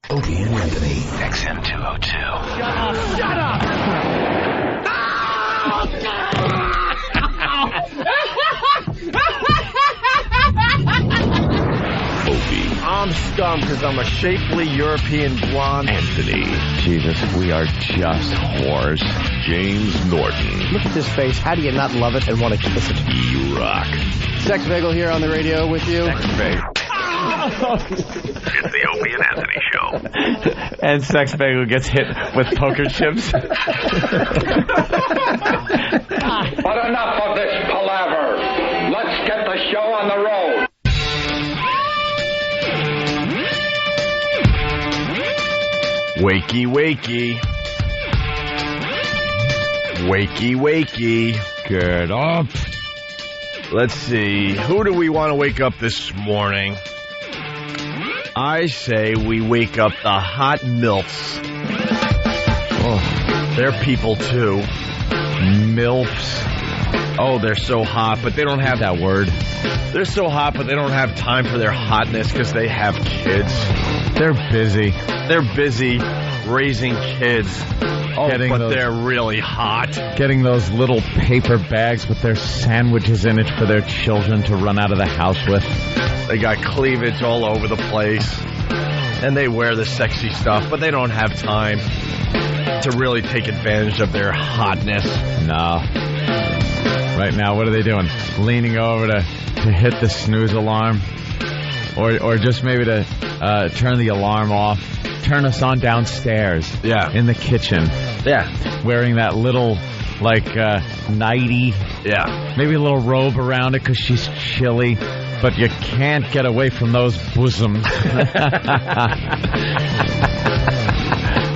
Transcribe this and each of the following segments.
Opie and Anthony, XM 202. Shut up! Opie. I'm scum because I'm a shapely European blonde. Anthony. Jesus, we are just whores. James Norton. Look at this face. How do you not love it and want to kiss it? E-Rock. Sex Bagel here on the radio with you. Sex Bagel. It's the Opie and Anthony show. And Sex Bagel gets hit with poker chips. But enough of this palaver. Let's get the show on the road. Wakey, wakey. Wakey, wakey. Get up. Let's see. Who do we want to wake up this morning? I say we wake up the hot milfs. Oh, they're people too. Milfs. Oh, they're so hot, but they don't have that word. They're so hot, but they don't have time for their hotness because they have kids. They're busy. They're busy raising kids. Oh, but they're really hot. Getting those little paper bags with their sandwiches in it for their children to run out of the house with. They got cleavage all over the place. And they wear the sexy stuff, but they don't have time to really take advantage of their hotness. No. Right now, what are they doing? Leaning over to hit the snooze alarm? Or just maybe to turn the alarm off? Turn us on downstairs. Yeah. In the kitchen. Yeah. Wearing that little, nightie. Yeah. Maybe a little robe around it because she's chilly. But you can't get away from those bosoms.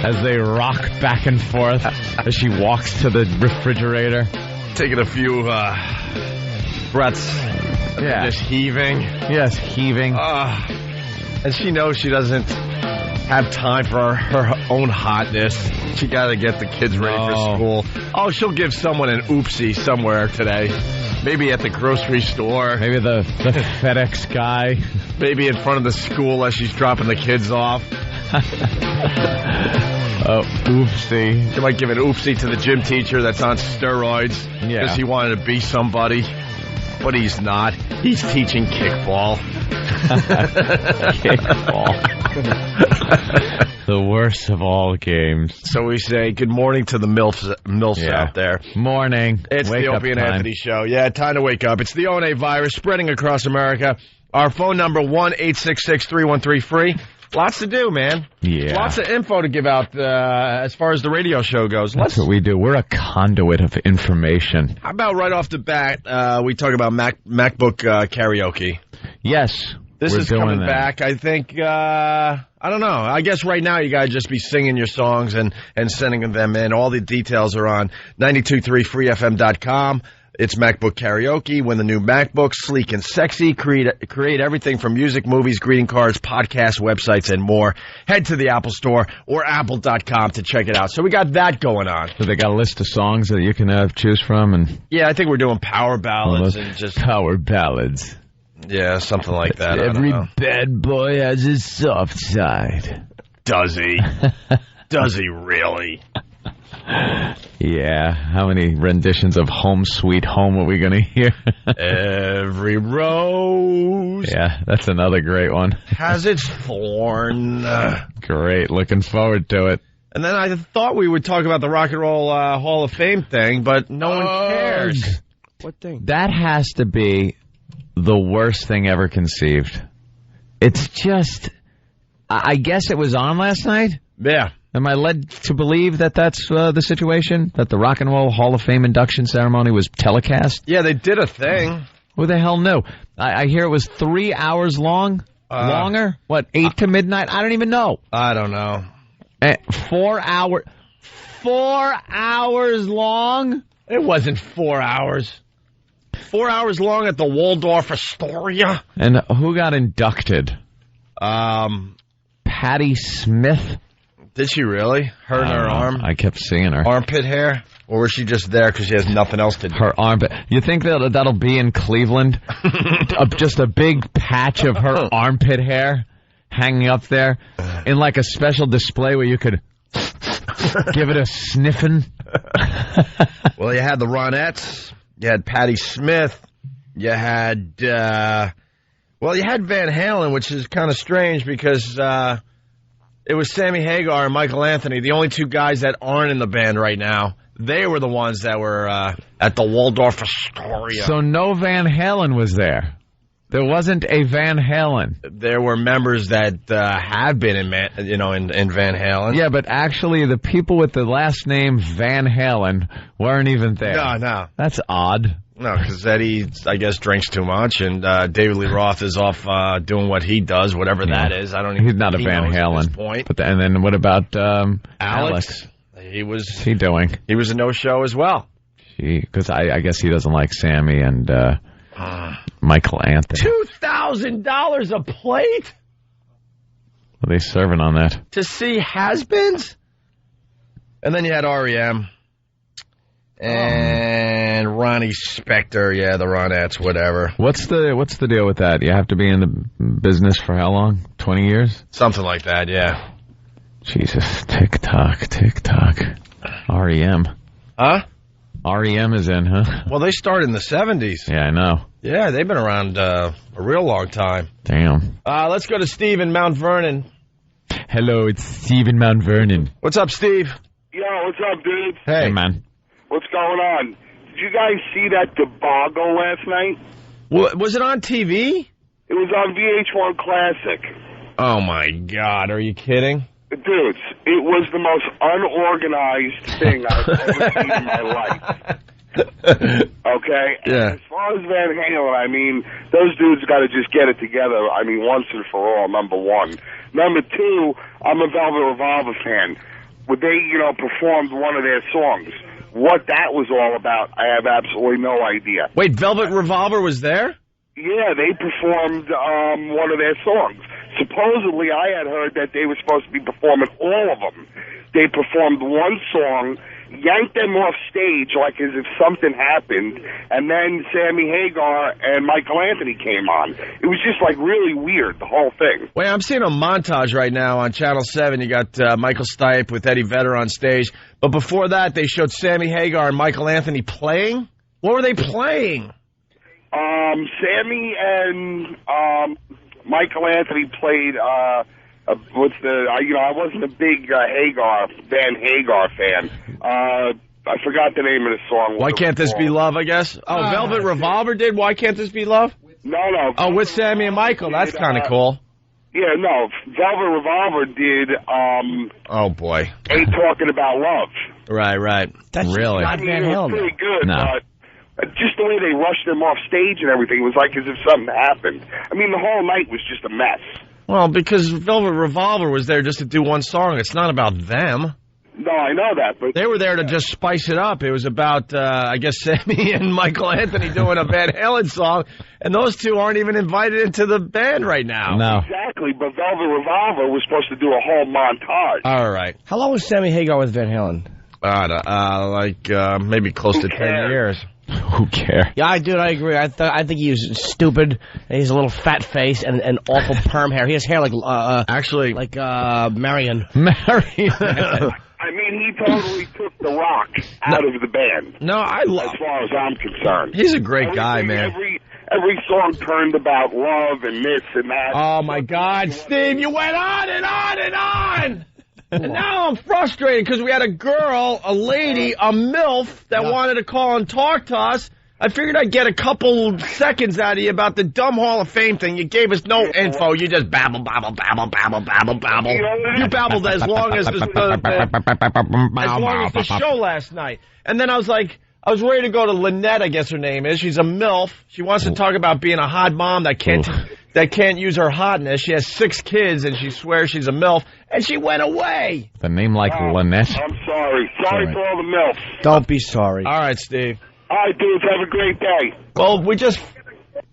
As they rock back and forth as she walks to the refrigerator. Taking a few breaths. Yeah. Just heaving. Yes, heaving. And she knows she doesn't have time for her own hotness. She got to get the kids ready for school. Oh, she'll give someone an oopsie somewhere today. Maybe at the grocery store. Maybe the FedEx guy. Maybe in front of the school as she's dropping the kids off. Oh, oopsie. She might give an oopsie to the gym teacher that's on steroids. Yeah. Because he wanted to be somebody. But he's not. He's teaching kickball. Kickball. The worst of all games. So we say good morning to the milfs out there. Morning. It's the Opie and Anthony show. Yeah, time to wake up. It's the ONA virus spreading across America. Our phone number, 1-866-313-FREE. Lots to do, man. Yeah. Lots of info to give out as far as the radio show goes. That's what we do. We're a conduit of information. How about right off the bat, we talk about MacBook karaoke? Yes. This is coming back. I think, I don't know. I guess right now you got to just be singing your songs and sending them in. All the details are on 923freefm.com. It's MacBook Karaoke. Win the new MacBook, sleek and sexy. Create everything from music, movies, greeting cards, podcasts, websites, and more. Head to the Apple Store or apple.com to check it out. So we got that going on. So they got a list of songs that you can choose from? And yeah, I think we're doing power ballads and just... Power ballads. Yeah, something like that. Every bad boy has his soft side. Does he? Does he really? Yeah, how many renditions of Home Sweet Home are we going to hear? Every rose. Yeah, that's another great one. Has its thorn. Great, looking forward to it. And then I thought we would talk about the Rock and Roll Hall of Fame thing, but no one cares. What thing? That has to be the worst thing ever conceived. It's just, I guess it was on last night? Yeah. Am I led to believe that that's the situation? That the Rock and Roll Hall of Fame induction ceremony was telecast? Yeah, they did a thing. Who the hell knew? I hear it was 3 hours long. Longer? What, 8 to midnight? I don't even know. I don't know. 4 hours. 4 hours long? It wasn't 4 hours. 4 hours long at the Waldorf Astoria. And who got inducted? Patti Smith. Did she really? Her and her arm? I kept seeing her. Armpit hair? Or was she just there because she has nothing else to do? Her armpit. You think that'll be in Cleveland? Just a big patch of her armpit hair hanging up there? in like a special display where you could give it a sniffing? Well, you had the Ronettes, you had Patti Smith, you had, you had Van Halen, which is kind of strange because it was Sammy Hagar and Michael Anthony, the only two guys that aren't in the band right now. They were the ones that were at the Waldorf Astoria. So no Van Halen was there. There wasn't a Van Halen. There were members that have been in Van Halen. Yeah, but actually the people with the last name Van Halen weren't even there. No. That's odd. No, because Eddie, I guess, drinks too much, and David Lee Roth is off doing what he does, whatever that is. I don't even. He's not a Van Halen. At this point. But and then what about Alex? What's he doing? He was a no-show as well. Because I guess he doesn't like Sammy and Michael Anthony. $2,000 a plate? What are they serving on that? To see has-beens? And then you had R.E.M. And Ronnie Spector, the Ronettes, whatever. What's the deal with that? You have to be in the business for how long? 20 years? Something like that, yeah. Jesus, tick-tock. R.E.M. Huh? R.E.M. is in, huh? Well, they started in the 70s. Yeah, I know. Yeah, they've been around a real long time. Damn. Let's go to Steve in Mount Vernon. Hello, it's Steve in Mount Vernon. What's up, Steve? Yo, what's up, dude? Hey, man. What's going on? Did you guys see that debacle last night? Was it on TV? It was on VH1 Classic. Oh, my God. Are you kidding? Dudes, it was the most unorganized thing I've ever seen in my life. Okay? Yeah. And as far as Van Halen, I mean, those dudes got to just get it together, once and for all, number one. Number two, I'm a Velvet Revolver fan. When they, performed one of their songs, what that was all about, I have absolutely no idea. Wait, Velvet Revolver was there? Yeah, they performed one of their songs. Supposedly, I had heard that they were supposed to be performing all of them. They performed one song, yanked them off stage like as if something happened, and then Sammy Hagar and Michael Anthony came on. It was just really weird, the whole thing. Wait, I'm seeing a montage right now on Channel 7. You got Michael Stipe with Eddie Vedder on stage. But before that, they showed Sammy Hagar and Michael Anthony playing? What were they playing? Sammy and Michael Anthony played, I wasn't a big Van Hagar fan. I forgot the name of the song. Why Can't This Be Love, I guess? Oh, Velvet Revolver did Why Can't This Be Love? No. Oh, with Sammy and Michael. That's kind of cool. Yeah, no. Velvet Revolver did, oh, boy. Ain't Talking About Love. Right. That's really not Van It was Halen. pretty good, No. but just the way they rushed them off stage and everything, it was like as if something happened. The whole night was just a mess. Well, because Velvet Revolver was there just to do one song. It's not about them. No, I know that, but They were there to just spice it up. It was about, I guess, Sammy and Michael Anthony doing a Van Halen song, and those two aren't even invited into the band right now. No. exactly. But Velvet Revolver was supposed to do a whole montage. All right. How long was Sammy Hagar with Van Halen? Maybe close to 10 years. Who cares? Yeah, I agree. I think he was stupid. He's a little fat face and awful perm hair. He has hair like Marion. Marion. He totally took The Rock out of the band. No, as far as I'm concerned. He's a great guy, man. Every song turned about love and this and that. Oh, my God, Steve, you went on and on and on. And now I'm frustrated because we had a lady, a MILF, that wanted to call and talk to us. I figured I'd get a couple seconds out of you about the dumb Hall of Fame thing. You gave us no info. You just babble. You babbled as long as the show last night. And then I was ready to go to Lynette, I guess her name is. She's a MILF. She wants to talk about being a hot mom that can't use her hotness. She has 6 kids, and she swears she's a MILF, and she went away. The name like Lynette. I'm sorry. Sorry for all the MILFs. Don't be sorry. All right, Steve. All right, dudes, have a great day. Well,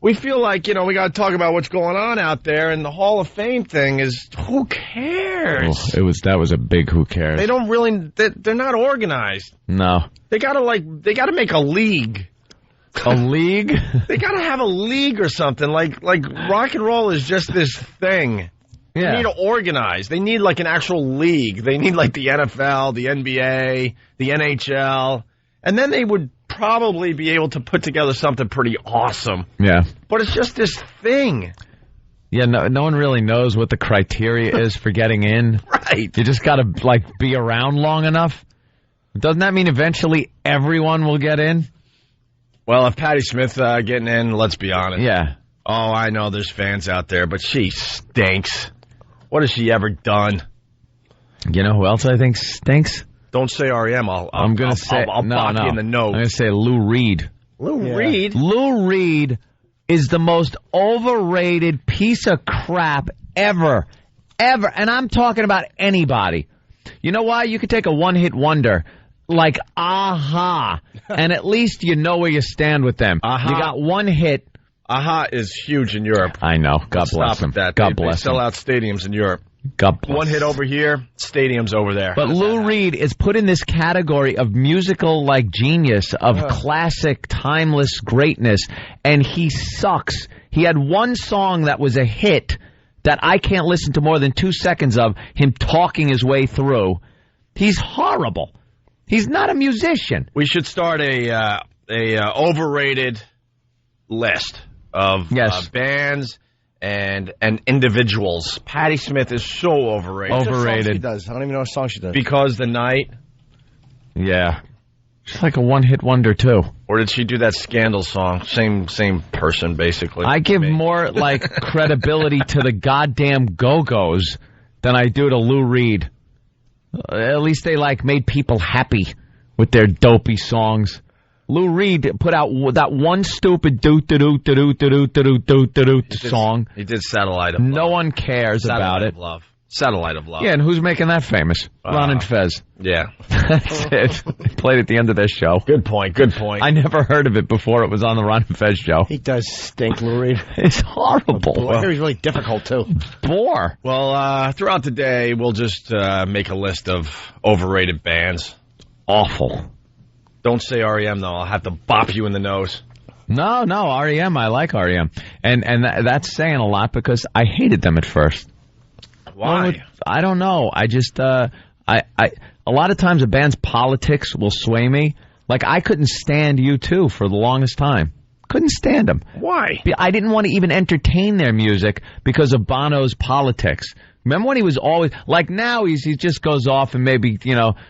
we feel like, we got to talk about what's going on out there, and the Hall of Fame thing is, who cares? That was a big who cares. They don't really, they're not organized. No. They gotta make a league. A league? They gotta have a league or something. Like rock and roll is just this thing. They need to organize. They need like an actual league. They need like the NFL, the NBA, the NHL. And then they would probably be able to put together something pretty awesome. Yeah. But it's just this thing. Yeah, no one really knows what the criteria is for getting in. Right. You just got to, like, be around long enough. Doesn't that mean eventually everyone will get in? Well, if Patti Smith getting in, let's be honest. Yeah. Oh, I know there's fans out there, but she stinks. What has she ever done? You know who else I think stinks? Don't say R.E.M. I'm going to say... I'll block you in the nose. I'm going to say Lou Reed. Lou Reed? Lou Reed is the most overrated piece of crap ever. Ever. And I'm talking about anybody. You know why? You could take a one-hit wonder like Aha, and at least you know where you stand with them. Aha. You got one hit. Aha is huge in Europe. I know. God bless them. God bless them. They sell out stadiums in Europe. God bless. One hit over here, stadiums over there. But Lou Reed is put in this category of musical like genius, of classic, timeless greatness, and he sucks. He had one song that was a hit that I can't listen to more than 2 seconds of, him talking his way through. He's horrible. He's not a musician. We should start a overrated list of bands and individuals. Patti Smith is so overrated. Overrated. She does. I don't even know what song she does. Because the Night. Yeah. She's like a one-hit wonder, too. Or did she do that Scandal song? Same person, basically. I give more, like, credibility to the goddamn Go-Go's than I do to Lou Reed. At least they, like, made people happy with their dopey songs. Lou Reed put out that one stupid song. He did Satellite of Love. No one cares about it. Satellite of Love. Yeah, and who's making that famous? Ron and Fez. Yeah. That's it. They played at the end of their show. Good point. I never heard of it before it was on the Ron and Fez show. He does stink, Lou Reed. It's horrible. I hear he's really difficult, too. Bore. Well, throughout the day, we'll just make a list of overrated bands. Awful. Don't say R.E.M., though. I'll have to bop you in the nose. No, R.E.M. I like R.E.M. And that's saying a lot because I hated them at first. Why? I don't know. I just, a lot of times a band's politics will sway me. Like, I couldn't stand U2 for the longest time. Couldn't stand them. Why? I didn't want to even entertain their music because of Bono's politics. Remember when he was always, like now he just goes off and maybe,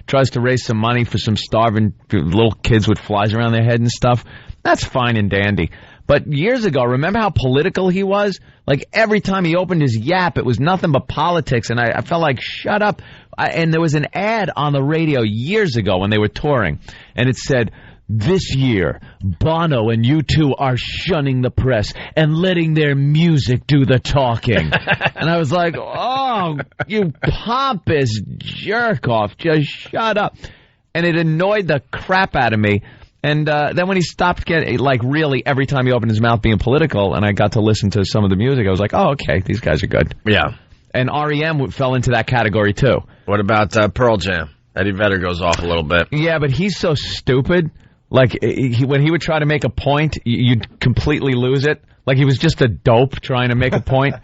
tries to raise some money for some starving little kids with flies around their head and stuff. That's fine and dandy. But years ago, remember how political he was? Like every time he opened his yap, it was nothing but politics. And I felt like, shut up. And there was an ad on the radio years ago when they were touring. And it said, this year, Bono and U2 are shunning the press and letting their music do the talking. And I was like, oh, you pompous jerk-off, just shut up. And it annoyed the crap out of me. And then when he stopped getting, like, really, every time he opened his mouth being political, and I got to listen to some of the music, I was like, oh, okay, these guys are good. Yeah. And R.E.M. fell into that category, too. What about Pearl Jam? Eddie Vedder goes off a little bit. Yeah, but he's so stupid. Like, when he would try to make a point, you'd completely lose it. Like, he was just a dope trying to make a point.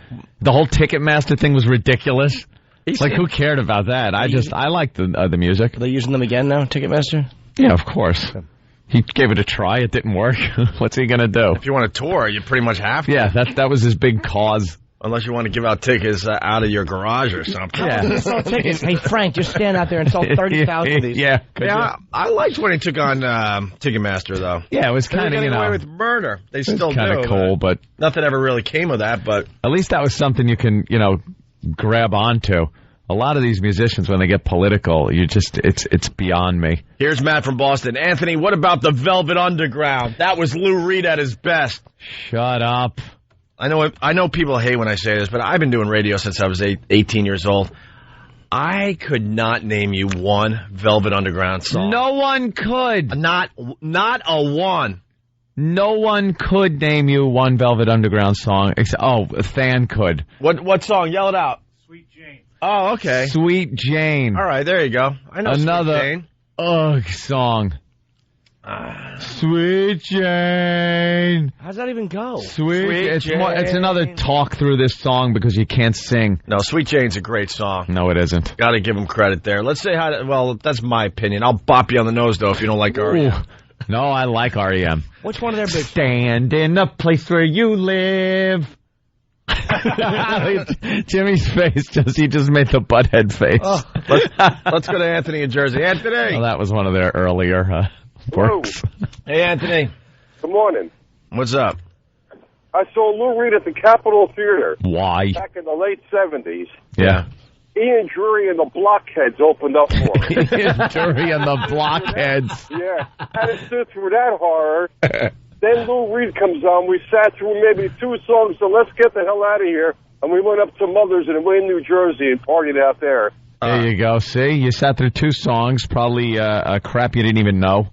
The whole Ticketmaster thing was ridiculous. Like, who cared about that? I liked the music. Are they using them again now, Ticketmaster? Yeah, of course. He gave it a try. It didn't work. What's he going to do? If you want to tour, you pretty much have to. Yeah, that was his big cause. Unless you want to give out tickets out of your garage or something. Yeah. Sell tickets. Hey, Frank, just stand out there and sell 30,000 of these. Yeah. I liked when he took on Ticketmaster, though. Yeah, it was kind of, away with murder. They still do. Kind of cool, but nothing ever really came of that. But at least that was something you can, grab onto. A lot of these musicians, when they get political, it's beyond me. Here's Matt from Boston. Anthony, what about the Velvet Underground? That was Lou Reed at his best. Shut up. I know people hate when I say this, but I've been doing radio since I was 18 years old. I could not name you one Velvet Underground song. No one could. Not a one. No one could name you one Velvet Underground song. A fan could. What song? Yell it out. Sweet Jane. Oh, okay. Sweet Jane. All right, there you go. I know another Sweet Jane. Ugh song. Sweet Jane. How's that even go? Sweet it's another talk through this song because you can't sing. No, Sweet Jane's a great song. No, it isn't. Got to give him credit there. Let's say hi to, well, that's my opinion. I'll bop you on the nose, though, if you don't like REM. Ooh. No, I like REM. Which one of their big... Stand in the place where you live. Jimmy's face, he just made the butthead face. Oh, let's go to Anthony in Jersey. Anthony! Well, that was one of their earlier works. Hey, Anthony. Good morning. What's up? I saw Lou Reed at the Capitol Theater. Why? Back in the late 70s. Yeah. Ian Drury and the Blockheads opened up for him. Ian Drury and the Blockheads. Yeah. Had to sit through that horror. Then Lou Reed comes on. We sat through maybe 2 songs, so let's get the hell out of here. And we went up to Mother's in Wayne, New Jersey, and partied out there. There you go. See? You sat through 2 songs, probably a crap you didn't even know.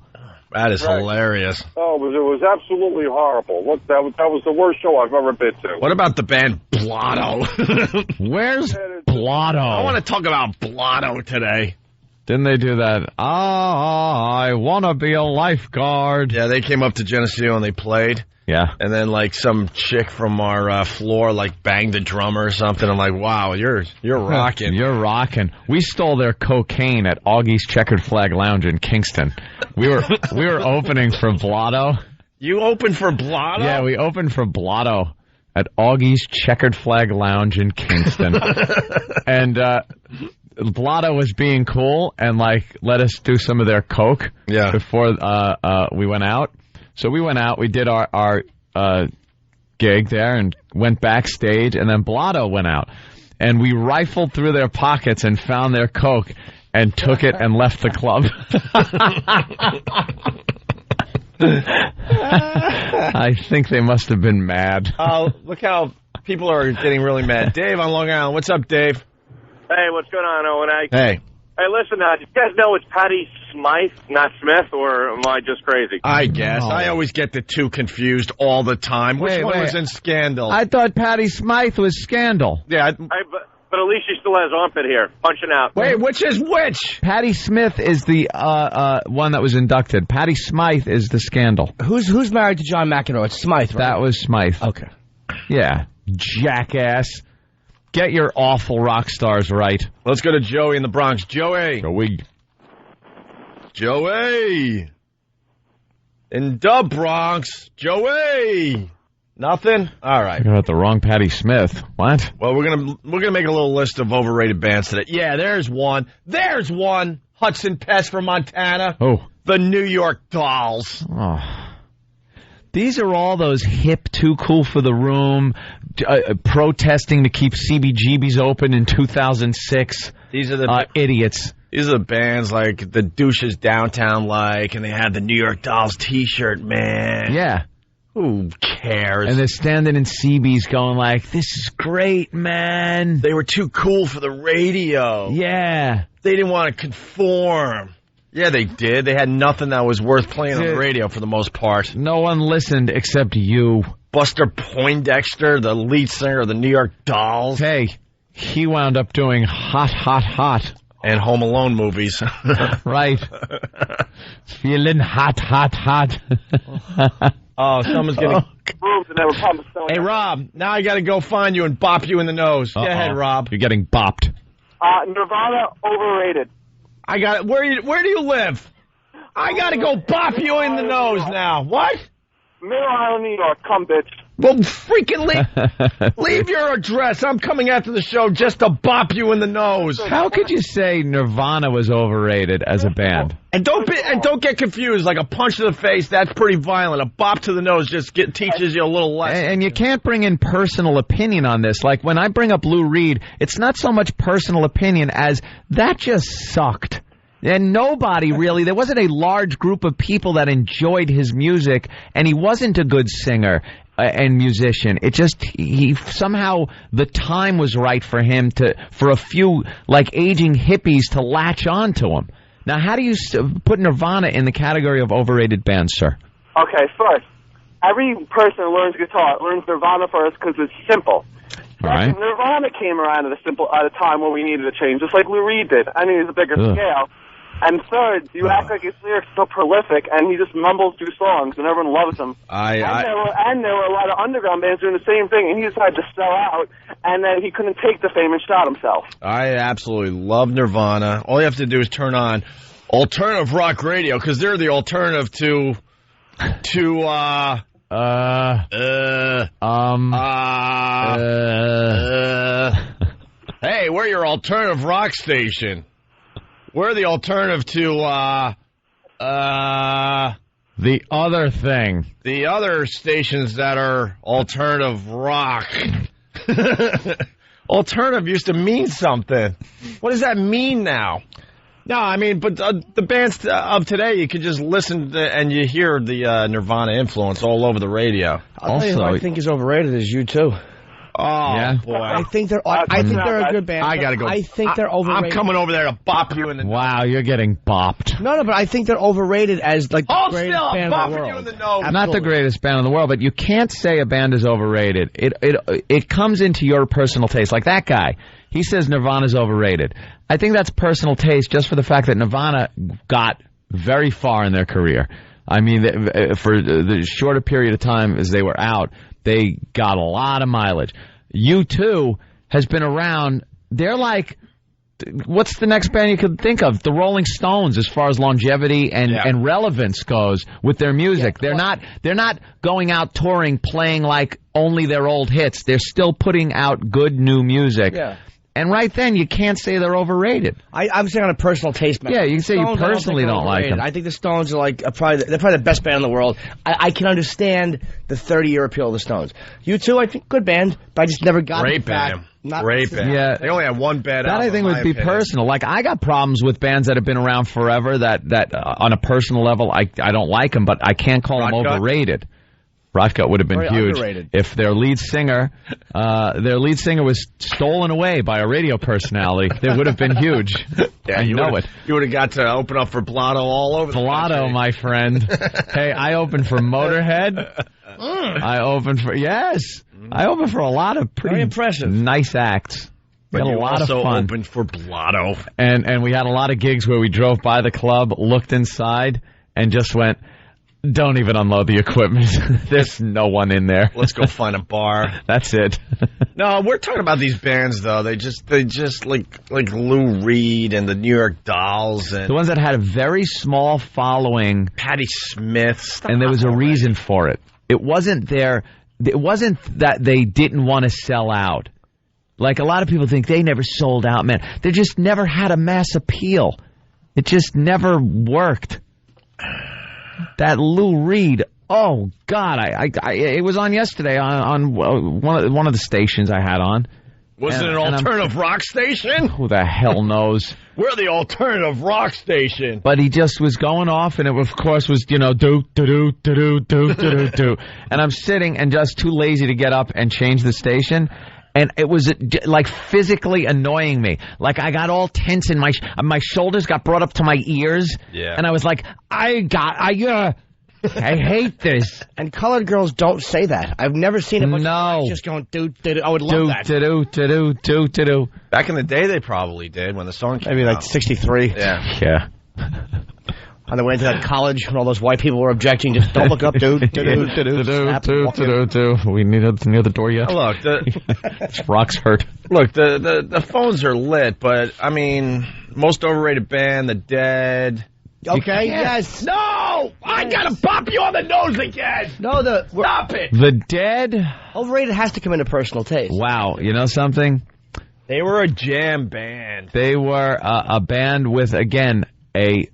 That is hilarious. Oh, it was absolutely horrible. Look, that was the worst show I've ever been to. What about the band Blotto? Where's Blotto? I want to talk about Blotto today. Didn't they do that? I want to be a lifeguard. Yeah, they came up to Geneseo and they played. Yeah. And then, like, some chick from our floor, like, banged the drummer or something. I'm like, wow, you're rocking. You're rocking. We stole their cocaine at Augie's Checkered Flag Lounge in Kingston. We were opening for Blotto. You opened for Blotto? Yeah, we opened for Blotto at Augie's Checkered Flag Lounge in Kingston. And Blotto was being cool and, like, let us do some of their coke before we went out. So we went out, we did our gig there and went backstage, and then Blotto went out. And we rifled through their pockets and found their coke and took it and left the club. I think they must have been mad. Oh, look how people are getting really mad. Dave on Long Island. What's up, Dave? Hey, what's going on, Owen? Hey. Hey, listen, do you guys know it's Patty Smythe, not Smith, or am I just crazy? I guess. I always get the 2 confused all the time. Which one was in Scandal? I thought Patty Smythe was Scandal. Yeah. But at least she still has armpit hair, punching out. Wait, which is which? Patty Smith is the one that was inducted. Patty Smythe is the Scandal. Who's married to John McEnroe? It's Smythe, right? That was Smythe. Okay. Yeah, jackass. Get your awful rock stars right. Let's go to Joey in the Bronx. Joey. In the Bronx. Joey. Nothing? All right. You're about the wrong Patty Smith. What? Well, we're gonna make a little list of overrated bands today. Yeah, there's one. Hudson Pest from Montana. Oh. The New York Dolls. Oh. These are all those hip, too cool for the room, protesting to keep CBGBs open in 2006. These are the idiots. These are the bands like the douches downtown and they had the New York Dolls T-shirt, man. Yeah. Who cares? And they're standing in CBs going like, this is great, man. They were too cool for the radio. Yeah. They didn't want to conform. Yeah, they did. They had nothing that was worth playing on the radio for the most part. No one listened except you. Buster Poindexter, the lead singer of the New York Dolls. Hey, he wound up doing Hot, Hot, Hot. And Home Alone movies. Right. Feeling hot, hot, hot. Oh, someone's getting... Hey, Rob, now I got to go find you and bop you in the nose. Go ahead, Rob. You're getting bopped. Nirvana, overrated. I got it. Where do you live? I got to go bop you in the nose now. What? Middle Island, New York. Come, bitch. Well, freaking leave your address. I'm coming after the show just to bop you in the nose. How could you say Nirvana was overrated as a band? And don't get confused. Like a punch to the face, that's pretty violent. A bop to the nose just teaches you a little lesson. And you can't bring in personal opinion on this. Like when I bring up Lou Reed, it's not so much personal opinion as that just sucked. And nobody really, there wasn't a large group of people that enjoyed his music, and he wasn't a good singer and musician. It just, he somehow, the time was right for him for a few, like, aging hippies to latch on to him. Now, how do you put Nirvana in the category of overrated bands, sir? Okay, first, every person who learns guitar learns Nirvana first because it's simple. All right. Nirvana came around at a time where we needed a change, just like Lou Reed did. I mean, it's a bigger scale. And third, you act like his lyrics are so prolific, and he just mumbles through songs, and everyone loves him. And there were a lot of underground bands doing the same thing, and he decided to sell out, and then he couldn't take the fame and shot himself. I absolutely love Nirvana. All you have to do is turn on alternative rock radio, because they're the alternative to hey, we're your alternative rock station. We're the alternative to, the other thing. The other stations that are alternative rock. Alternative used to mean something. What does that mean now? No, I mean, but the bands of today, you can just listen to, and you hear the Nirvana influence all over the radio. I'll tell you who I think is overrated is U2. Oh, yeah? boy. I think they're a good band. I gotta go. I think they're overrated. I'm coming over there to bop you in the nose. Wow, you're getting bopped. No, but I think they're overrated as like the greatest band in the world. You in the nose. Not the greatest band in the world, but you can't say a band is overrated. It comes into your personal taste. Like that guy, he says Nirvana's overrated. I think that's personal taste just for the fact that Nirvana got very far in their career. I mean, for the shorter period of time as they were out, they got a lot of mileage. U2 has been around. They're like, what's the next band you could think of? The Rolling Stones, as far as longevity and relevance goes with their music. Yeah, They're not going out touring, playing like only their old hits. They're still putting out good new music. Yeah. And right then, you can't say they're overrated. I'm saying on a personal taste matter. Yeah, you can say Stones, you personally don't like them. I think the Stones are like they're probably the best band in the world. I can understand the 30-year appeal of the Stones. U2, I think, good band, but I just never got Great it back. band. Great band. Yeah. They only had one bad That album, I think would be personal. Like, I got problems with bands that have been around forever that on a personal level, I don't like them, but I can't call them overrated. Rotgut would have been Very huge underrated. if their lead singer was stolen away by a radio personality. They would have been huge. Yeah, You would have got to open up for Blotto all over the Blotto, country. my friend. Hey, I opened for Motorhead. I opened for a lot of pretty Very impressive. nice acts. We But had you a lot also of fun. opened for Blotto. And we had a lot of gigs where we drove by the club, looked inside, and just went, don't even unload the equipment. There's no one in there. Let's go find a bar. That's it. No, we're talking about these bands though. They just like Lou Reed and the New York Dolls and The ones that had a very small following, Patti Smith. and there was a reason for it. It wasn't that they didn't want to sell out. Like a lot of people think they never sold out, man. They just never had a mass appeal. It just never worked. That Lou Reed, oh God! It was on yesterday on one of the stations I had on. Was it an alternative rock station? Who the hell knows? We're the alternative rock station. But he just was going off, and it of course was do do do do do do do, and I'm sitting and just too lazy to get up and change the station. And it was like physically annoying me. Like I got all tense and my shoulders got brought up to my ears. Yeah. And I was like, I hate this. And colored girls don't say that. I've never seen a bunch of guys just going do. I would love that. Do. Back in the day, they probably did when the song came Maybe out. like 63. Yeah. On the way into that college when all those white people were objecting, just don't look up, dude. We need near the door yet. Look, Rock's hurt. Look, the phones are lit, but I mean, most overrated band, The Dead. Okay, yes. No! I gotta pop you on the nose again! No, Stop it! The Dead. Overrated has to come into personal taste. Wow, you know something? They were a jam band. They were a band with, again, a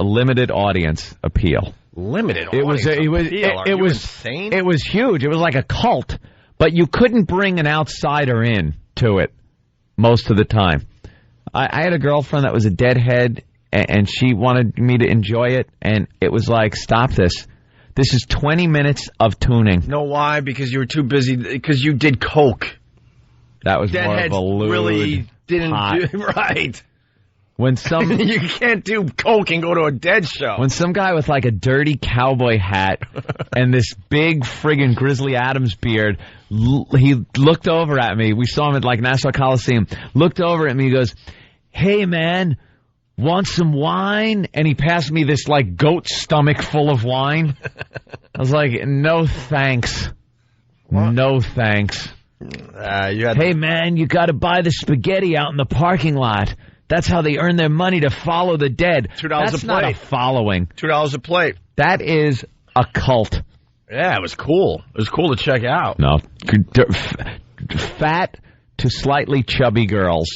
limited audience appeal. Limited It was insane? It was huge. It was like a cult, but you couldn't bring an outsider in to it most of the time. I had a girlfriend that was a Deadhead, and she wanted me to enjoy it, and it was like, stop this. This is 20 minutes of tuning. Know why? Because you were too busy. Because you did coke. That was Deadheads more of a lewd, really didn't hot. do right. When some you can't do coke and go to a Dead show. When some guy with like a dirty cowboy hat and this big friggin' Grizzly Adams beard, he looked over at me. We saw him at like Nassau Coliseum. Looked over at me. He goes, "Hey man, want some wine? And he passed me this, like, goat stomach full of wine. I was like, no thanks. What? No thanks. Hey, man, you got to buy the spaghetti out in the parking lot. That's how they earn their money to follow the dead. $2 That's a plate. Not a following. $2 a plate. That is a cult. Yeah, it was cool. It was cool to check out. No. Fat to slightly chubby girls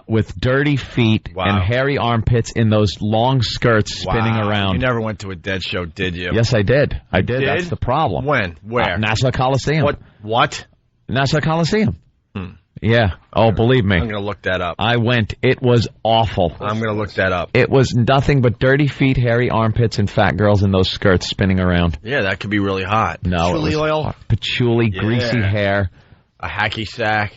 with dirty feet and hairy armpits in those long skirts spinning around. You never went to a Dead show, did you? Yes, I did. I did. That's the problem. When? Where? Nassau Coliseum. What? Nassau Coliseum. Yeah. Oh, believe me. I'm going to look that up. I went. It was awful. I'm going to look that up. It was nothing but dirty feet, hairy armpits, and fat girls in those skirts spinning around. Yeah, that could be really hot. No, patchouli oil? Patchouli, greasy hair. A hacky sack.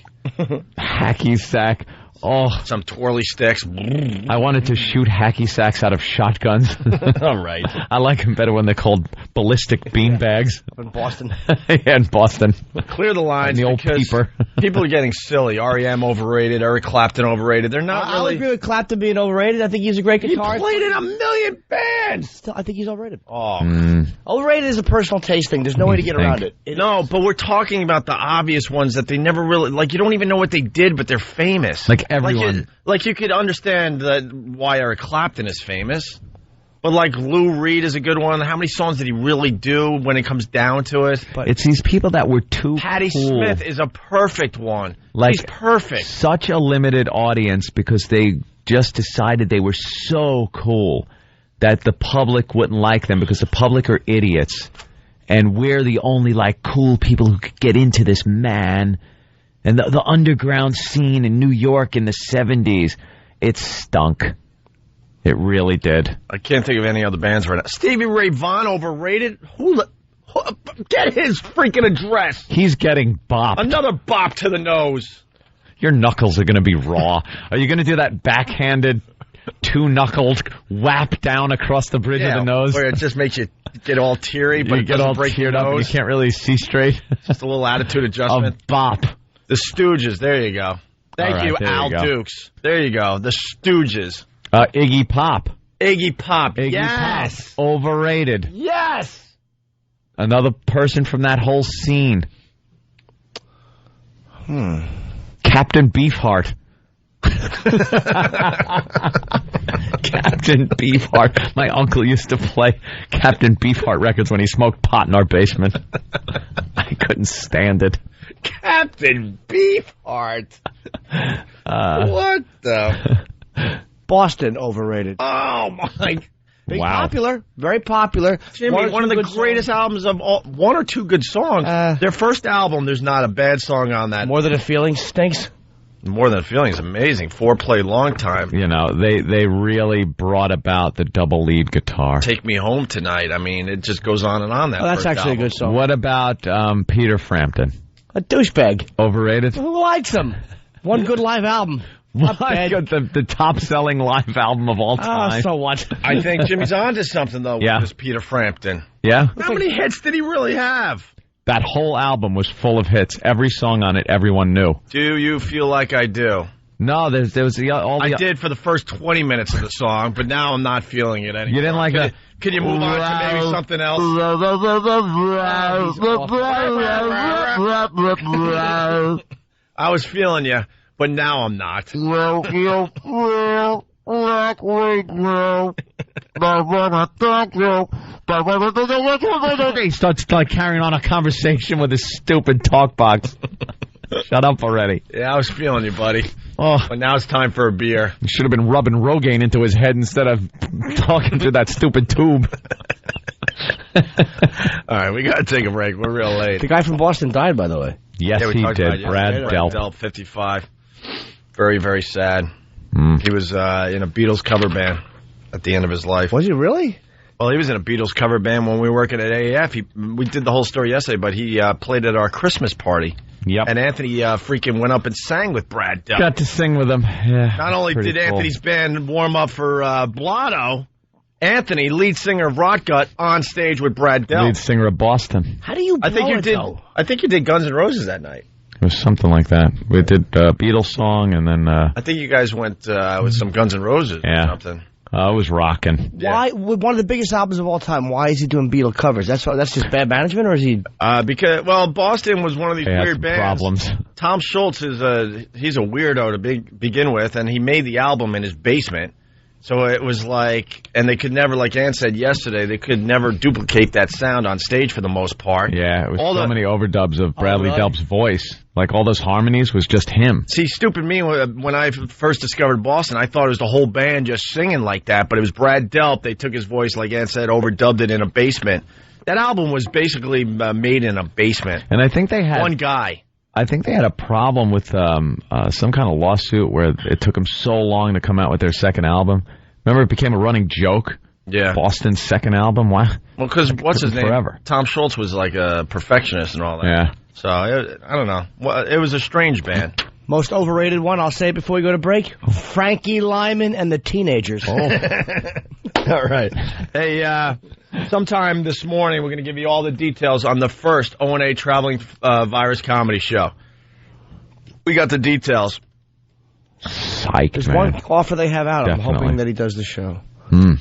Hacky sack. Oh, some twirly sticks. I wanted to shoot hacky sacks out of shotguns. All right. I like them better when they're called ballistic beanbags. In Boston. Yeah, in Boston. Clear the lines. And the old peeper. People are getting silly. R.E.M. overrated. Eric Clapton overrated. They're not really. I'll agree with Clapton being overrated. I think he's a great guitarist. He played in a million bands. Still, I think he's overrated. Oh. Overrated is a personal taste thing. There's no way to get around it. No, but we're talking about the obvious ones that they never really, like, you don't even know what they did, but they're famous. Like everyone. Like you could understand why Eric Clapton is famous. But, like, Lou Reed is a good one. How many songs did he really do when it comes down to it? But it's these people that were too Patti cool. Smith is a perfect one. Like, he's perfect. Such a limited audience because they just decided they were so cool that the public wouldn't like them because the public are idiots. And we're the only, like, cool people who could get into this, man. And the underground scene in New York in the 70s, it stunk. It really did. I can't think of any other bands right now. Stevie Ray Vaughan overrated? Get his freaking address. He's getting bopped. Another bop to the nose. Your knuckles are going to be raw. Are you going to do that backhanded, two-knuckled whap down across the bridge of the nose? Where it just makes you get all teary, but you get all teared up and you can't really see straight. Just a little attitude adjustment. A bop. The Stooges. There you go. Thank you, Al Dukes. There you go. The Stooges. Iggy Pop. Iggy Pop. Iggy yes. Pop. Overrated. Yes. Another person from that whole scene. Captain Beefheart. Captain Beefheart. My uncle used to play Captain Beefheart records when he smoked pot in our basement. I couldn't stand it. Captain Beefheart. What the? Boston overrated. Oh my! Popular, very popular. Jimmy, one of the greatest albums of all. One or two good songs. Their first album, there's not a bad song on that. More Than a Feeling stinks. More Than a Feeling is amazing. Foreplay, Long Time. You know, they really brought about the double lead guitar. Take Me Home Tonight. I mean, it just goes on and on. That's actually a good song. What about Peter Frampton? A douchebag. Overrated? Who likes him? One good live album. The top-selling live album of all time. So what? I think Jimmy's onto something, though, with this Peter Frampton. Yeah? How many hits did he really have? That whole album was full of hits. Every song on it, everyone knew. Do you feel like I do? No, there was I did for the first 20 minutes of the song, but now I'm not feeling it anymore. You didn't like that? Can you move on to maybe something else? I was feeling you, but now I'm not. He starts like carrying on a conversation with his stupid talk box. Shut up already. Yeah, I was feeling you, buddy. Oh, but now it's time for a beer. You should have been rubbing Rogaine into his head instead of talking through that stupid tube. All right, we got to take a break. We're real late. The guy from Boston died, by the way. Yes, he did. Brad Delp. 55. Very, very sad. He was in a Beatles cover band at the end of his life. Was he really? Well, he was in a Beatles cover band when we were working at AAF. We did the whole story yesterday, but he played at our Christmas party. Yep. And Anthony freaking went up and sang with Brad Delp. Got to sing with him. Yeah, not only did Anthony's band warm up for Blotto, Anthony, lead singer of Rot Gut, on stage with Brad Delp. Lead singer of Boston. How do you blow I think you it, did. though? I think you did Guns N' Roses that night. It was something like that. We did a Beatles song, and then... I think you guys went with some Guns N' Roses or something. It was rocking. Why? With one of the biggest albums of all time, why is he doing Beatle covers? That's just bad management, or is he... Because Boston was one of these weird bands. Problems. Tom Schultz he's a weirdo to begin with, and he made the album in his basement. So it was like, and they could never, like Ann said yesterday, they could never duplicate that sound on stage for the most part. Yeah, it was many overdubs of Bradley Delp's voice. Like, all those harmonies was just him. See, stupid me, when I first discovered Boston, I thought it was the whole band just singing like that, but it was Brad Delp. They took his voice, like Ann said, overdubbed it in a basement. That album was basically made in a basement. And I think they had... one guy. I think they had a problem with some kind of lawsuit where it took them so long to come out with their second album. Remember, it became a running joke? Yeah. Boston's second album? Why? Well, because what's his name? Forever. Tom Schultz was like a perfectionist and all that. Yeah. So, I don't know. Well, it was a strange band. Most overrated one, I'll say it before we go to break, Frankie Lyman and the Teenagers. Oh. All right. Hey, sometime this morning, we're going to give you all the details on the first O&A Traveling Virus Comedy Show. We got the details. Psych, There's man. one offer they have out. Definitely. I'm hoping that he does the show.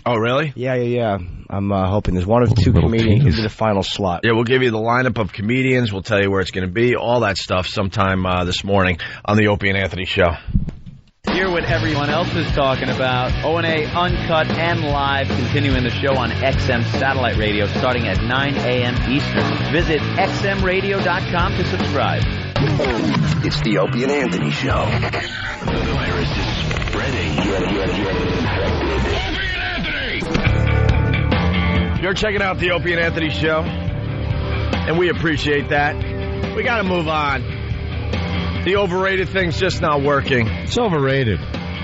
Oh, really? Yeah. I'm hoping there's one of two comedians who's in the final slot. Yeah, we'll give you the lineup of comedians. We'll tell you where it's going to be. All that stuff sometime this morning on the Opie and Anthony Show. Hear what everyone else is talking about. O&A Uncut and Live, continuing the show on XM Satellite Radio starting at 9 a.m. Eastern. Visit xmradio.com to subscribe. It's the Opie and Anthony Show. The virus is spreading. You're checking out the Opie and Anthony Show, and we appreciate that. We got to move on. The overrated thing's just not working. It's overrated.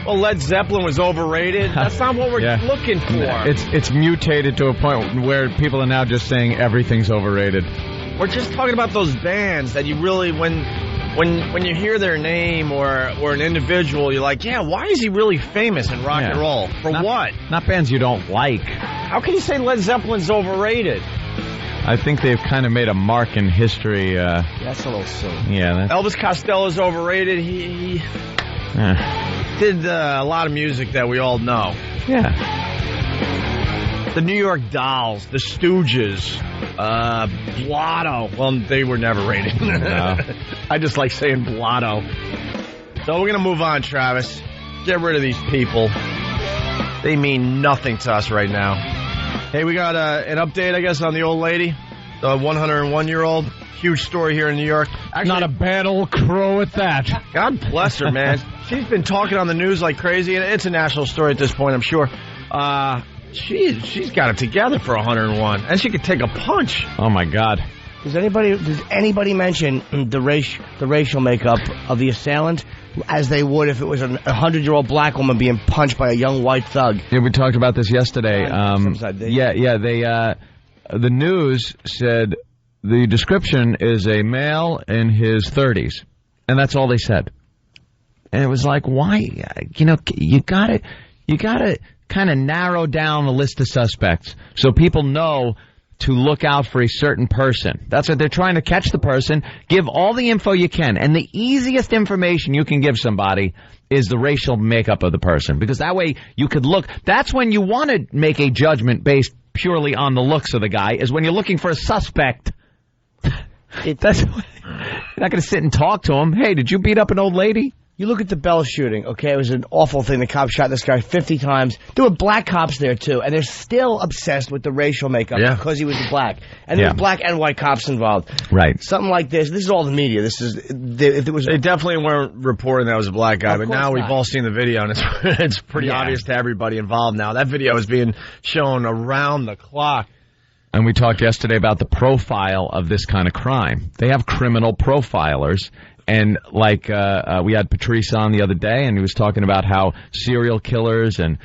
Well, Led Zeppelin was overrated. That's not what we're looking for. It's mutated to a point where people are now just saying everything's overrated. We're just talking about those bands that you really, when you hear their name or an individual, you're like, yeah, why is he really famous in rock and roll? For what? Not bands you don't like. How can you say Led Zeppelin's overrated? I think they've kind of made a mark in history. That's a little silly. Yeah. Elvis Costello's overrated. He did a lot of music that we all know. Yeah. The New York Dolls, the Stooges, Blotto. Well, they were never rated. No. I just like saying Blotto. So we're going to move on, Travis. Get rid of these people. They mean nothing to us right now. Hey, we got an update, I guess, on the old lady, the 101-year-old. Huge story here in New York. Actually, not a bad old crow at that. God bless her, man. She's been talking on the news like crazy, and it's a national story at this point, I'm sure. She's got it together for 101, and she could take a punch. Oh my God! Does anybody mention the racial makeup of the assailant as they would if it was a 100-year-old black woman being punched by a young white thug? Yeah, we talked about this yesterday. The news said the description is a male in his 30s, and that's all they said. And it was like, why? You gotta kind of narrow down the list of suspects so people know to look out for a certain person. That's what they're trying to catch the person. Give all the info you can. And the easiest information you can give somebody is the racial makeup of the person. Because that way you could look. That's when you want to make a judgment based purely on the looks of the guy, is when you're looking for a suspect. You're not going to sit and talk to him. Hey, did you beat up an old lady? You look at the Bell shooting, okay? It was an awful thing. The cops shot this guy 50 times. There were black cops there, too, and they're still obsessed with the racial makeup because he was black. And there were black and white cops involved. Right. Something like this. This is all the media. They definitely weren't reporting that was a black guy, but now we've all seen the video, and it's pretty obvious to everybody involved now. That video is being shown around the clock. And we talked yesterday about the profile of this kind of crime. They have criminal profilers. And like we had Patrice on the other day, and he was talking about how serial killers and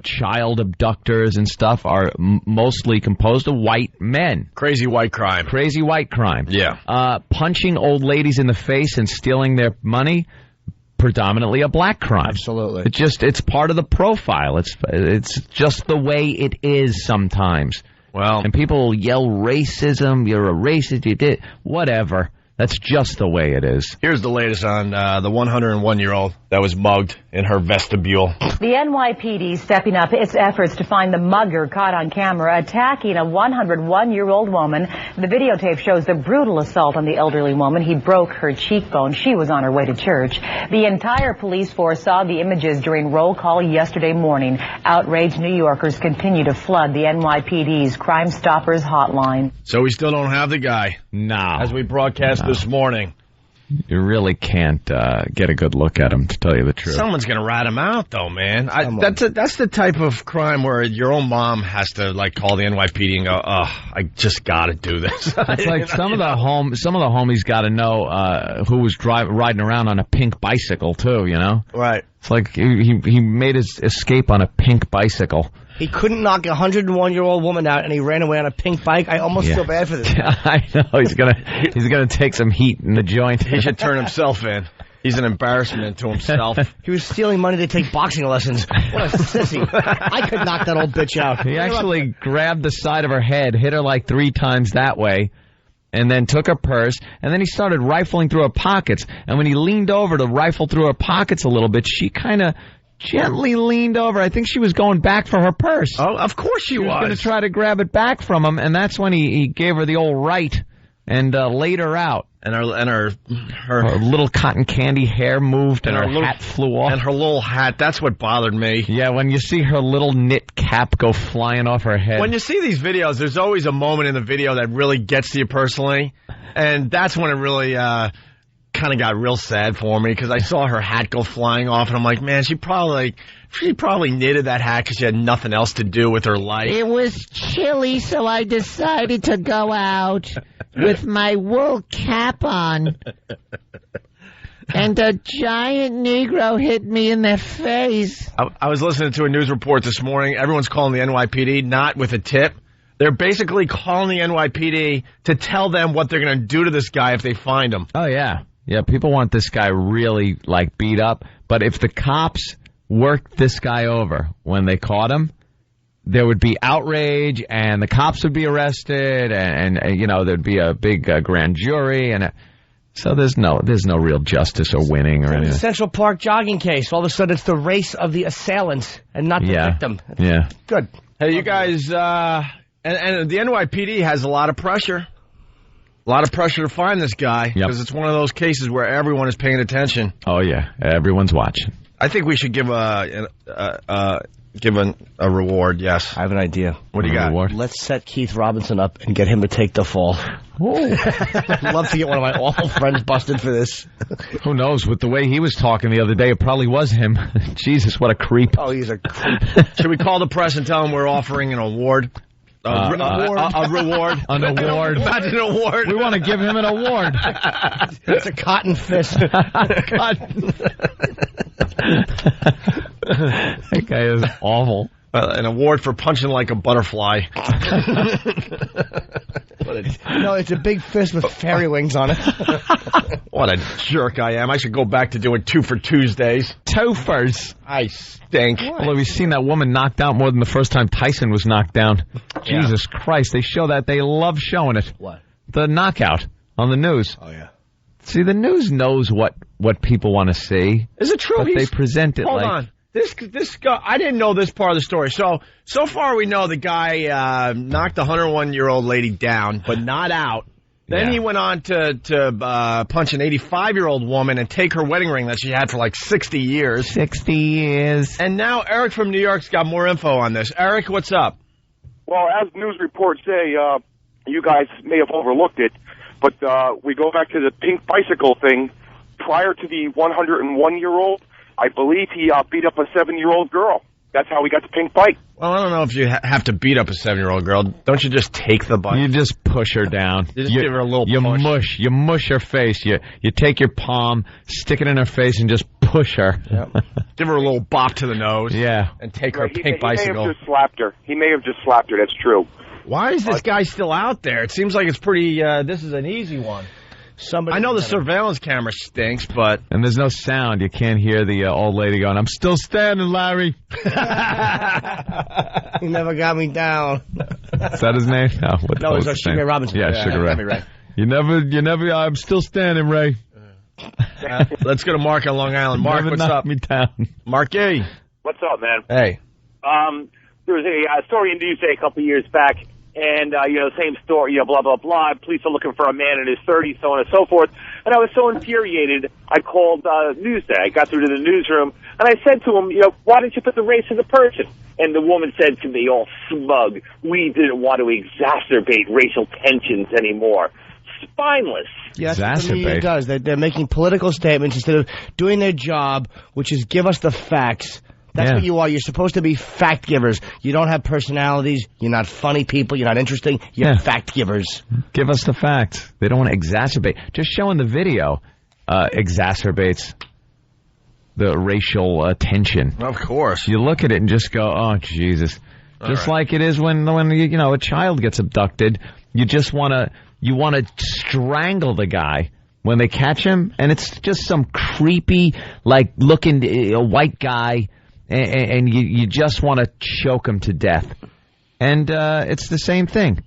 child abductors and stuff are mostly composed of white men. Crazy white crime. Crazy white crime. Yeah. Punching old ladies in the face and stealing their money, predominantly a black crime. Absolutely. It's part of the profile. It's just the way it is sometimes. Well, and people yell racism. You're a racist. You did whatever. That's just the way it is. Here's the latest on the 101-year-old that was mugged in her vestibule. The NYPD stepping up its efforts to find the mugger caught on camera attacking a 101-year-old woman. The videotape shows the brutal assault on the elderly woman. He broke her cheekbone. She was on her way to church. The entire police force saw the images during roll call yesterday morning. Outraged New Yorkers continue to flood the NYPD's Crime Stoppers hotline. So we still don't have the guy. No. As we broadcast this morning. You really can't get a good look at him, to tell you the truth. Someone's going to rat him out, though, man. That's the type of crime where your own mom has to, like, call the NYPD and go, oh, I just got to do this. It's like some of the homies got to know who was riding around on a pink bicycle, too, you know? Right. It's like he made his escape on a pink bicycle. He couldn't knock a 101-year-old woman out, and he ran away on a pink bike. I almost feel bad for this guy. I know. He's gonna take some heat in the joint. He should turn himself in. He's an embarrassment to himself. He was stealing money to take boxing lessons. What a sissy. I could knock that old bitch out. He actually grabbed the side of her head, hit her like 3 times that way, and then took her purse, and then he started rifling through her pockets. And when he leaned over to rifle through her pockets a little bit, she kind of gently leaned over. I think she was going back for her purse. Oh, of course she was. Going to try to grab it back from him, and that's when he gave her the old right and laid her out. And her little cotton candy hair moved, and her hat flew off. And her little hat, that's what bothered me. Yeah, when you see her little knit cap go flying off her head. When you see these videos, there's always a moment in the video that really gets to you personally, and that's when it really kind of got real sad for me, because I saw her hat go flying off, and I'm like, man, she probably knitted that hat because she had nothing else to do with her life. It was chilly, so I decided to go out with my wool cap on. And a giant Negro hit me in the face. I was listening to a news report this morning. Everyone's calling the NYPD, not with a tip. They're basically calling the NYPD to tell them what they're going to do to this guy if they find him. Oh, yeah. Yeah, people want this guy really, like, beat up. But if the cops worked this guy over when they caught him, there would be outrage, and the cops would be arrested, and you know, there'd be a big grand jury, and so there's no real justice or winning or anything. The Central Park jogging case. All of a sudden, it's the race of the assailant and not the victim. Yeah. Good. Hey, you guys, and the NYPD has a lot of pressure. A lot of pressure to find this guy, because it's one of those cases where everyone is paying attention. Oh, yeah. Everyone's watching. I think we should give a reward, yes. I have an idea. What do you got? Reward? Let's set Keith Robinson up and get him to take the fall. I'd love to get one of my awful friends busted for this. Who knows? With the way he was talking the other day, it probably was him. Jesus, what a creep. Oh, he's a creep. Should we call the press and tell them we're offering an award? A reward. An award. Imagine an award. We want to give him an award. It's a cotton fist. That guy is awful. An award for punching like a butterfly. No, it's a big fist with fairy wings on it. What a jerk I am. I should go back to doing 2 for Tuesdays. Tofers. I stink. Although we've seen that woman knocked out more than the first time Tyson was knocked down. Yeah. Jesus Christ, they show that. They love showing it. What? The knockout on the news. Oh, yeah. See, the news knows what people want to see. Is it true? But they present it Hold like... on. This guy, I didn't know this part of the story. So far we know the guy knocked a 101-year-old lady down, but not out. Then he went on to punch an 85-year-old woman and take her wedding ring that she had for like 60 years. 60 years. And now Eric from New York's got more info on this. Eric, what's up? Well, as news reports say, you guys may have overlooked it, but we go back to the pink bicycle thing. Prior to the 101-year-old, I believe he beat up a 7-year-old girl. That's how we got the pink bike. Well, I don't know if you have to beat up a 7-year-old girl. Don't you just take the bike? You just push her down. You just give her a little push. You mush her face. You take your palm, stick it in her face, and just push her. Yep. Give her a little bop to the nose. Yeah. And take her pink bicycle. He may have just slapped her. He may have just slapped her. That's true. Why is this guy still out there? It seems like it's pretty, this is an easy one. I know the surveillance camera stinks, but... And there's no sound. You can't hear the old lady going, "I'm still standing, Larry." He never got me down. Is that his name? No, it's Sugar Ray Robinson. Yeah, Sugar Ray. Right. You never. I'm still standing, Ray. Let's go to Mark on Long Island. Mark, what's up? Me down. Marky. What's up, man? Hey. There was a story in Newsday a couple years back, and, same story, blah, blah, blah. Police are looking for a man in his 30s, so on and so forth. And I was so infuriated, I called Newsday. I got through to the newsroom, and I said to him, why didn't you put the race of the person? And the woman said to me, all smug, we didn't want to exacerbate racial tensions anymore. Spineless. Yes, that's what the media does. They're making political statements instead of doing their job, which is give us the facts. That's what you are. You're supposed to be fact givers. You don't have personalities. You're not funny people. You're not interesting. You're fact givers. Give us the facts. They don't want to exacerbate. Just showing the video exacerbates the racial tension. Of course. You look at it and just go, oh, Jesus. Just like it is when a child gets abducted. You just want to strangle the guy when they catch him, and it's just some creepy, looking white guy, and you just want to choke him to death. And it's the same thing.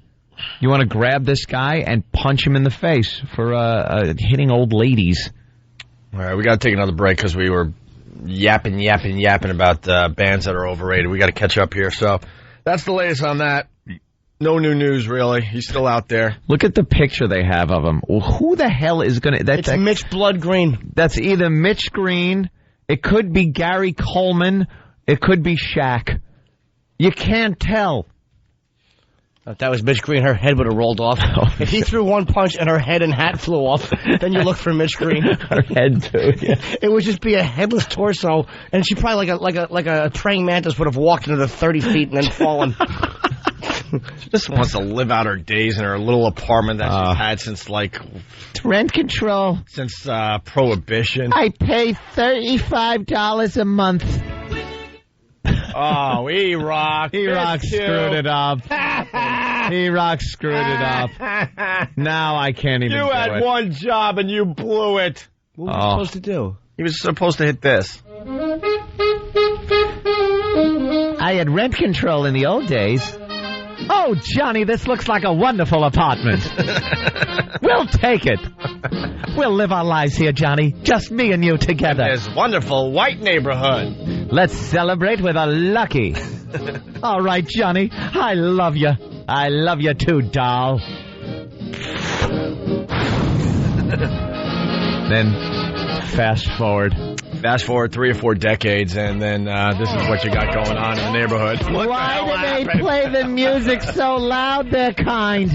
You want to grab this guy and punch him in the face for hitting old ladies. All right, we got to take another break because we were yapping about bands that are overrated. We got to catch up here. So that's the latest on that. No new news, really. He's still out there. Look at the picture they have of him. Well, who the hell is going to... It's Mitch Blood Green. That's either Mitch Green, it could be Gary Coleman, it could be Shaq. You can't tell. If that was Mitch Green, her head would have rolled off. If he threw one punch and her head and hat flew off, then you look for Mitch Green. Her head, too, yeah. It would just be a headless torso, and she probably like a praying mantis would have walked into the 30 feet and then fallen. She just wants to live out her days in her little apartment that she's had since, rent control. Since Prohibition. I pay $35 a month. Oh, E-Rock. E-Rock screwed it up. E-Rock screwed it up. Now I can't even do it. You had one job and you blew it. What was he supposed to do? He was supposed to hit this. I had rent control in the old days. Oh, Johnny, this looks like a wonderful apartment. We'll take it. We'll live our lives here, Johnny. Just me and you together. In this wonderful white neighborhood. Let's celebrate with a lucky. All right, Johnny. I love you. I love you too, doll. Then, fast forward 3 or 4 decades, and then this is what you got going on in the neighborhood. Why do they play the music so loud, their kind?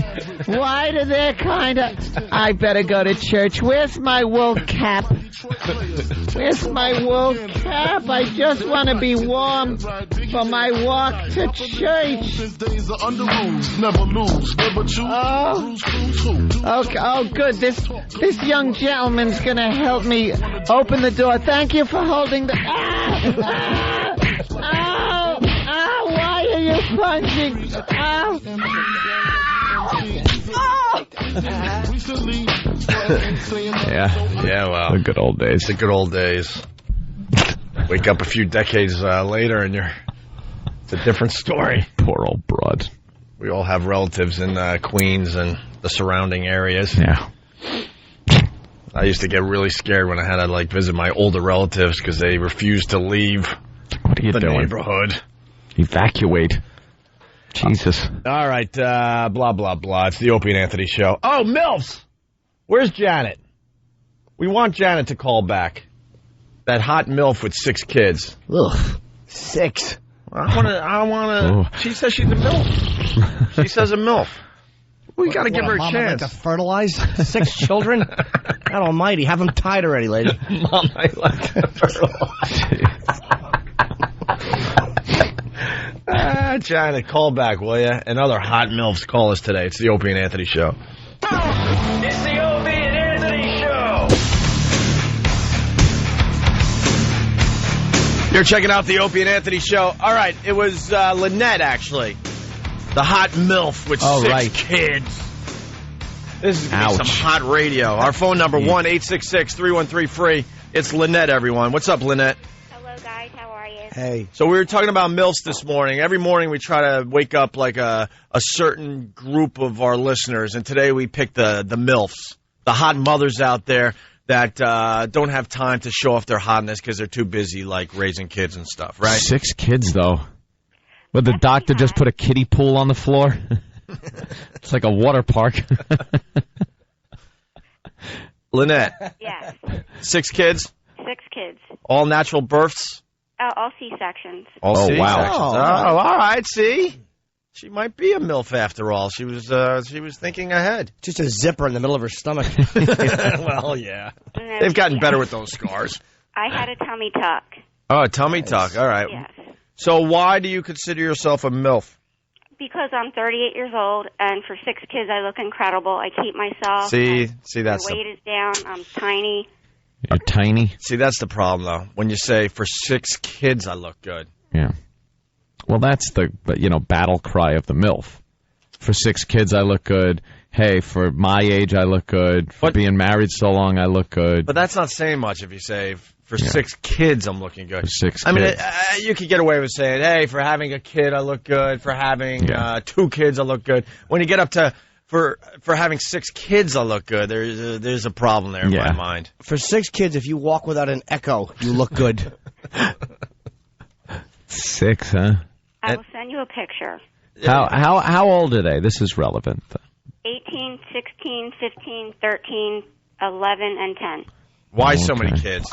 Why do their kind of... I better go to church. Where's my wool cap? Where's my wool cap? I just want to be warm for my walk to church. Oh, good. This young gentleman's going to help me open the door. Thank you for holding the... Ow! Why are you punching? Ow! Yeah, well. The good old days. The good old days. Wake up a few decades later and it's a different story. Poor old broad. We all have relatives in Queens and the surrounding areas. Yeah. I used to get really scared when I had to visit my older relatives because they refused to leave the neighborhood. Evacuate. Jesus. All right, blah, blah, blah. It's the Opie and Anthony show. Oh, Milfs! Where's Janet? We want Janet to call back. That hot Milf with 6 kids. Ugh. 6. I want to. She says she's a Milf. She says a Milf. We got to give her a chance. Like to fertilize 6 children? God almighty. Have them tied already, lady. Mom, I like to fertilize. Janet, call back, will you? And other hot Milfs call us today. It's the Opie and Anthony show. It's the Opie and Anthony show. You're checking out the Opie and Anthony show. All right, it was Lynette, actually. The hot Milf with 6 kids. This is going to be some hot radio. Our phone number, 1-866-313-FREE. It's Lynette, everyone. What's up, Lynette? Hello, guys. How are you? Hey. So we were talking about MILFs this morning. Every morning we try to wake up like a certain group of our listeners, and today we picked the MILFs, the hot mothers out there that don't have time to show off their hotness because they're too busy, like, raising kids and stuff, right? 6 kids, though. But the doctor just put a kiddie pool on the floor? It's like a water park. Lynette. Yes. 6 kids? 6 kids. All natural births? All C-sections. All C-sections. Wow. Oh, all right, see? She might be a MILF after all. She was thinking ahead. Just a zipper in the middle of her stomach. Well, yeah. No, They've gotten better with those scars. I had a tummy tuck. Oh, a tummy tuck. All right. Yes. So why do you consider yourself a MILF? Because I'm 38 years old, and for 6 kids, I look incredible. I keep myself. See, that's my weight is down. I'm tiny. You're tiny? See, that's the problem, though. When you say, for 6 kids, I look good. Yeah. Well, that's the battle cry of the MILF. For 6 kids, I look good. Hey, for my age, I look good. For being married so long, I look good. But that's not saying much if you say, for 6 kids, I'm looking good. For 6 kids. I mean, you could get away with saying, hey, for having a kid, I look good. For having 2 kids, I look good. When you get up to, for having 6 kids, I look good, there's a problem there in my mind. For 6 kids, if you walk without an echo, you look good. 6, huh? I will send you a picture. How old are they? This is relevant. 18, 16, 15, 13, 11, and 10. Why so many kids?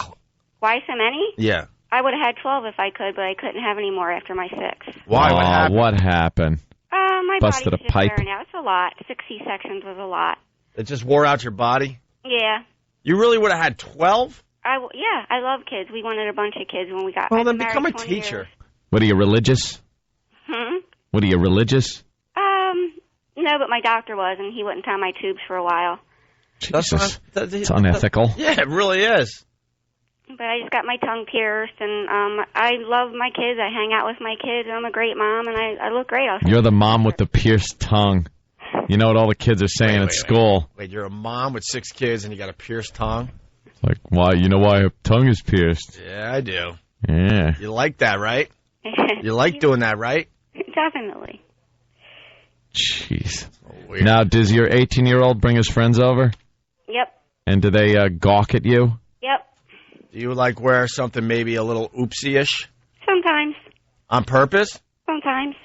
Why so many? Yeah. I would have had 12 if I could, but I couldn't have any more after my 6. Why? Oh, what happened? What happened? My Busted body's a just pipe? wearing out. It's a lot. 6 C-sections was a lot. It just wore out your body? Yeah. You really would have had 12? Yeah, I love kids. We wanted a bunch of kids when we got Well, I've then been become a married 20 teacher. years. What are you, religious? What are you, religious? No, but my doctor was, and he wouldn't tie my tubes for a while. Jesus. It's unethical. Yeah, it really is. But I just got my tongue pierced, and I love my kids. I hang out with my kids. I'm a great mom, and I look great. You're the mom with the pierced tongue. You know what all the kids are saying at school. Wait, you're a mom with 6 kids, and you got a pierced tongue? It's like, why? You know why her tongue is pierced? Yeah, I do. Yeah. You like that, right? You like doing that, right? Definitely. Jeez. Weird. Now, does your 18-year-old bring his friends over? Yep. And do they gawk at you? Yep. Do you like wear something maybe a little oopsie-ish? Sometimes. On purpose? Sometimes.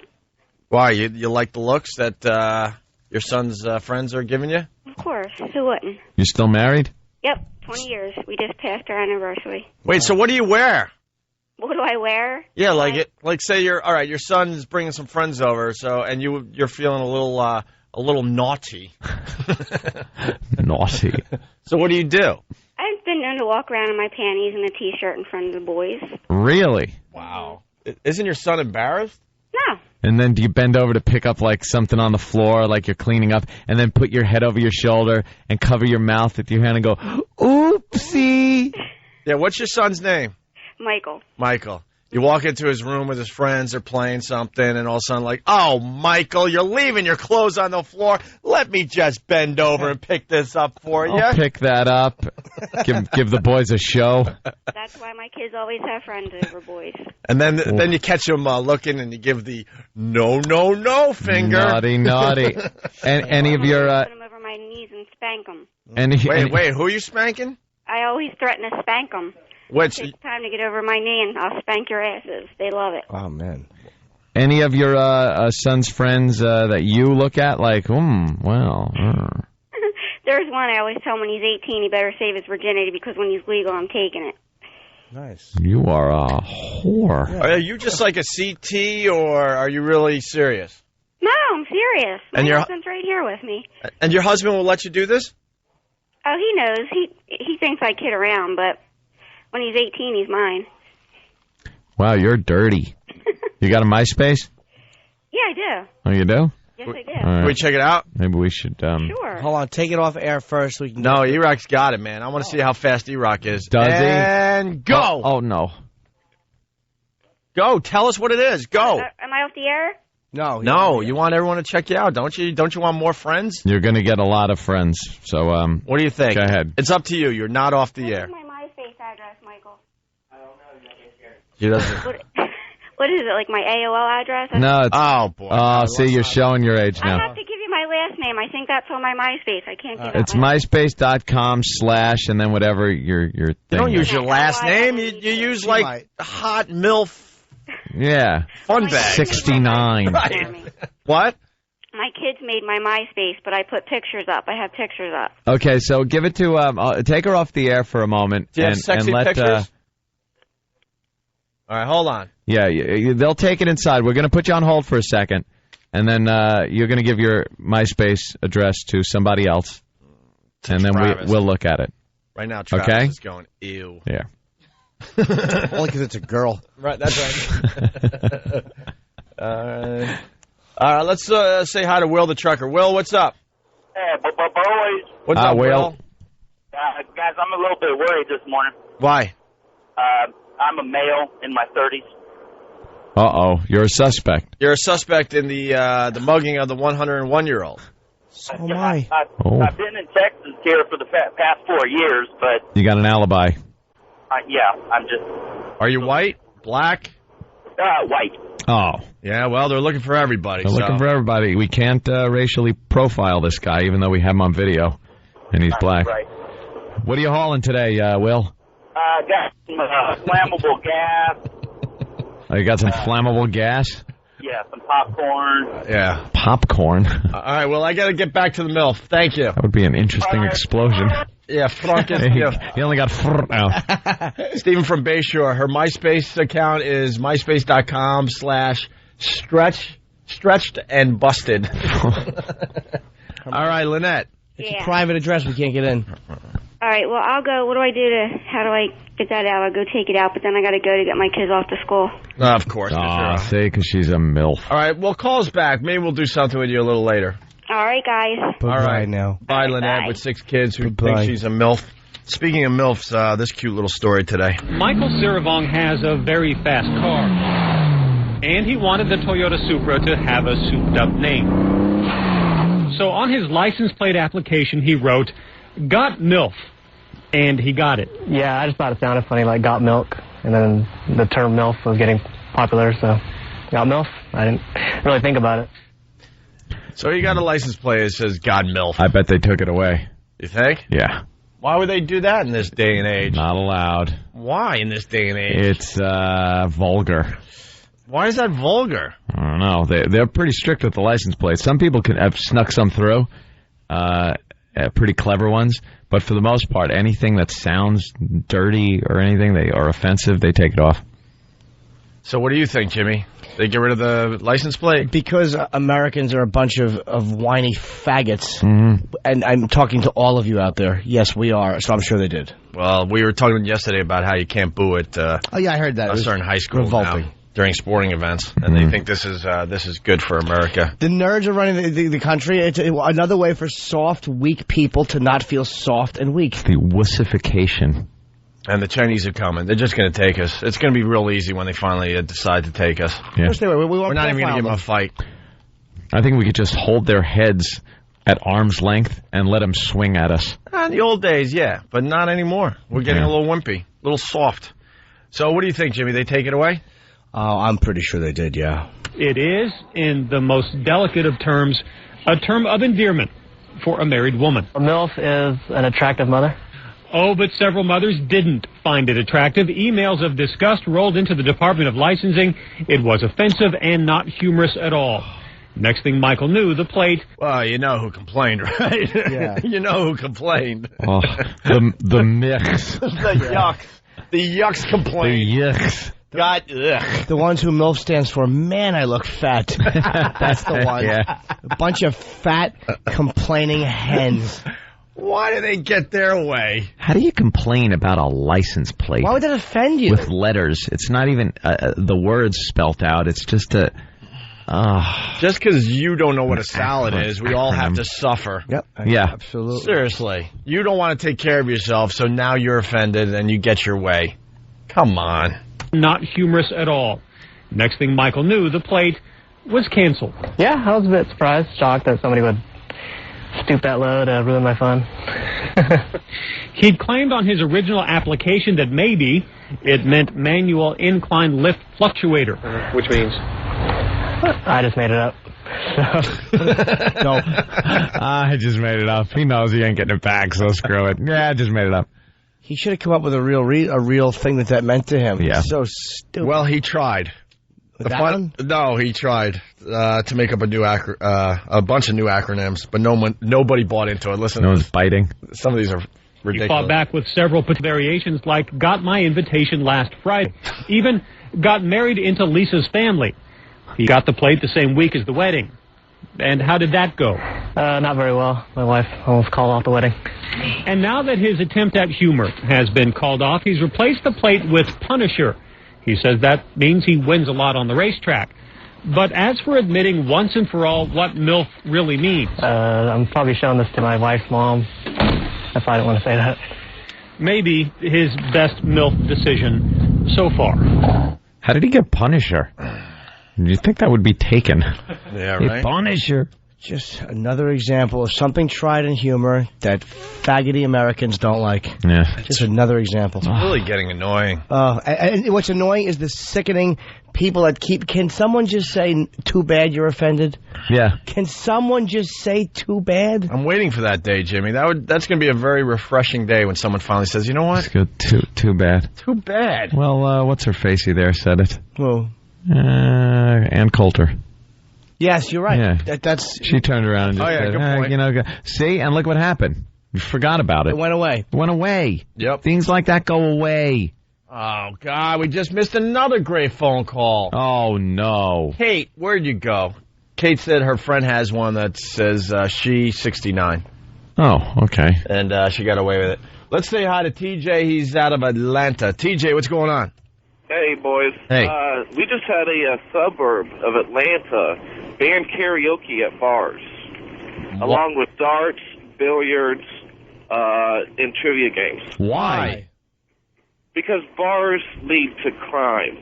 Why? You like the looks that your son's friends are giving you? Of course. Who wouldn't? You still married? Yep. 20 years. We just passed our anniversary. Wait, so what do you wear? What do I wear? Yeah, like say your son's bringing some friends over, and you're feeling a little naughty. Naughty. So what do you do? I've been known to walk around in my panties and a T-shirt in front of the boys. Really? Wow. Isn't your son embarrassed? No. And then do you bend over to pick up like something on the floor, like you're cleaning up, and then put your head over your shoulder and cover your mouth with your hand and go, oopsie? Yeah, what's your son's name? Michael. You walk into his room with his friends, they're playing something, and all of a sudden, like, oh, Michael, you're leaving your clothes on the floor. Let me just bend over and pick this up for you. I'll pick that up. Give the boys a show. That's why my kids always have friends over boys. And then you catch them looking, and you give the no finger. Naughty. And any of your... put them over my knees and spank them. Wait, who are you spanking? I always threaten to spank them. It's time to get over my knee, and I'll spank your asses. They love it. Oh, man. Any of your son's friends that you look at like, well... There's one I always tell him when he's 18 he better save his virginity because when he's legal, I'm taking it. Nice. You are a whore. Yeah. Are you just like a CT, or are you really serious? No, I'm serious. My husband's right here with me. And your husband will let you do this? Oh, he knows. He thinks I kid around, but when he's 18, he's mine. Wow, you're dirty. You got a MySpace? Yeah, I do. Oh, you do? Yes, I do. Right. Can we check it out? Maybe we should... Sure. Hold on, take it off air first. So we can No, E-Rock's got it, man. I want to see how fast E-Rock is. Does he? And go! Oh, no. Go, tell us what it is. Go. Am I off the air? No, you want everyone to check you out, don't you? Don't you want more friends? You're going to get a lot of friends, so... what do you think? Go ahead. It's up to you. You're not off the air. What's my MySpace address, Michael? She doesn't. What is it, like my AOL address? No, it's... Oh, boy. Oh, see, you're showing your age now. I have to give you my last name. I think that's on my MySpace. I can't give it. It's myspace.com/ and then whatever your thing. You don't use your last Oh, I name. You use, like, hot MILF. Yeah. Fun bag. 69. Right. What? My kids made my MySpace, but I put pictures up. I have pictures up. Okay, so give it to... take her off the air for a moment. Do you have sexy let, pictures? All right, hold on. Yeah, they'll take it inside. We're going to put you on hold for a second, and then you're going to give your MySpace address to somebody else, and then we'll look at it. Right now, Travis is going, ew. Yeah. Only because it's a girl. Right, that's right. All right, let's say hi to Will the trucker. Will, what's up? Hey, boys. What's up, Will? Guys, I'm a little bit worried this morning. Why? I'm a male in my 30s. Uh-oh, you're a suspect. You're a suspect in the mugging of the 101-year-old. So am I. I've been in Texas here for the past 4 years, but... You got an alibi. Yeah, I'm just... Are you white? Black? White. Oh. Yeah, well, they're looking for everybody. They're looking for everybody. We can't racially profile this guy, even though we have him on video, and he's black. Right. What are you hauling today, Will? Got some flammable gas. Oh, you got some flammable gas? Yeah, some popcorn. Yeah. Popcorn? All right, well, I got to get back to the MILF. Thank you. That would be an interesting explosion. Yeah, He only got now. Stephen from Bayshore. Her MySpace account is myspace.com/stretched and busted. All right, Lynette. It's a private address. We can't get in. All right, well, I'll go. What do I do how do I get that out? I'll go take it out, but then I got to go to get my kids off to school. Of course. See, because she's a MILF. All right, well, call us back. Maybe we'll do something with you a little later. All right, guys. All right. now. Bye, Lynette, with 6 kids who think she's a MILF. Speaking of MILFs, this cute little story today. Michael Ciravong has a very fast car, and he wanted the Toyota Supra to have a souped-up name. So on his license plate application, he wrote, "Got MILF," and he got it. Yeah, I just thought it sounded funny, like got milk, and then the term MILF was getting popular, so got MILF. I didn't really think about it. So you got a license plate that says "God MILF." I bet they took it away. You think? Yeah. Why would they do that in this day and age? Not allowed. Why in this day and age? It's vulgar. Why is that vulgar? I don't know. They're pretty strict with the license plates. Some people can have snuck some through, pretty clever ones. But for the most part, anything that sounds dirty or anything or offensive, they take it off. So what do you think, Jimmy? They get rid of the license plate? Because Americans are a bunch of whiny faggots. Mm-hmm. And I'm talking to all of you out there. Yes, we are. So I'm sure they did. Well, we were talking yesterday about how you can't boo at oh, yeah, I heard that. a certain high school revolting. now during sporting events. And they think this is good for America. The nerds are running the country. It's another way for soft, weak people to not feel soft and weak. The wussification. And the Chinese are coming. They're just going to take us. It's going to be real easy when they finally decide to take us. Yeah. We're not even going to give them a fight. I think we could just hold their heads at arm's length and let them swing at us. In the old days, yeah, but not anymore. We're getting a little wimpy, a little soft. So what do you think, Jimmy? They take it away? Oh, I'm pretty sure they did, yeah. It is, in the most delicate of terms, a term of endearment for a married woman. A MILF is an attractive mother. Oh, but several mothers didn't find it attractive. Emails of disgust rolled into the Department of Licensing. It was offensive and not humorous at all. Next thing Michael knew, the plate... Well, you know who complained, right? Yeah. You know who complained. Oh, the mix. The yucks. The yucks complained. The yucks. God, ugh. The ones who MILF stands for, man, I look fat. That's the one. Yeah. A bunch of fat, complaining hens. Why do they get their way? How do you complain about a license plate? Why would that offend you? With letters. It's not even the words spelt out. It's just a... Just because you don't know what a salad is, we all have to suffer. Yep. Yeah. Absolutely. Seriously. You don't want to take care of yourself, so now you're offended and you get your way. Come on. Not humorous at all. Next thing Michael knew, the plate was canceled. Yeah, I was a bit surprised, shocked that somebody would stoop that low to ruin my fun. He'd claimed on his original application that maybe it meant manual incline lift fluctuator, which means... I just made it up. No. I just made it up. He knows he ain't getting it back, so screw it. Yeah, I just made it up. He should have come up with a real thing that meant to him. Yeah. So stupid. Well, he tried. No, he tried to make up a bunch of new acronyms, but nobody bought into it. Listen, no one's biting. Some of these are ridiculous. He fought back with several variations like got my invitation last Friday. Even got married into Lisa's family. He got the plate the same week as the wedding. And how did that go? Not very well. My wife almost called off the wedding. And now that his attempt at humor has been called off, he's replaced the plate with Punisher. He says that means he wins a lot on the racetrack. But as for admitting once and for all what MILF really means... I'm probably showing this to my wife's mom. That's why I didn't want to say that. Maybe his best MILF decision so far. How did he get Punisher? Do you think that would be taken? Yeah, right. Punisher. Just another example of something tried in humor that faggoty Americans don't like. Yeah. Just another example. It's really getting annoying. And what's annoying is the sickening people that keep... Can someone just say, too bad you're offended? Yeah. Can someone just say, too bad? I'm waiting for that day, Jimmy. That's going to be a very refreshing day when someone finally says, you know what? Let's go too bad. Too bad. Well, what's her facey there said it? Who? Ann Coulter. Yes, you're right. Yeah. That's... She turned around and just said, good point. you know, see, and look what happened. You forgot about it. It went away. It went away. Yep. Things like that go away. Oh, God, we just missed another great phone call. Oh, no. Kate, where'd you go? Kate said her friend has one that says she's 69. Oh, okay. And she got away with it. Let's say hi to TJ. He's out of Atlanta. TJ, what's going on? Hey, boys. Hey. We just had a suburb of Atlanta ban karaoke at bars, along with darts, billiards, and trivia games. Why? Because bars lead to crime.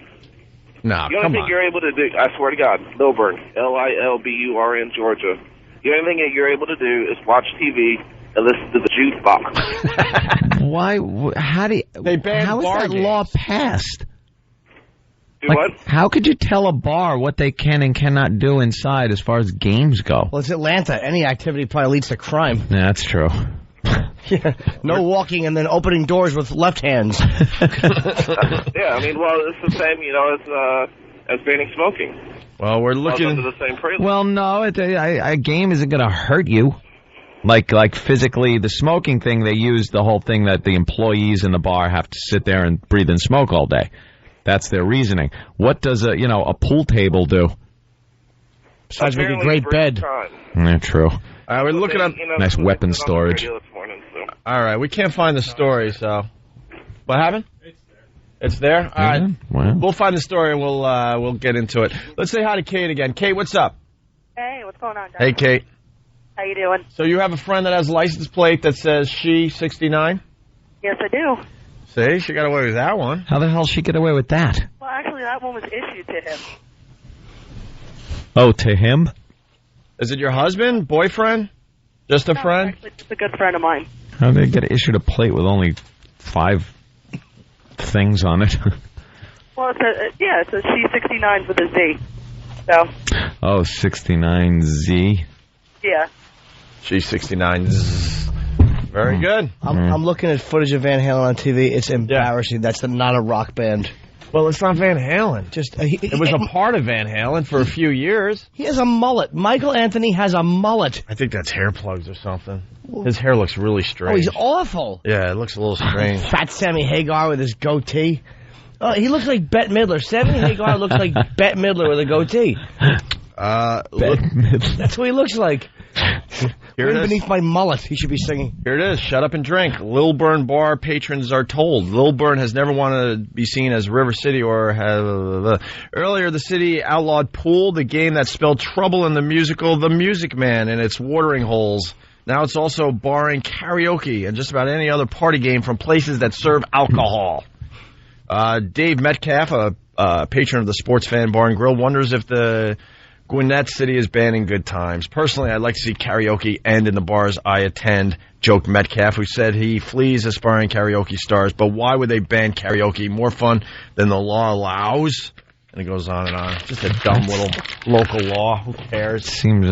No, the only thing you're able to do, I swear to God, Lilburn, Lilburn, Georgia. The only thing that you're able to do is watch TV and listen to the jukebox. Why? How do you, they banned how is bar that games. law passed? What? How could you tell a bar what they can and cannot do inside as far as games go? Well, it's Atlanta. Any activity probably leads to crime. Yeah, that's true. Yeah. No walking and then opening doors with left hands. Yeah, I mean, well, it's the same, as banning smoking. Well, we're looking under the same prelude. Well, no, a game isn't going to hurt you. Like physically, the smoking thing, they use the whole thing that the employees in the bar have to sit there and breathe and smoke all day. That's their reasoning. What does a pool table do? Besides make a great bed. Yeah, true. We're looking up nice weapon storage. All right, we can't find the story, so what happened? It's there. All right, well. We'll find the story and we'll get into it. Let's say hi to Kate again. Kate, what's up? Hey, what's going on, guys? Hey, Kate. How you doing? So you have a friend that has a license plate that says she 69? Yes, I do. See, she got away with that one. How the hell did she get away with that? Well, actually, that one was issued to him. Oh, to him? Is it your husband, boyfriend, just a friend? Actually, it's a good friend of mine. How did they get issued a plate with only 5 things on it? Well, it's a C69 with a Z. So. Oh, 69Z. Yeah. She's 69. Very good. I'm looking at footage of Van Halen on TV. It's embarrassing. That's not a rock band. Well, it's not Van Halen. It was a part of Van Halen for a few years. He has a mullet. Michael Anthony has a mullet. I think that's hair plugs or something. His hair looks really strange. Oh, he's awful. Yeah, it looks a little strange. Fat Sammy Hagar with his goatee. Oh, he looks like Bette Midler. Sammy Hagar looks like Bette Midler with a goatee. That's what he looks like. Here it is. Beneath my mullet, he should be singing. Here it is. Shut up and drink. Lilburn bar patrons are told. Lilburn has never wanted to be seen as River City or have... Earlier, the city outlawed pool, the game that spelled trouble in the musical The Music Man and its watering holes. Now it's also barring karaoke and just about any other party game from places that serve alcohol. Dave Metcalf, a patron of the Sports Fan Bar and Grill, wonders if the Gwinnett City is banning good times. Personally, I'd like to see karaoke end in the bars I attend, joked Metcalf, who said he flees aspiring karaoke stars. But why would they ban karaoke? More fun than the law allows? And it goes on and on. Just a dumb little local law. Who cares? Seems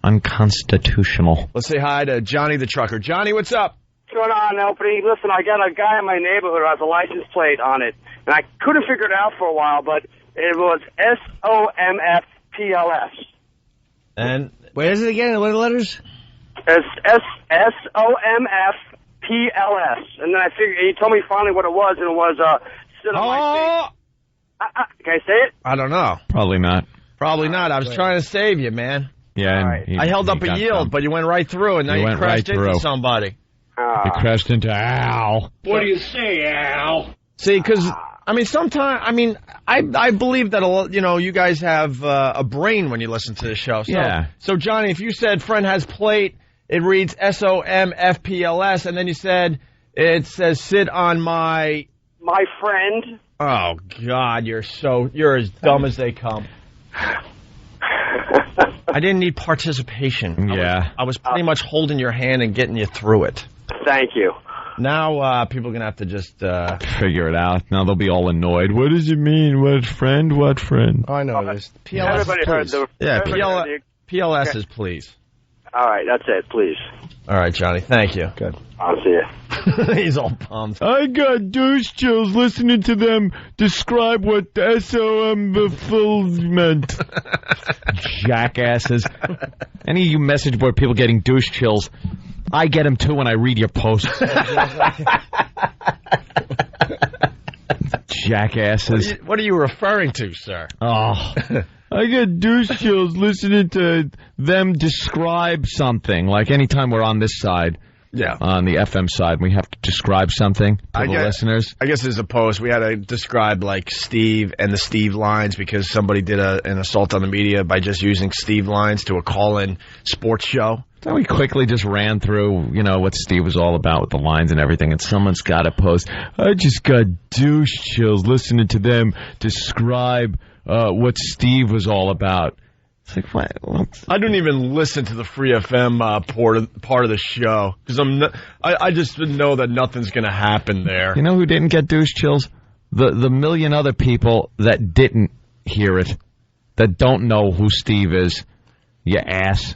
unconstitutional. Let's say hi to Johnny the trucker. Johnny, what's up? What's going on, Opie? Listen, I got a guy in my neighborhood who has a license plate on it. And I couldn't figure it out for a while, but it was SOMFPLS. And where is it again? What are the letters? It's SOMFPLS. And then I figured, he told me finally what it was, and it was sit on my feet. Can I say it? I don't know. Probably not. Probably not. I was trying to save you, man. Yeah. Right. I held up a yield, but you went right through, and now you crashed into somebody. You crashed into Al. What do you say, Al? See, because, I mean, sometimes, I believe that, you guys have a brain when you listen to the show. So, yeah. So, Johnny, if you said friend has plate, it reads SOMFPLS, and then you said, it says sit on my... My friend. Oh, God, you're as dumb as they come. I didn't need participation. Yeah. I was pretty much holding your hand and getting you through it. Thank you. Now people are going to have to just... figure it out. Now they'll be all annoyed. What does it mean? What friend? What friend? Oh, I know this. PLS Everybody heard the... Yeah, everybody PLS okay. is please. All right, that's it, please. All right, Johnny, thank you. Good. I'll see you. He's all pumped. I got douche chills listening to them describe what SOM meant. Jackasses. Any of you message board people getting douche chills, I get them too when I read your posts. Jackasses. What are you referring to, sir? Oh, I get douche chills listening to them describe something. Like anytime we're on this side, on the FM side, we have to describe something to the listeners. I guess there's a post. We had to describe, like, Steve and the Steve lines because somebody did an assault on the media by just using Steve lines to a call-in sports show. So we quickly just ran through, what Steve was all about with the lines and everything, and someone's got to post, I just got douche chills listening to them describe what Steve was all about. It's like, what? I don't even listen to the Free FM part of the show because I just know that nothing's going to happen there. You know who didn't get douche chills? The million other people that didn't hear it, that don't know who Steve is. You ass.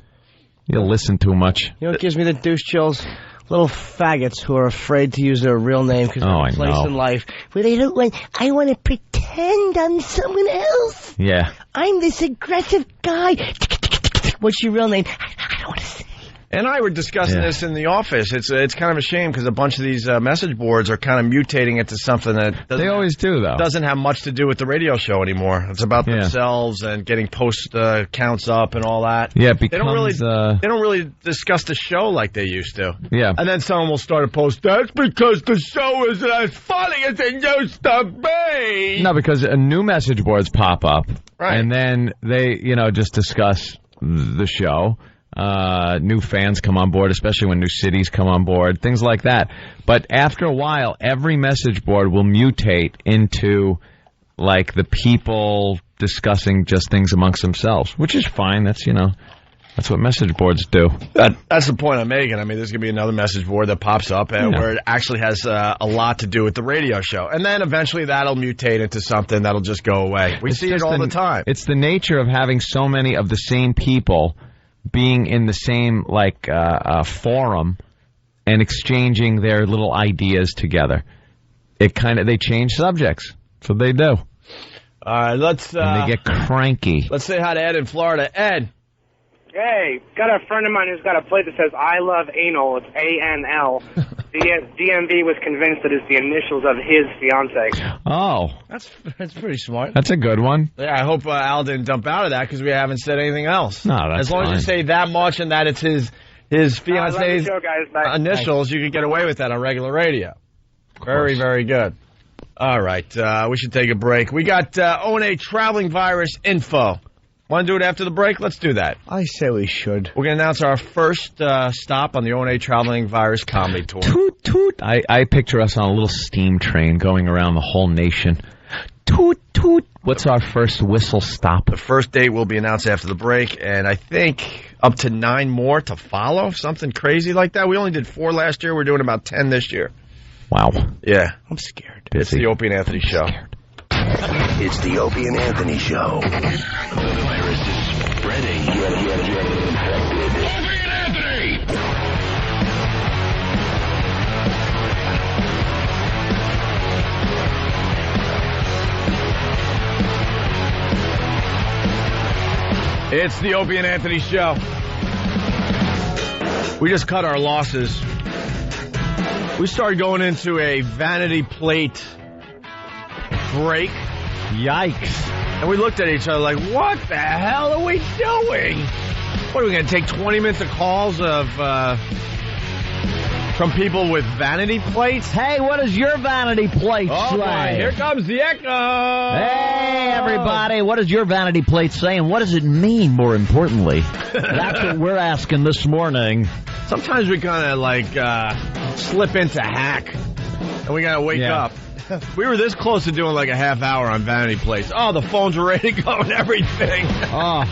You listen too much. You know what gives me the douche chills? Little faggots who are afraid to use their real name because they're placed in life. Where they don't want, I want to pretend I'm someone else. Yeah. I'm this aggressive guy. What's your real name? I don't want to say. And I were discussing this in the office. It's kind of a shame because a bunch of these message boards are kind of mutating into something that they always do, though. Doesn't have much to do with the radio show anymore. It's about themselves and getting post counts up and all that. Yeah, it becomes, they don't really discuss the show like they used to. Yeah. And then someone will start a post, that's because the show isn't as funny as it used to be. No, because new message boards pop up. Right. And then they, just discuss the show. New fans come on board, especially when new cities come on board, things like that. But after a while, every message board will mutate into, like, the people discussing just things amongst themselves, which is fine. That's, that's what message boards do. That's the point I'm making. I mean, there's going to be another message board that pops up where it actually has a lot to do with the radio show. And then eventually that'll mutate into something that'll just go away. We see it all the time. It's the nature of having so many of the same people being in the same forum and exchanging their little ideas together. They change subjects. That's what they do. All right, and they get cranky. Let's say hi to Ed in Florida. Ed. Hey, got a friend of mine who's got a plate that says I love anal. It's ANL. The DMV was convinced that it's the initials of his fiance. Oh. That's pretty smart. That's a good one. Yeah, I hope Al didn't dump out of that because we haven't said anything else. No, that's as long as you say that much and that it's his fiance's initials, you can get away with that on regular radio. Very, very good. All right, we should take a break. We got O&A traveling virus info. Want to do it after the break? Let's do that. I say we should. We're going to announce our first stop on the O&A Traveling Virus Comedy Tour. Toot, toot. I picture us on a little steam train going around the whole nation. Toot, toot. What's our first whistle stop? The first date will be announced after the break, and I think up to 9 more to follow, something crazy like that. We only did 4 last year. We're doing about 10 this year. Wow. Yeah. I'm scared. It's the Opie and Anthony Show. It's the Opie and Anthony Show. The virus is spreading. Opie and Anthony! It's the Opie and Anthony Show. We just cut our losses. We started going into a vanity plate break. Yikes. And we looked at each other like, what the hell are we doing? What, are we going to take 20 minutes of calls of from people with vanity plates? Hey, what is your vanity plate say? Boy, here comes the echo. Hey, everybody, what does your vanity plate say, and what does it mean, more importantly? That's what we're asking this morning. Sometimes we kind of, like, slip into hack, and we got to wake up. We were this close to doing like a half hour on vanity plates. Oh, the phones were ready to go and everything. Oh,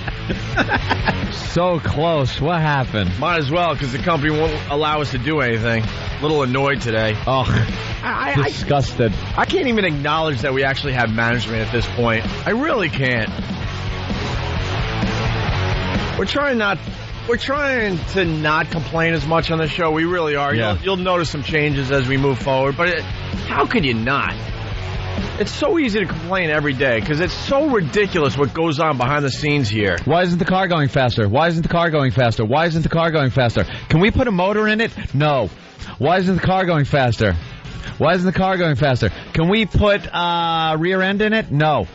so close. What happened? Might as well, because the company won't allow us to do anything. A little annoyed today. Oh, disgusted. I can't even acknowledge that we actually have management at this point. I really can't. We're trying to not complain as much on the show. We really are. Yeah. You'll notice some changes as we move forward, but how could you not? It's so easy to complain every day because it's so ridiculous what goes on behind the scenes here. Why isn't the car going faster? Why isn't the car going faster? Why isn't the car going faster? Can we put a motor in it? No. Why isn't the car going faster? Why isn't the car going faster? Can we put rear end in it? No.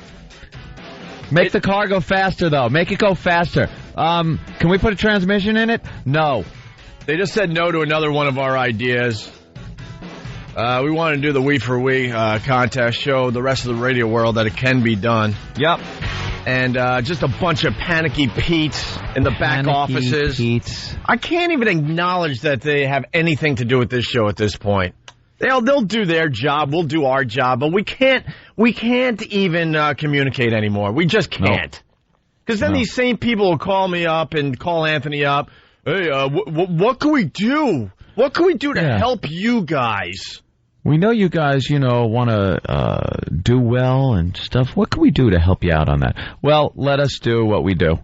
Make the car go faster, though. Make it go faster. Can we put a transmission in it? No. They just said no to another one of our ideas. We want to do the We for We contest, show the rest of the radio world that it can be done. Yep. And just a bunch of panicky Pete's in the back offices. Pete's. I can't even acknowledge that they have anything to do with this show at this point. They'll do their job. We'll do our job, but we can't even communicate anymore. We just can't. Because then these same people will call me up and call Anthony up. Hey, what can we do? What can we do to help you guys? We know you guys, want to do well and stuff. What can we do to help you out on that? Well, let us do what we do.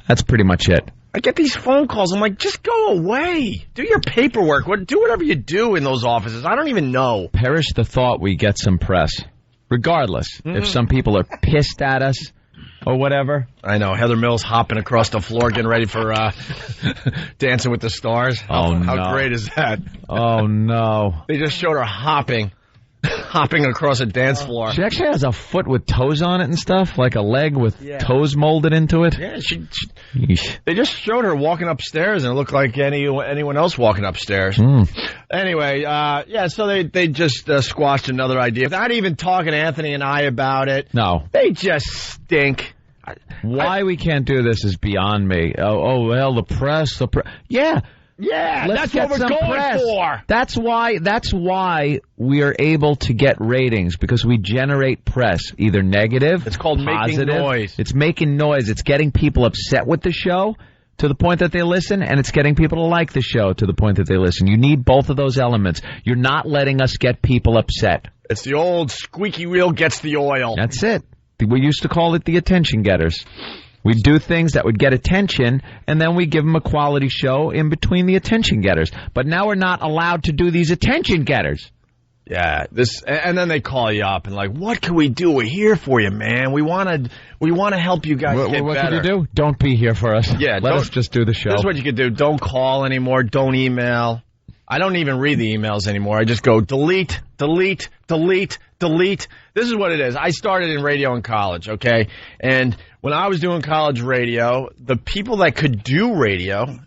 That's pretty much it. I get these phone calls. I'm like, just go away. Do your paperwork. Do whatever you do in those offices. I don't even know. Perish the thought we get some press. Regardless, if some people are pissed at us or whatever. I know. Heather Mills hopping across the floor getting ready for Dancing with the Stars. How great is that? Oh, no. They just showed her hopping across a dance floor. She actually has a foot with toes on it and stuff, like a leg with toes molded into it. Yeah, they just showed her walking upstairs, and it looked like anyone else walking upstairs. Anyway, so they just squashed another idea without even talking to Anthony and I about it. No. They just stink. Why we can't do this is beyond me. Oh well, the press. Yeah, let's that's what we're going for. That's why we are able to get ratings, because we generate press, either negative, it's called positive, making noise. It's making noise. It's getting people upset with the show to the point that they listen, and it's getting people to like the show to the point that they listen. You need both of those elements. You're not letting us get people upset. It's the old squeaky wheel gets the oil. That's it. We used to call it the attention getters. We'd do things that would get attention, and then we give them a quality show in between the attention getters. But now we're not allowed to do these attention getters. Yeah, and then they call you up and like, what can we do? We're here for you, man. We want to help you guys get better. What can you do? Don't be here for us. Yeah, let us just do the show. This is what you can do. Don't call anymore. Don't email. I don't even read the emails anymore. I just go delete, delete, delete, delete. This is what it is. I started in radio in college, okay? And when I was doing college radio, the people that could do radio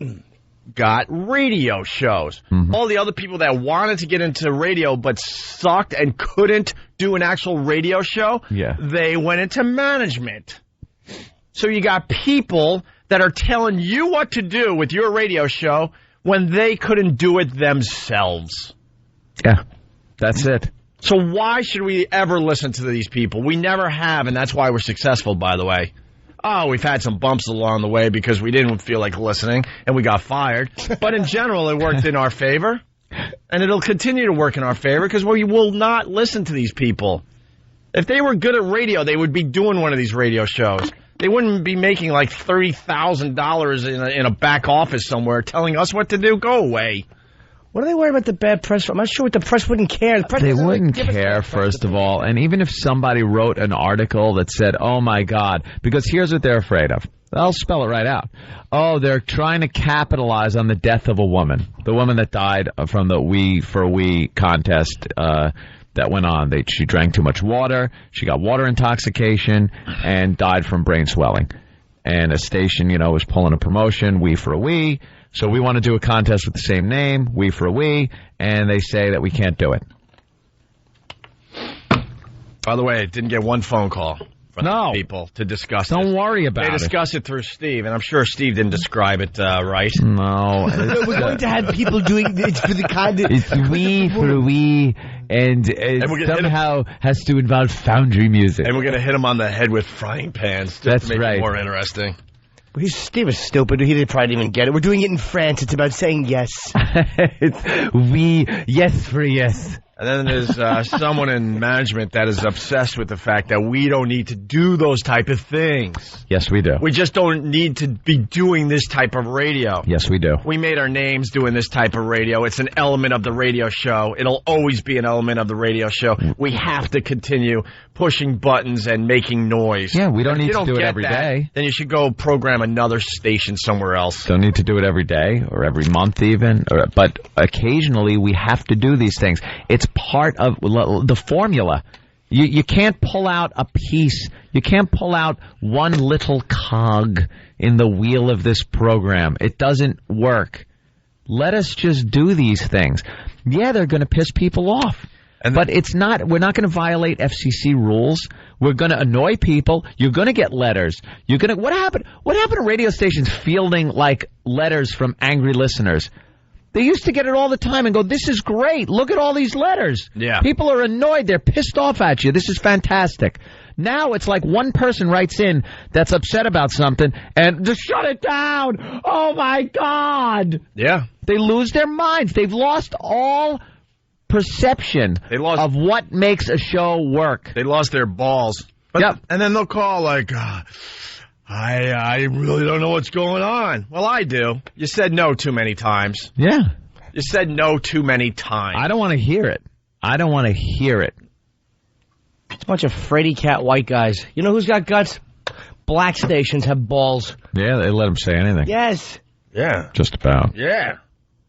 got radio shows. All the other people that wanted to get into radio but sucked and couldn't do an actual radio show, they went into management. So you got people that are telling you what to do with your radio show when they couldn't do it themselves. Yeah, that's it. So why should we ever listen to these people? We never have, and that's why we're successful, by the way. Oh, we've had some bumps along the way because we didn't feel like listening, and we got fired. But in general, it worked in our favor, and it'll continue to work in our favor because we will not listen to these people. If they were good at radio, they would be doing one of these radio shows. They wouldn't be making like $30,000 in a back office somewhere telling us what to do. Go away. What are they worried about the bad press? I'm not sure what the press wouldn't care. They wouldn't care, first of all. And even if somebody wrote an article that said, oh, my God, because here's what they're afraid of. I'll spell it right out. Oh, they're trying to capitalize on the death of a woman. The woman that died from the We for We contest that went on. She drank too much water. She got water intoxication and died from brain swelling. And a station, was pulling a promotion, We for a We. So we want to do a contest with the same name, We for a We, and they say that we can't do it. By the way, it didn't get one phone call from people to discuss it. Don't worry about it. They discuss it through Steve, and I'm sure Steve didn't describe it right. No. We're going to have people doing it for the kind of... It's We for a We, and somehow has to involve foundry music. And we're going to hit him on the head with frying pans to make it more interesting. Steve is stupid. He probably didn't even get it. We're doing it in France. It's about saying yes. It's we, yes for yes. And then there's someone in management that is obsessed with the fact that we don't need to do those type of things. Yes, we do. We just don't need to be doing this type of radio. Yes, we do. We made our names doing this type of radio. It's an element of the radio show. It'll always be an element of the radio show. We have to continue pushing buttons and making noise. Yeah, we don't need to do it every day. Then you should go program another station somewhere else. Don't need to do it every day or every month even. But occasionally we have to do these things. It's part of the formula. You can't pull out a piece. You can't pull out one little cog in the wheel of this program. It doesn't work. Let us just do these things. Yeah, they're going to piss people off. But we're not going to violate FCC rules. We're going to annoy people. You're going to get letters. What happened to radio stations fielding like letters from angry listeners? They used to get it all the time and go, this is great. Look at all these letters. Yeah. People are annoyed. They're pissed off at you. This is fantastic. Now it's like one person writes in that's upset about something and just shut it down. Oh, my God. Yeah. They lose their minds. They've lost all perception of what makes a show work. They lost their balls. But, and then they'll call like, I really don't know what's going on. Well, I do. You said no too many times. Yeah. You said no too many times. I don't want to hear it. It's a bunch of fraidy cat white guys. You know who's got guts? Black stations have balls. Yeah, they let them say anything. Yes. Yeah. Just about. Yeah.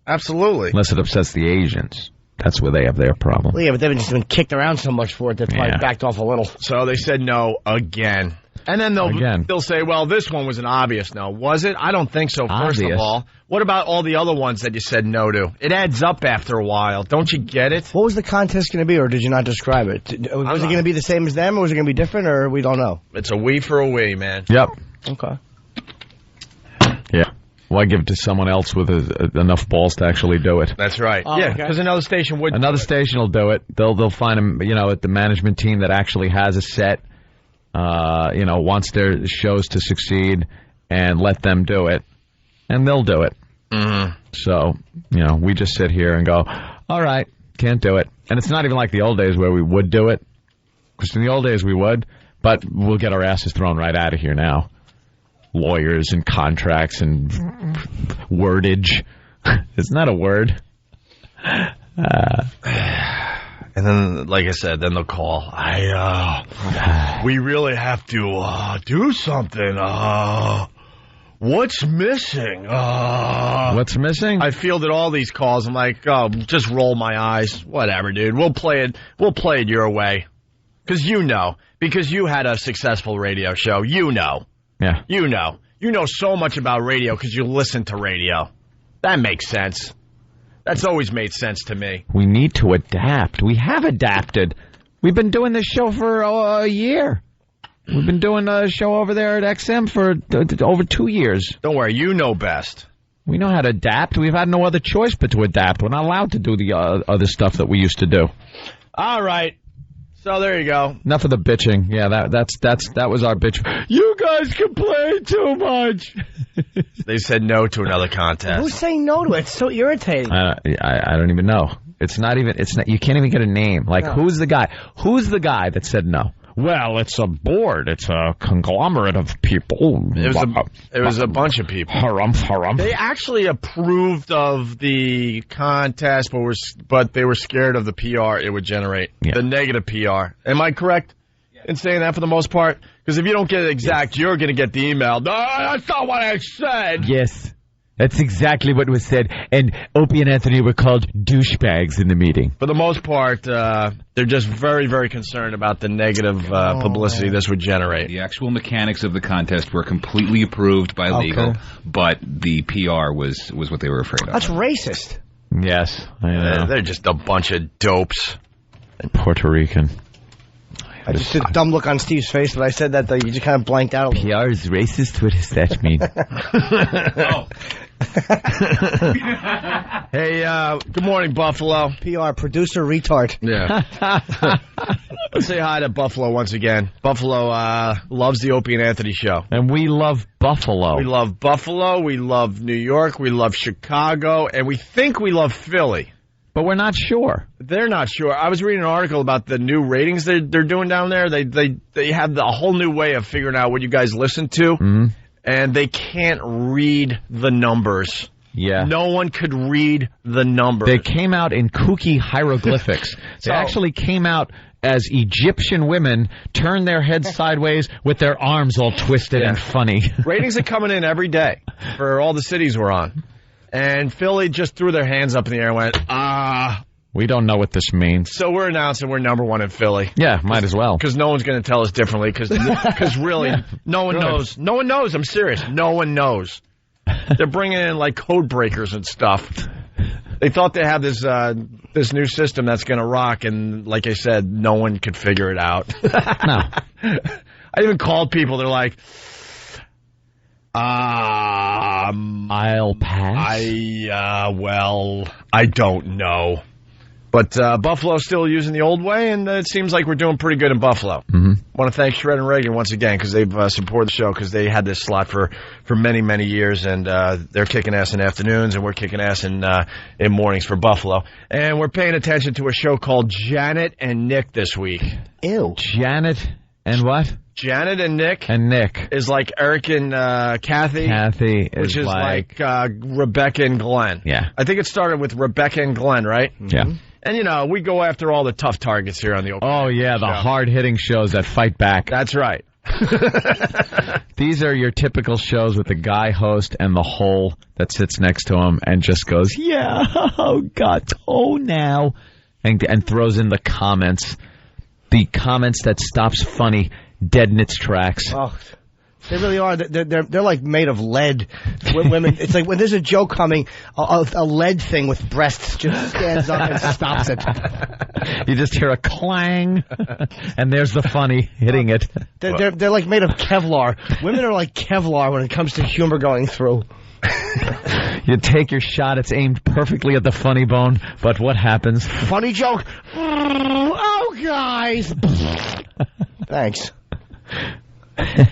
Absolutely. Unless it upsets the Asians. That's where they have their problem. Well, yeah, but they've just been kicked around so much for it, they've probably backed off a little. So they said no again. And then they'll say, well, this one was an obvious no. Was it? I don't think so, first of all. What about all the other ones that you said no to? It adds up after a while. Don't you get it? What was the contest going to be, or did you not describe it? Was it going to be the same as them, or was it going to be different, or we don't know? It's a We for a We, man. Yep. Okay. Yeah. Why give it to someone else with enough balls to actually do it? That's right. Yeah, because another station would. Another station will do it. They'll find them, at the management team that actually has a set, wants their shows to succeed, and let them do it, and they'll do it. Mm-hmm. So, we just sit here and go, all right, can't do it. And it's not even like the old days where we would do it, because in the old days we would, but we'll get our asses thrown right out of here now. Lawyers and contracts and wordage. It's not a word. And then, like I said, then they'll call. We really have to do something. What's missing? What's missing? I fielded all these calls. I'm like, just roll my eyes. Whatever, dude. We'll play it. We'll play it your way. Because you had a successful radio show. Yeah. You know so much about radio because you listen to radio. That makes sense. That's always made sense to me. We need to adapt. We have adapted. We've been doing this show for a year. We've been doing a show over there at XM for over 2 years. Don't worry, you know best. We know how to adapt. We've had no other choice but to adapt. We're not allowed to do the other stuff that we used to do. All right. So there you go. Enough of the bitching. Yeah, that was our bitch. You guys complain too much. They said no to another contest. Who's saying no to it? It's so irritating. I don't even know. It's not even. You can't even get a name. Like, no. Who's the guy? Who's the guy that said no? Well, it's a board. It's a conglomerate of people. It was a bunch of people. Harumph. They actually approved of the contest, but they were scared of the PR it would generate, the negative PR. Am I correct in saying that for the most part? Because if you don't get it exact, you're going to get the email. No, that's not what I said. Yes. That's exactly what was said. And Opie and Anthony were called douchebags in the meeting. For the most part, they're just very, very concerned about the negative publicity this would generate. The actual mechanics of the contest were completely approved by legal, but the PR was what they were afraid of. That's racist. Yes, I know. They're just a bunch of dopes. Puerto Rican. I just did a dumb look on Steve's face when I said that, though. You just kind of blanked out. PR is racist? What does that mean? Hey, good morning, Buffalo. PR, producer retard. Yeah. Let's say hi to Buffalo once again. Buffalo loves the Opie and Anthony show. And we love Buffalo. We love Buffalo. We love New York. We love Chicago. And we think we love Philly. But we're not sure. They're not sure. I was reading an article about the new ratings they're doing down there. They have a whole new way of figuring out what you guys listen to, and they can't read the numbers. Yeah. No one could read the numbers. They came out in kooky hieroglyphics. They actually came out as Egyptian women turned their heads sideways with their arms all twisted and funny. Ratings are coming in every day for all the cities we're on. And Philly just threw their hands up in the air and went, we don't know what this means. So we're announcing we're number one in Philly. Yeah, might as well. Because no one's going to tell us differently. Because really, no one knows. No one knows. I'm serious. No one knows. They're bringing in, like, code breakers and stuff. They thought they had this new system that's going to rock, and like I said, no one could figure it out. No. I even called people. They're like, I'll pass. I don't know. But Buffalo's still using the old way, and it seems like we're doing pretty good in Buffalo. I want to thank Shred and Reagan once again because they've supported the show because they had this slot for many, many years, and they're kicking ass in afternoons, and we're kicking ass in mornings for Buffalo. And we're paying attention to a show called Janet and Nick this week. Ew. Janet and what? Janet and Nick. And Nick. Is like Eric and Kathy. Kathy which is like Rebecca and Glenn. Yeah. I think it started with Rebecca and Glenn, right? Yeah. And, you know, we go after all the tough targets here on the Open. Oh, yeah, the hard-hitting shows that fight back. That's right. These are your typical shows with the guy host and the hole that sits next to him and just goes, yeah, oh, God, oh, now, and throws in the comments that stops funny dead in its tracks. Oh, they really are. They're like made of lead. Women, it's like when there's a joke coming, a lead thing with breasts just stands up and stops it. You just hear a clang, and there's the funny hitting it. They're like made of Kevlar. Women are like Kevlar when it comes to humor going through. You take your shot, it's aimed perfectly at the funny bone, but what happens? Funny joke. Oh, guys. Thanks.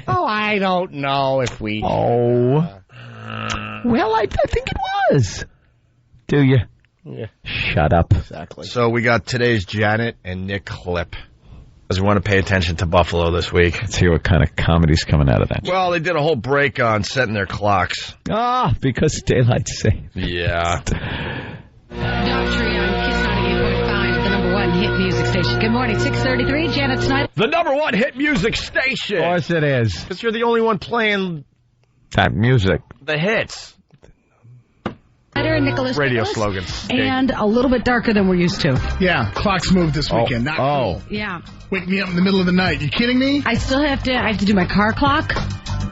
Oh, I don't know if we... Oh. Well, I think it was. Do you? Yeah. Shut up. Exactly. So we got today's Janet and Nick clip. Because we want to pay attention to Buffalo this week. Let's hear what kind of comedy's coming out of that. Well, they did a whole break on setting their clocks. Because daylight savings. Yeah. Hit music station. Good morning, 6:33. Janet Snyder. The number one hit music station. Of course it is. Because you're the only one playing that music. The hits. And Nicholas radio slogans. And a little bit darker than we're used to. Yeah, clocks moved this weekend. Not cool. Yeah. Wake me up in the middle of the night. You kidding me? I have to do my car clock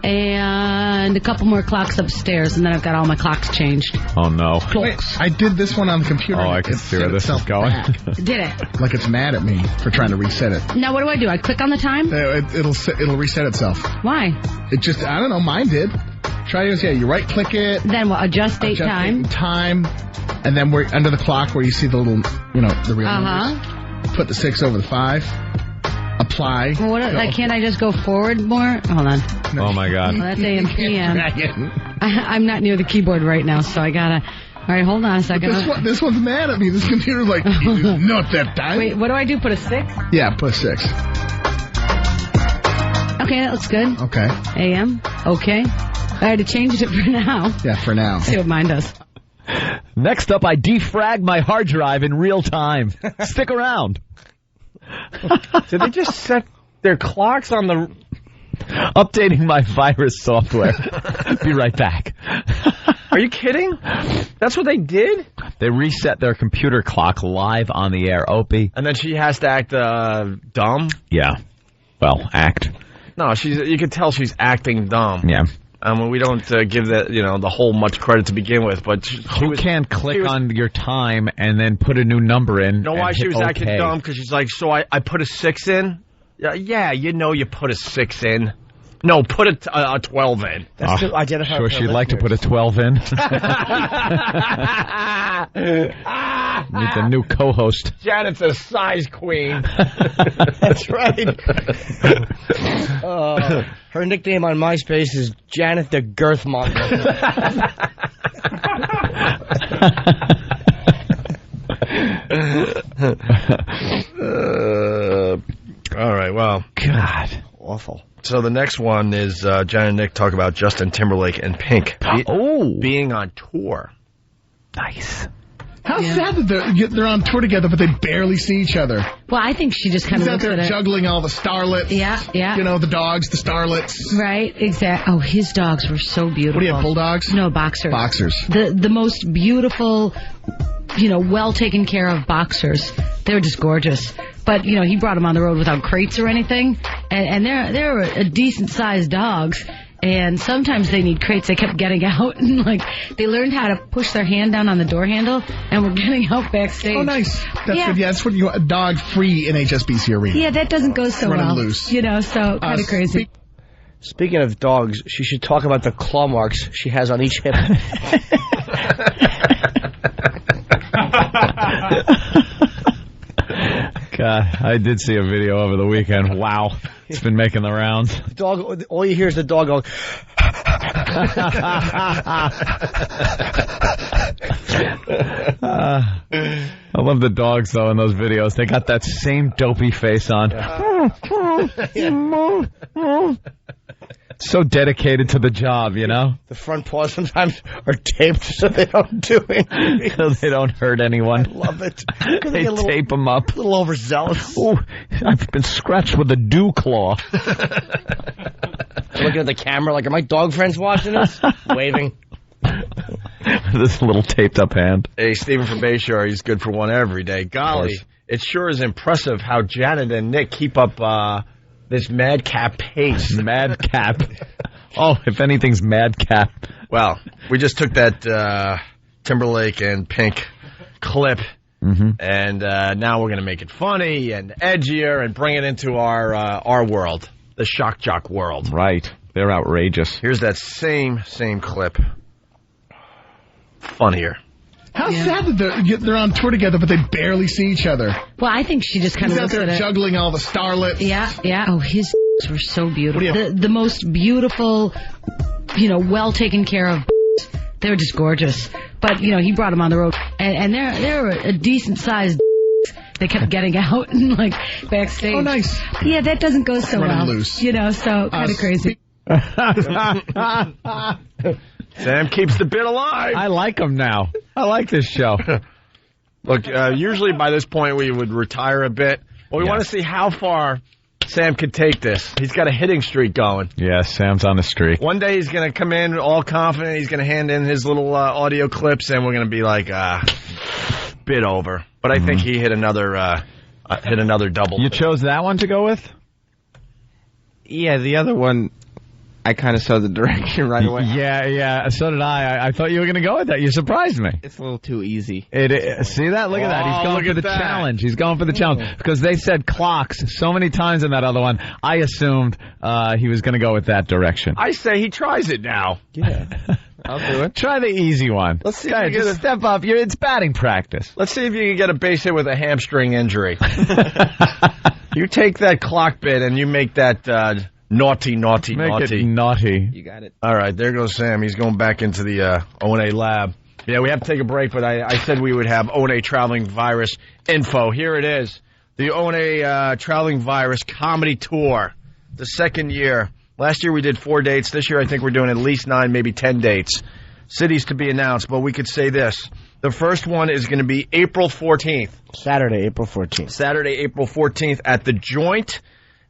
and a couple more clocks upstairs, and then I've got all my clocks changed. Oh, no. Wait, I did this one on the computer. Oh, I can see where this is going. Did it? Like it's mad at me for trying to reset it. Now, what do? I click on the time? It'll reset itself. Why? It just, I don't know, mine did. Try yours, you right-click it. Then what, adjust date time? And then we're under the clock where you see the little, the real numbers. Put the 6 over the 5. Apply. Well, can't I just go forward more? Hold on. Oh, my God. Well, that's AM PM. I'm not near the keyboard right now, so I gotta... All right, hold on a second. This one's mad at me. This computer's like, not that time. Wait, what do I do? Put a 6? Yeah, put a 6. Okay, that looks good. Okay. AM. Okay. I had to change it for now. Yeah, for now. See what mine does. Next up, I defrag my hard drive in real time. Stick around. Did they just set their clocks on the... Updating my virus software. Be right back. Are you kidding? That's what they did? They reset their computer clock live on the air, Opie. And then she has to act dumb? Yeah. Well, act. No, you can tell she's acting dumb. Yeah. We don't give that, the whole much credit to begin with, but who can't click on your time and then put a new number in? You know why she was acting okay. dumb? Because she's like, so I put a 6 in? Yeah, you put a 6 in. No, put a 12 in. That's to identify. Sure, she'd like to put a 12 in. Meet the new co-host. Janet's a size queen. That's right. Her nickname on MySpace is Janet the Girthmonger. All right, well. God. Awful. So the next one is Janet and Nick talk about Justin Timberlake and Pink being on tour. Nice. How sad that they're on tour together, but they barely see each other. Well, I think she just kind of looks at it. He's out there juggling all the starlets. Yeah. The dogs, the starlets. Right, exactly. Oh, his dogs were so beautiful. What do you have, bulldogs? No, boxers. Boxers. The most beautiful, well taken care of boxers. They're just gorgeous. But, he brought them on the road without crates or anything. And they're a decent-sized dogs. And sometimes they need crates. They kept getting out. And, they learned how to push their hand down on the door handle. And were getting out backstage. Oh, nice. That's good. Yeah, that's what you want, a dog-free in HSBC arena. Yeah, that doesn't go so running well. Loose. So kind of crazy. Speaking of dogs, she should talk about the claw marks she has on each hip. God, I did see a video over the weekend. Wow. It's been making the rounds. The dog, all you hear is the dog going... I love the dogs, though, in those videos. They got that same dopey face on. So dedicated to the job, The front paws sometimes are taped so they don't do anything. So they don't hurt anyone. I love it. They tape them up. A little overzealous. Ooh, I've been scratched with a dew claw. Looking at the camera like, are my dog friends watching this? Waving. This little taped up hand. Hey, Stephen from Bayshore, he's good for one every day. Golly, it sure is impressive how Janet and Nick keep up this madcap pace. Madcap. Oh, if anything's madcap. Well, we just took that Timberlake and Pink clip, and now we're going to make it funny and edgier and bring it into our world, the shock jock world. Right. They're outrageous. Here's that same clip. Funnier. How sad that they're on tour together, but they barely see each other. Well, I think she just kind of looks at it. He's out there juggling all the starlets. Yeah. Oh, his were so beautiful. The most beautiful, well taken care of. They're just gorgeous. But, he brought them on the road. And they're a decent-sized. They kept getting out and, backstage. Oh, nice. Yeah, that doesn't go so running well. Loose. So kind of crazy. Sam keeps the bit alive. I like him now. I like this show. Look, usually by this point we would retire a bit. But we want to see how far Sam could take this. He's got a hitting streak going. Yeah, Sam's on the streak. One day he's going to come in all confident. He's going to hand in his little audio clips, and we're going to be like, bit over. But I think he hit another double. You chose that one to go with? Yeah, the other one, I kind of saw the direction right away. Yeah, so did I. I thought you were going to go with that. You surprised me. It's a little too easy. See that? Look at that. He's going for the challenge. He's going for the challenge. Because they said clocks so many times in that other one, I assumed he was going to go with that direction. I say he tries it now. Yeah. I'll do it. Try the easy one. Let's see. Guys, just step up. It's batting practice. Let's see if you can get a base hit with a hamstring injury. You take that clock bit and you make that naughty. Make it naughty. You got it. All right, there goes Sam. He's going back into the O&A lab. Yeah, we have to take a break, but I said we would have O&A traveling virus info. Here it is. The O&A traveling virus comedy tour. The second year. Last year we did 4 dates. This year I think we're doing at least 9, maybe 10 dates. Cities to be announced, but we could say this. The first one is going to be April 14th. Saturday, April 14th. Saturday, April 14th at the Joint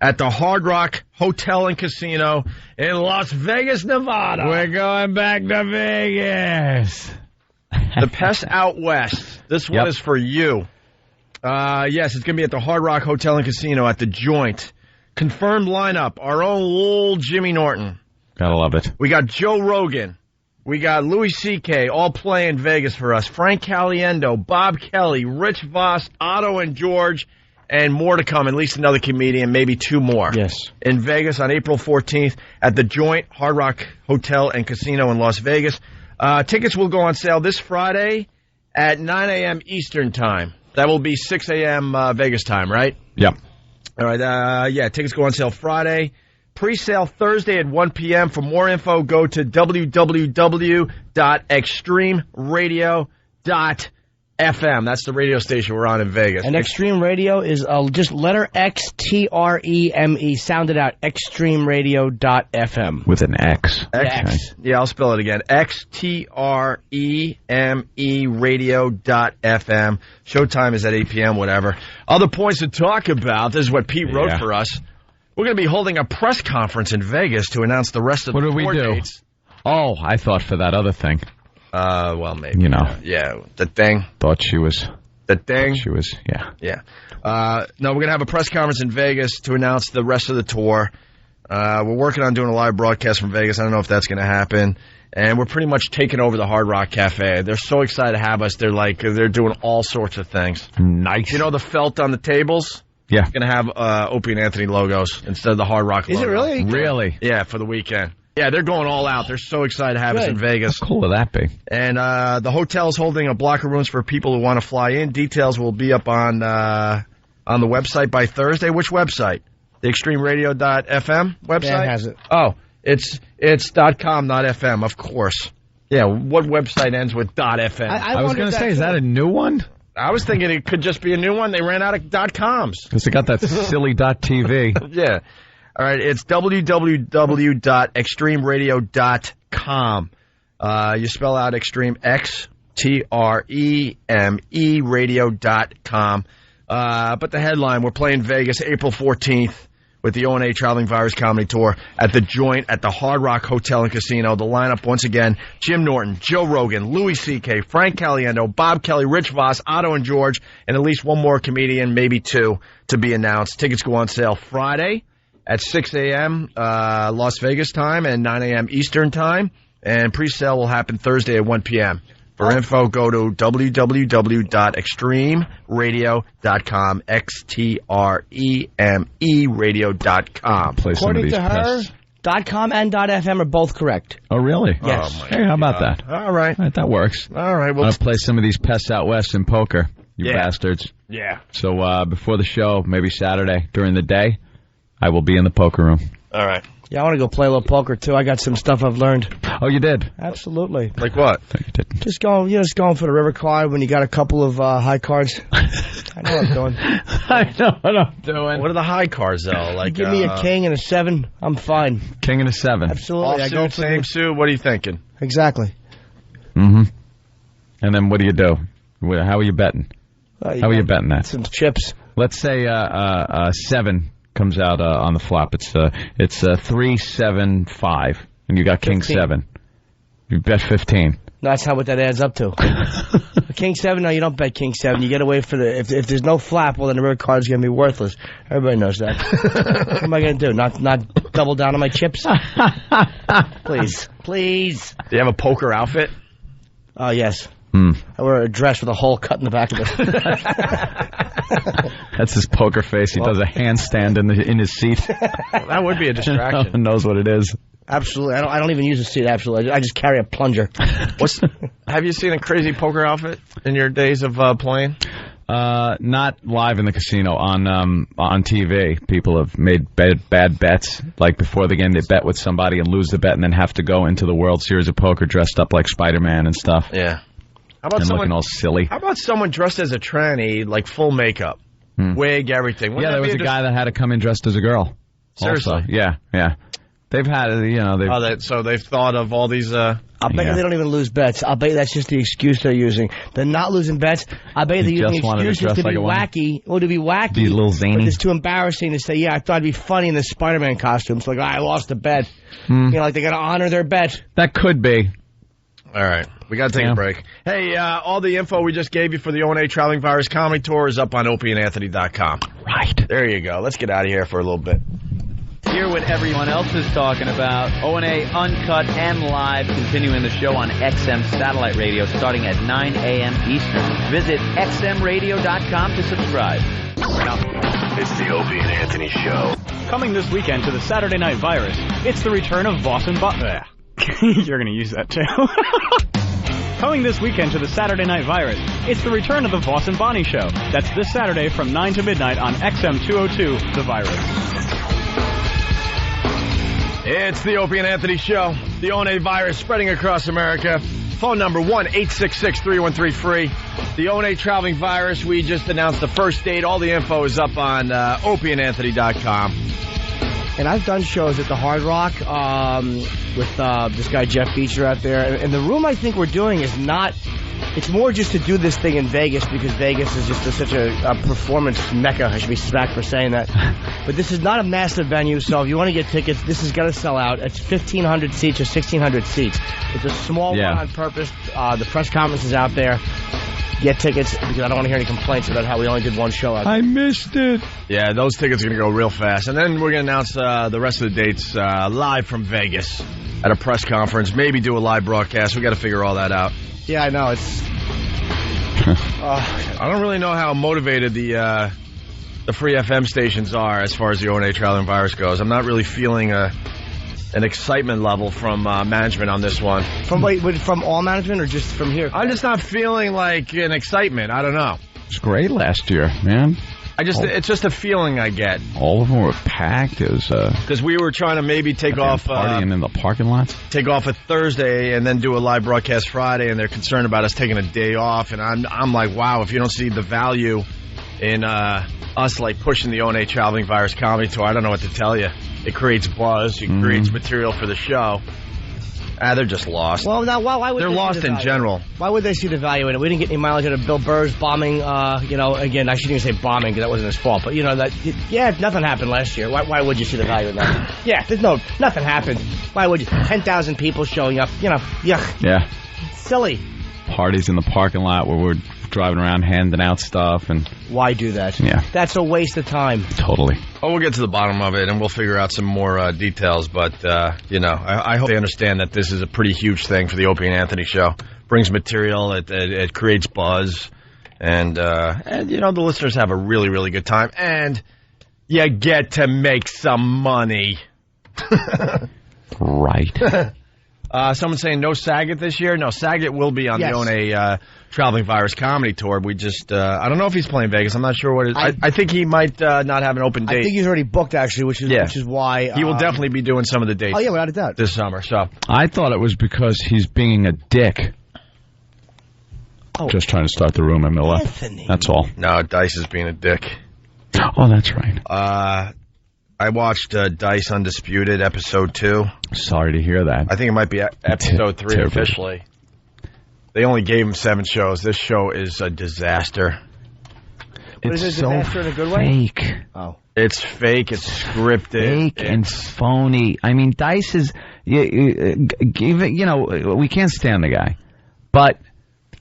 at the Hard Rock Hotel and Casino in Las Vegas, Nevada. We're going back to Vegas. The Pest Out West. This one is for you. Yes, it's going to be at the Hard Rock Hotel and Casino at the Joint. Confirmed lineup. Our own old Jimmy Norton. Gotta love it. We got Joe Rogan. We got Louis C.K. all playing Vegas for us. Frank Caliendo, Bob Kelly, Rich Voss, Otto and George, and more to come. At least another comedian, maybe 2 more. Yes. In Vegas on April 14th at the Joint Hard Rock Hotel and Casino in Las Vegas. Tickets will go on sale this Friday at 9 a.m. Eastern Time. That will be 6 a.m. Vegas time, right? Yep. All right. Tickets go on sale Friday. Pre-sale Thursday at 1 p.m. For more info, go to www.extremeradio.fm. That's the radio station we're on in Vegas. And Extreme Radio is just letter X-T-R-E-M-E. Sound it out. Extremeradio.fm. With an X. X. Yeah, I'll spell it again. X-T-R-E-M-E radio.fm. Showtime is at 8 p.m., whatever. Other points to talk about. This is what Pete wrote for us. We're going to be holding a press conference in Vegas to announce the rest of the tour dates. Oh, I thought for that other thing. Well, maybe. You know. Yeah, the thing. Thought she was. The thing. She was, yeah. Yeah. No, we're going to have a press conference in Vegas to announce the rest of the tour. We're working on doing a live broadcast from Vegas. I don't know if that's going to happen. And we're pretty much taking over the Hard Rock Cafe. They're so excited to have us. They're doing all sorts of things. Nice. You know the felt on the tables? Yeah. It's going to have Opie and Anthony logos instead of the Hard Rock logo. Is it really? Really? Yeah, for the weekend. Yeah, they're going all out. They're so excited to have us in Vegas. How cool would that be? And the hotel's holding a block of rooms for people who want to fly in. Details will be up on the website by Thursday. Which website? The extremeradio.fm website? Dan has it. Oh, it's .com, not .fm, of course. Yeah, what website ends with .fm? I was going to say, is that a new one? I was thinking it could just be a new one. They ran out of .coms. Because they got that silly .tv. Yeah. All right, it's www.extremeradio.com. You spell out extreme, X-T-R-E-M-E radio.com. But the headline, we're playing Vegas April 14th with the O&A Traveling Virus Comedy Tour at the Joint at the Hard Rock Hotel and Casino. The lineup, once again, Jim Norton, Joe Rogan, Louis C.K., Frank Caliendo, Bob Kelly, Rich Voss, Otto and George, and at least 1 more comedian, maybe 2, to be announced. Tickets go on sale Friday at 6 a.m. Las Vegas time and 9 a.m. Eastern time. And pre-sale will happen Thursday at 1 p.m. For info, go to www.extremeradio.com, X-T-R-E-M-E radio.com. According to her, .com and .fm are both correct. Oh, really? Yes. Hey, how about that? All right. That works. All right. I'll play some of these pests out west in poker, you bastards. Yeah. So before the show, maybe Saturday during the day, I will be in the poker room. All right. Yeah, I want to go play a little poker, too. I got some stuff I've learned. Oh, you did? Absolutely. Like what? No, you didn't. Just going for the river card when you got a couple of high cards. I know what I'm doing. I know what I'm doing. What are the high cards, though? Like, give me a king and a 7, I'm fine. King and a 7. Absolutely. All suit, same suit. What are you thinking? Exactly. Mm-hmm. And then what do you do? How are you betting? How are you betting that? Some chips. Let's say 7 comes out on the flop. It's 3-7-5, and you got 15. King 7. You bet 15. No, that's not what that adds up to. King 7, no, you don't bet King 7. You get away for the if there's no flap, well then the river card's gonna be worthless. Everybody knows that. What am I gonna do? Not double down on my chips? Please. Do you have a poker outfit? Oh yes. I wear a dress with a hole cut in the back of it. That's his poker face. He does a handstand in his seat. That would be a distraction. No one knows what it is. Absolutely. I don't even use a seat, absolutely. I just carry a plunger. Have you seen a crazy poker outfit in your days of playing? Not live in the casino. On TV, people have made bad bets. Like before the game, they bet with somebody and lose the bet and then have to go into the World Series of Poker dressed up like Spider-Man and stuff. Yeah. How about looking all silly? How about someone dressed as a tranny, like full makeup, wig, everything? There was a guy that had to come in dressed as a girl. Seriously? Also. Yeah. They've had, so they've thought of all these. I'll bet you they don't even lose bets. I'll bet you that's just the excuse they're using. They're not losing bets. I bet you they're using excuses to be wacky. Or to be wacky. Be a little zany. But it's too embarrassing to say, I thought it'd be funny in the Spider-Man costume. So like, I lost a bet. Like they got to honor their bet. That could be. All right. We got to take a break. Hey, all the info we just gave you for the O&A Traveling Virus Comedy Tour is up on opieandanthony.com. Right. There you go. Let's get out of here for a little bit. Hear what everyone else is talking about. O&A Uncut and Live, continuing the show on XM Satellite Radio starting at 9 a.m. Eastern. Visit xmradio.com to subscribe. It's the Opie and Anthony Show. Coming this weekend to the Saturday Night Virus, it's the return of Voss and Bonnie. You're going to use that, too. Coming this weekend to the Saturday Night Virus, it's the return of the Voss and Bonnie Show. That's this Saturday from 9 to midnight on XM 202, The Virus. It's the Opie and Anthony Show. The O&A virus spreading across America. Phone number 1-866-313-FREE. The O&A traveling virus. We just announced the first date. All the info is up on opieandanthony.com. And I've done shows at the Hard Rock with this guy Jeff Beecher out there. And the room I think we're doing is not... It's more just to do this thing in Vegas because Vegas is just such a performance mecca. I should be smacked for saying that. But this is not a massive venue, so if you want to get tickets, this is going to sell out. It's 1,500 seats or 1,600 seats. It's a small one on purpose. The press conference is out there. Get tickets because I don't want to hear any complaints about how we only did one show out there. I missed it. Yeah, those tickets are going to go real fast. And then we're going to announce the rest of the dates live from Vegas at a press conference. Maybe do a live broadcast. We got to figure all that out. Yeah, I know. It's. I don't really know how motivated the free FM stations are as far as the O&A Traveling Virus goes. I'm not really feeling an excitement level from management on this one. From all management or just from here? I'm just not feeling like an excitement. I don't know. It was great last year, man. It's just a feeling I get. All of them were packed. It was because we were trying to maybe take off partying in the parking lots. Take off a Thursday and then do a live broadcast Friday, and they're concerned about us taking a day off. And I'm like, wow, if you don't see the value in us like pushing the O&A Traveling Virus Comedy Tour, I don't know what to tell you. It creates buzz. It creates material for the show. They're just lost. Well, now, why would they're lost in general? Why would they see the value in it? We didn't get any mileage out of Bill Burr's bombing. Again, I shouldn't even say bombing because that wasn't his fault. But nothing happened last year. Why would you see the value in that? Nothing happened. Why would you? 10,000 people showing up. Yuck. Yeah. Silly. Parties in the parking lot where we're driving around handing out stuff and. Why do that? Yeah. That's a waste of time. Totally. Oh, we'll get to the bottom of it, and we'll figure out some more details. But, I hope they understand that this is a pretty huge thing for the Opie and Anthony Show. Brings material. It creates buzz. And the listeners have a really, really good time. And you get to make some money. Right. Someone's saying no Saget this year. No, Saget will be on the O&A Traveling Virus Comedy Tour. We just, I don't know if he's playing Vegas. I'm not sure what it is. I think he might not have an open date. I think he's already booked, actually, which is why. He will definitely be doing some of the dates. Oh, yeah, without a doubt. This summer, so. I thought it was because he's being a dick. Oh. Just trying to start the rumor, Miller. Anthony. That's all. No, Dice is being a dick. Oh, that's right. I watched Dice Undisputed, episode 2. Sorry to hear that. I think it might be episode 3 officially. They only gave him 7 shows. This show is a disaster. It's so fake. Oh. It's fake. It's scripted. Fake and phony. I mean, Dice is, we can't stand the guy. But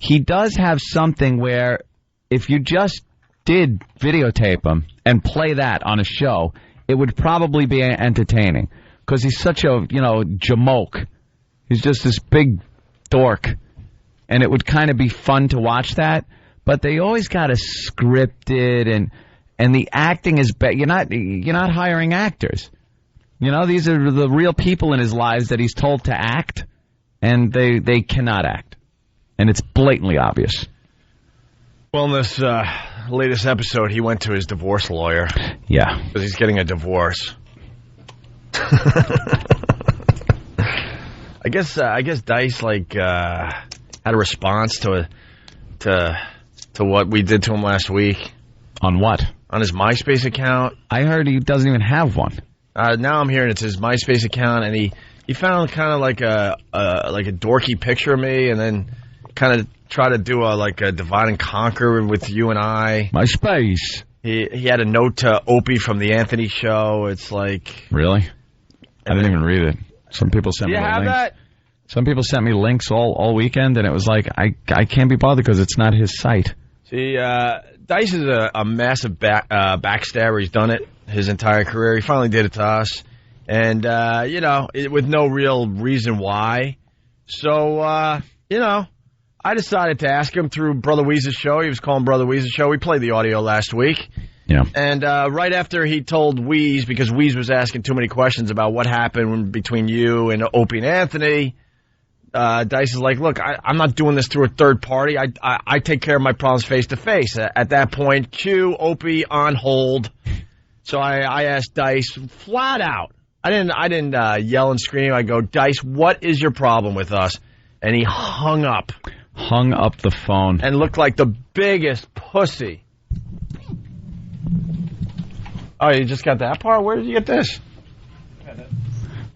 he does have something where if you just did videotape him and play that on a show, it would probably be entertaining because he's such a, jamoke. He's just this big dork. And it would kind of be fun to watch that. But they always got to script it and the acting is better. You're not hiring actors. You know, these are the real people in his lives that he's told to act, and they cannot act. And it's blatantly obvious. Well, in this latest episode, he went to his divorce lawyer. Yeah. Because he's getting a divorce. I guess Dice had a response to what we did to him last week. On what? On his MySpace account. I heard he doesn't even have one. Now I'm hearing it's his MySpace account, and he found kind of like a dorky picture of me, and then kind of try to do a divide and conquer with you and I. MySpace. He had a note to Opie from the Anthony Show. It's like... Really? I didn't even read it. Some people sent me links. Do you have that? Some people sent me links all weekend, and it was like, I can't be bothered because it's not his site. See, Dice is a massive backstabber. He's done it his entire career. He finally did it to us. And, with no real reason why. So, I decided to ask him through Brother Weeze's show. He was calling Brother Weeze's show. We played the audio last week. Yeah. And right after he told Weeze, because Weeze was asking too many questions about what happened between you and Opie and Anthony, Dice is like, look, I'm not doing this through a third party. I take care of my problems face to face. At that point, cue Opie on hold. So I asked Dice flat out. I didn't yell and scream. I go, Dice, what is your problem with us? And he hung up. Hung up the phone. And looked like the biggest pussy. Oh, you just got that part? Where did you get this?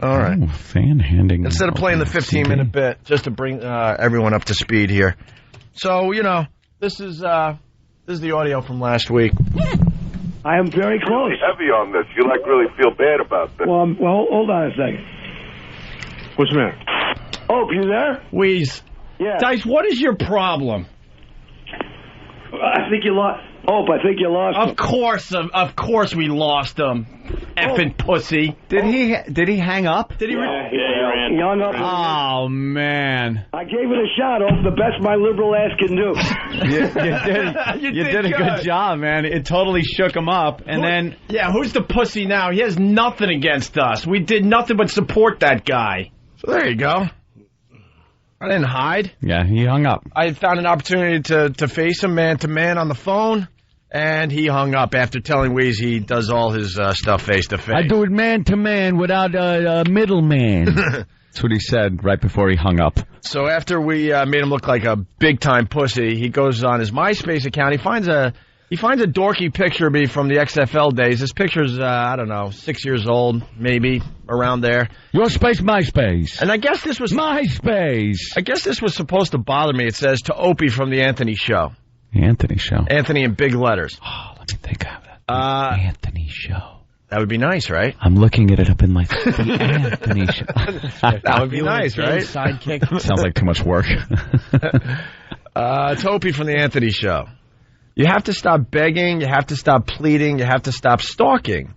All right. Oh, fan handing. Instead of playing the 15-minute bit, just to bring everyone up to speed here. So, this is the audio from last week. I am very close. Really heavy on this. You really feel bad about this. Well, hold on a second. What's the matter? Oh, you there? Weeze. Yeah. Dice, what is your problem? I think you lost. Oh, I think you lost him. Of course we lost him. Effing pussy. Did he hang up? Did he? He hung up. Oh, man. I gave it a shot. Oh, the best my liberal ass can do. You did a good job, man. It totally shook him up. And then... Yeah, who's the pussy now? He has nothing against us. We did nothing but support that guy. So there you go. I didn't hide. Yeah, he hung up. I found an opportunity to face him man-to-man on the phone, and he hung up after telling Weeze he does all his stuff face-to-face. I do it man-to-man without a middleman. That's what he said right before he hung up. So after we made him look like a big-time pussy, he goes on his MySpace account. He finds a dorky picture of me from the XFL days. This picture's, 6 years old, maybe, around there. Your space, MySpace. And I guess this was... MySpace. I guess this was supposed to bother me. It says, to Opie from the Anthony Show. The Anthony Show. Anthony in big letters. Oh, let me think of that. The Anthony Show. That would be nice, right? I'm looking at it up in my... The Anthony Show. That would be nice, right? Sidekick. Sounds like too much work. To Opie from the Anthony Show. You have to stop begging, you have to stop pleading, you have to stop stalking.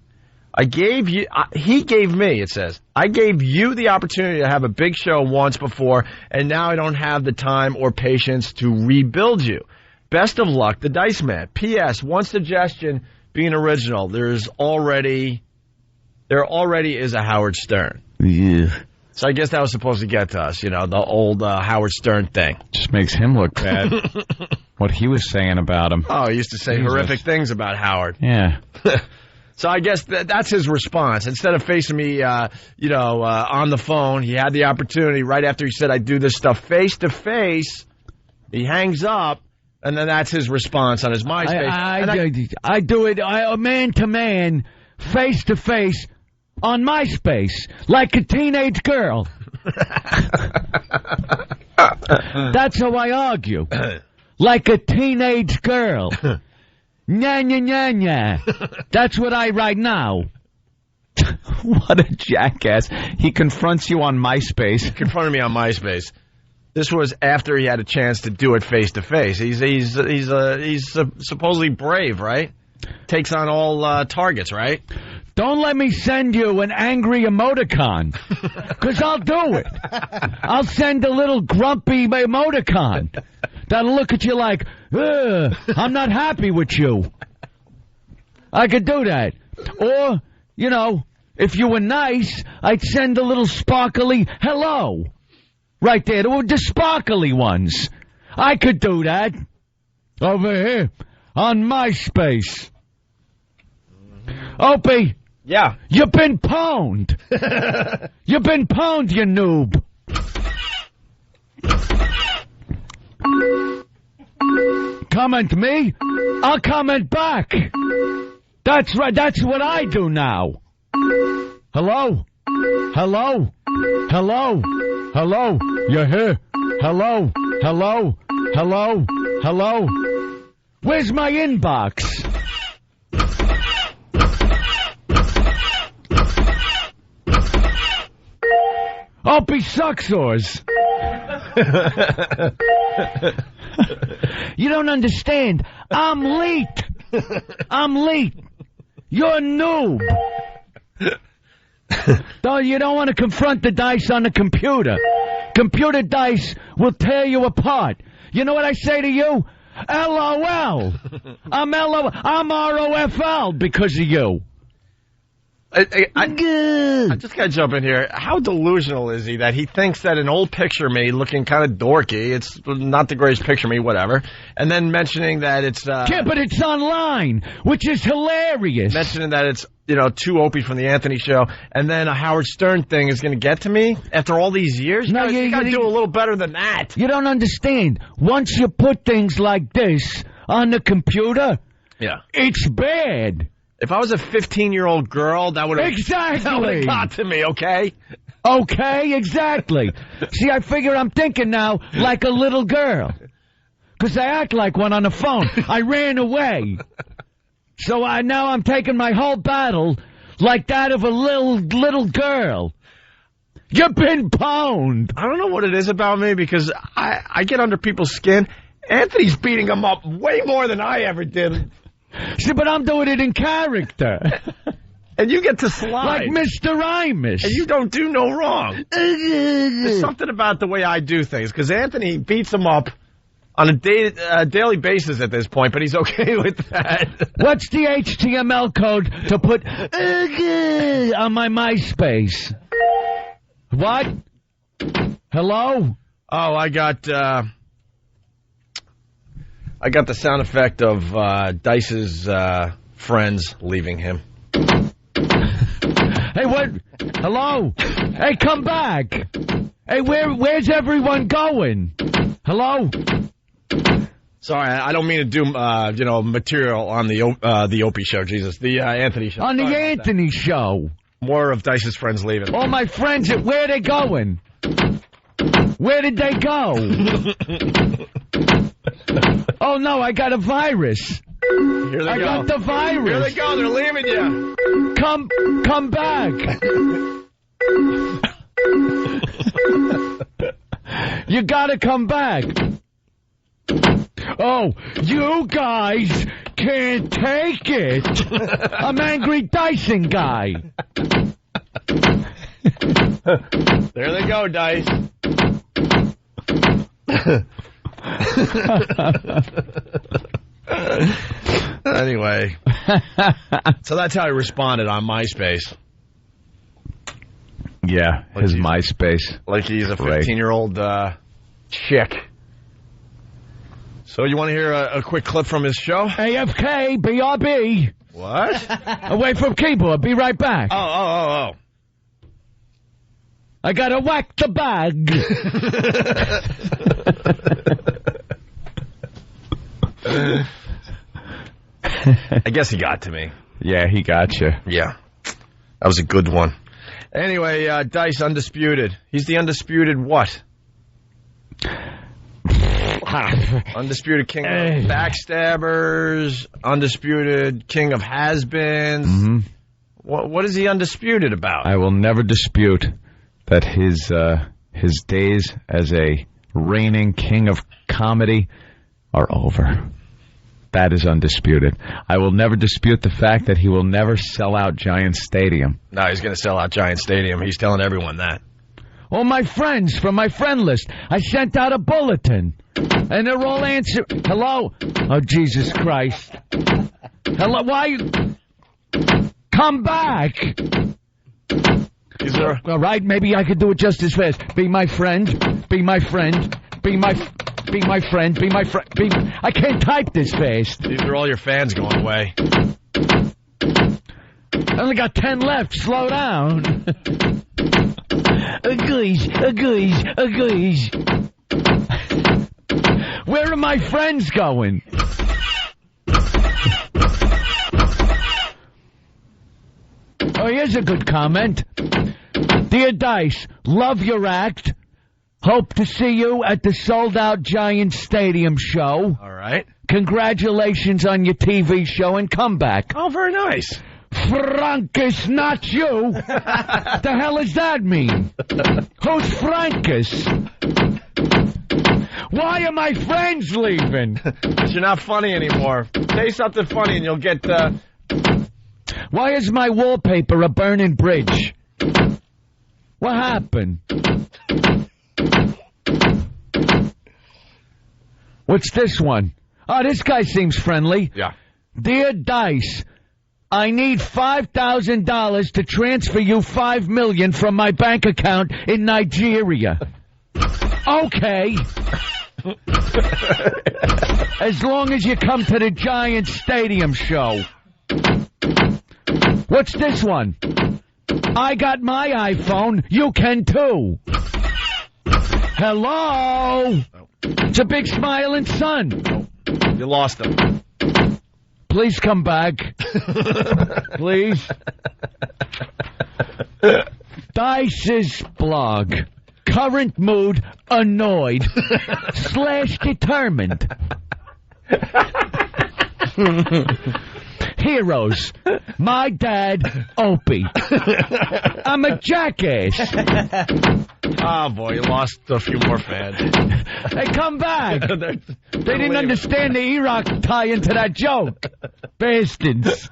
He gave me, it says, I gave you the opportunity to have a big show once before, and now I don't have the time or patience to rebuild you. Best of luck, the Dice Man. P.S. One suggestion, being original, there already is a Howard Stern. Yeah. So I guess that was supposed to get to us, the old Howard Stern thing. Just makes him look bad. What he was saying about him. Oh, he used to say horrific things about Howard. Yeah. So I guess that's his response. Instead of facing me, on the phone, he had the opportunity right after he said I do this stuff face to face. He hangs up, and then that's his response on his MySpace. I do it man to man, face to face. On MySpace, like a teenage girl. That's how I argue. Like a teenage girl. Nya, nya, nya, nya. That's what I write now. What a jackass. He confronts you on MySpace. He confronted me on MySpace. This was after he had a chance to do it face to face. He's supposedly brave, right? Takes on all targets, right? Don't let me send you an angry emoticon, because I'll do it. I'll send a little grumpy emoticon that'll look at you like, I'm not happy with you. I could do that. Or, If you were nice, I'd send a little sparkly hello. Right there, the sparkly ones. I could do that. Over here, on MySpace. Opie. Yeah. You've been pwned. You've been pwned, you noob. Comment me, I'll comment back. That's right, that's what I do now. Hello? Hello? Hello? Hello? You here? Hello? Hello? Hello? Hello? Where's my inbox? Opie Sucksores. You don't understand. I'm late. I'm late. You're a noob. You don't want to confront the dice on the computer. Computer dice will tear you apart. You know what I say to you? LOL. I'm LOL. I'm ROFL because of you. I just got to jump in here. How delusional is he that he thinks that an old picture of me looking kind of dorky, it's not the greatest picture of me, whatever, and then mentioning that it's... yeah, but it's online, which is hilarious. Mentioning that it's, two Opie from the Anthony Show, and then a Howard Stern thing is going to get to me after all these years? No, you got to do a little better than that. You don't understand. Once you put things like this on the computer, it's bad. If I was a 15-year-old girl, that would have got to me, okay? Okay, exactly. See, I figure I'm thinking now like a little girl. Because I act like one on the phone. I ran away. So now I'm taking my whole battle like that of a little girl. You've been pwned. I don't know what it is about me because I get under people's skin. Anthony's beating them up way more than I ever did. See, but I'm doing it in character. And you get to slide. Like Mr. Imus. And you don't do no wrong. There's something about the way I do things, because Anthony beats them up on a daily basis at this point, but he's okay with that. What's the HTML code to put on my MySpace? What? Hello? Oh, I got the sound effect of Dice's friends leaving him. Hey, what? Hello? Hey, come back. Hey, where's everyone going? Hello? Sorry, I don't mean to do, material on the Opie Show, Jesus. The Anthony Show. On the Anthony Show. More of Dice's friends leaving. All my friends, where are they going? Where did they go? Oh, no, I got a virus. Here they go. got the virus. Here they go. They're leaving you. Come back. You gotta come back. Oh, you guys can't take it. I'm Angry Dyson guy. There they go, Dice. Anyway, so that's how he responded on MySpace. Yeah, his MySpace. Like he's a 15-year-old chick. So you want to hear a quick clip from his show? AFK, BRB. What? Away from keyboard, be right back. Oh. I gotta whack the bag. I guess he got to me. Yeah, he got you. Yeah. That was a good one. Anyway, Dice, undisputed. He's the undisputed what? Undisputed king of backstabbers, undisputed king of has-beens. Mm-hmm. What is he undisputed about? I will never dispute that his days as a reigning king of comedy are over. That is undisputed. I will never dispute the fact that he will never sell out Giant Stadium. No, he's going to sell out Giant Stadium. He's telling everyone that. All my friends from my friend list, I sent out a bulletin. And they're all answering. Hello? Oh, Jesus Christ. Hello? Why? Come back. All right, maybe I could do it just as fast. Be my friend. Be my friend. Be my friend. Be my friend. I can't type this fast. These are all your fans going away. I only got 10 left. Slow down. Guys. Where are my friends going? Oh, here's a good comment. Dear Dice, love your act. Hope to see you at the sold-out Giant Stadium show. All right. Congratulations on your TV show and comeback. Oh, very nice. Frankus, not you. The hell does that mean? Who's Frankus? Why are my friends leaving? Because you're not funny anymore. Say something funny and you'll get... Why is my wallpaper a burning bridge? What happened? What's this one? Oh, this guy seems friendly. Yeah. Dear Dice, I need $5,000 to transfer you $5 million from my bank account in Nigeria. Okay. As long as you come to the Giant Stadium show. What's this one? I got my iPhone. You can too. Hello? It's a big smiling sun. You lost him. Please come back. Please. Dice's blog. Current mood, annoyed. / determined. Heroes. My dad, Opie. I'm a jackass. Oh, boy, you lost a few more fans. Hey, come back. They didn't understand the Iraq tie into that joke. Bastards.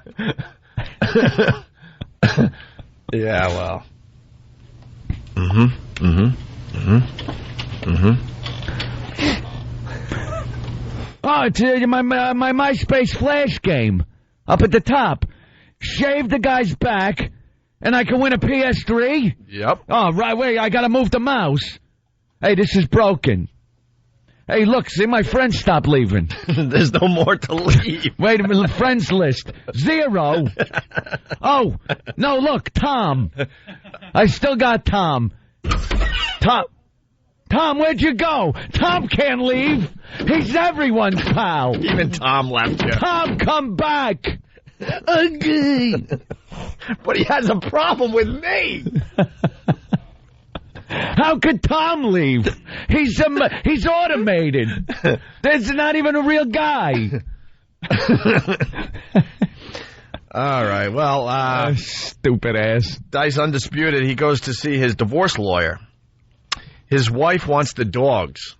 Yeah, well. Oh, it's my MySpace flash game. Up at the top. Shave the guy's back, and I can win a PS3? Yep. Oh, right, wait, I gotta move the mouse. Hey, this is broken. Hey, look, see, my friends stopped leaving. There's no more to leave. Wait a minute, friends list. 0. Oh, no, look, Tom. I still got Tom. Tom, where'd you go? Tom can't leave. He's everyone's pal. Even Tom left you. Tom, come back. Okay. But he has a problem with me. How could Tom leave? He's automated. There's not even a real guy. All right, well, stupid ass. Dice Undisputed, he goes to see his divorce lawyer. His wife wants the dogs.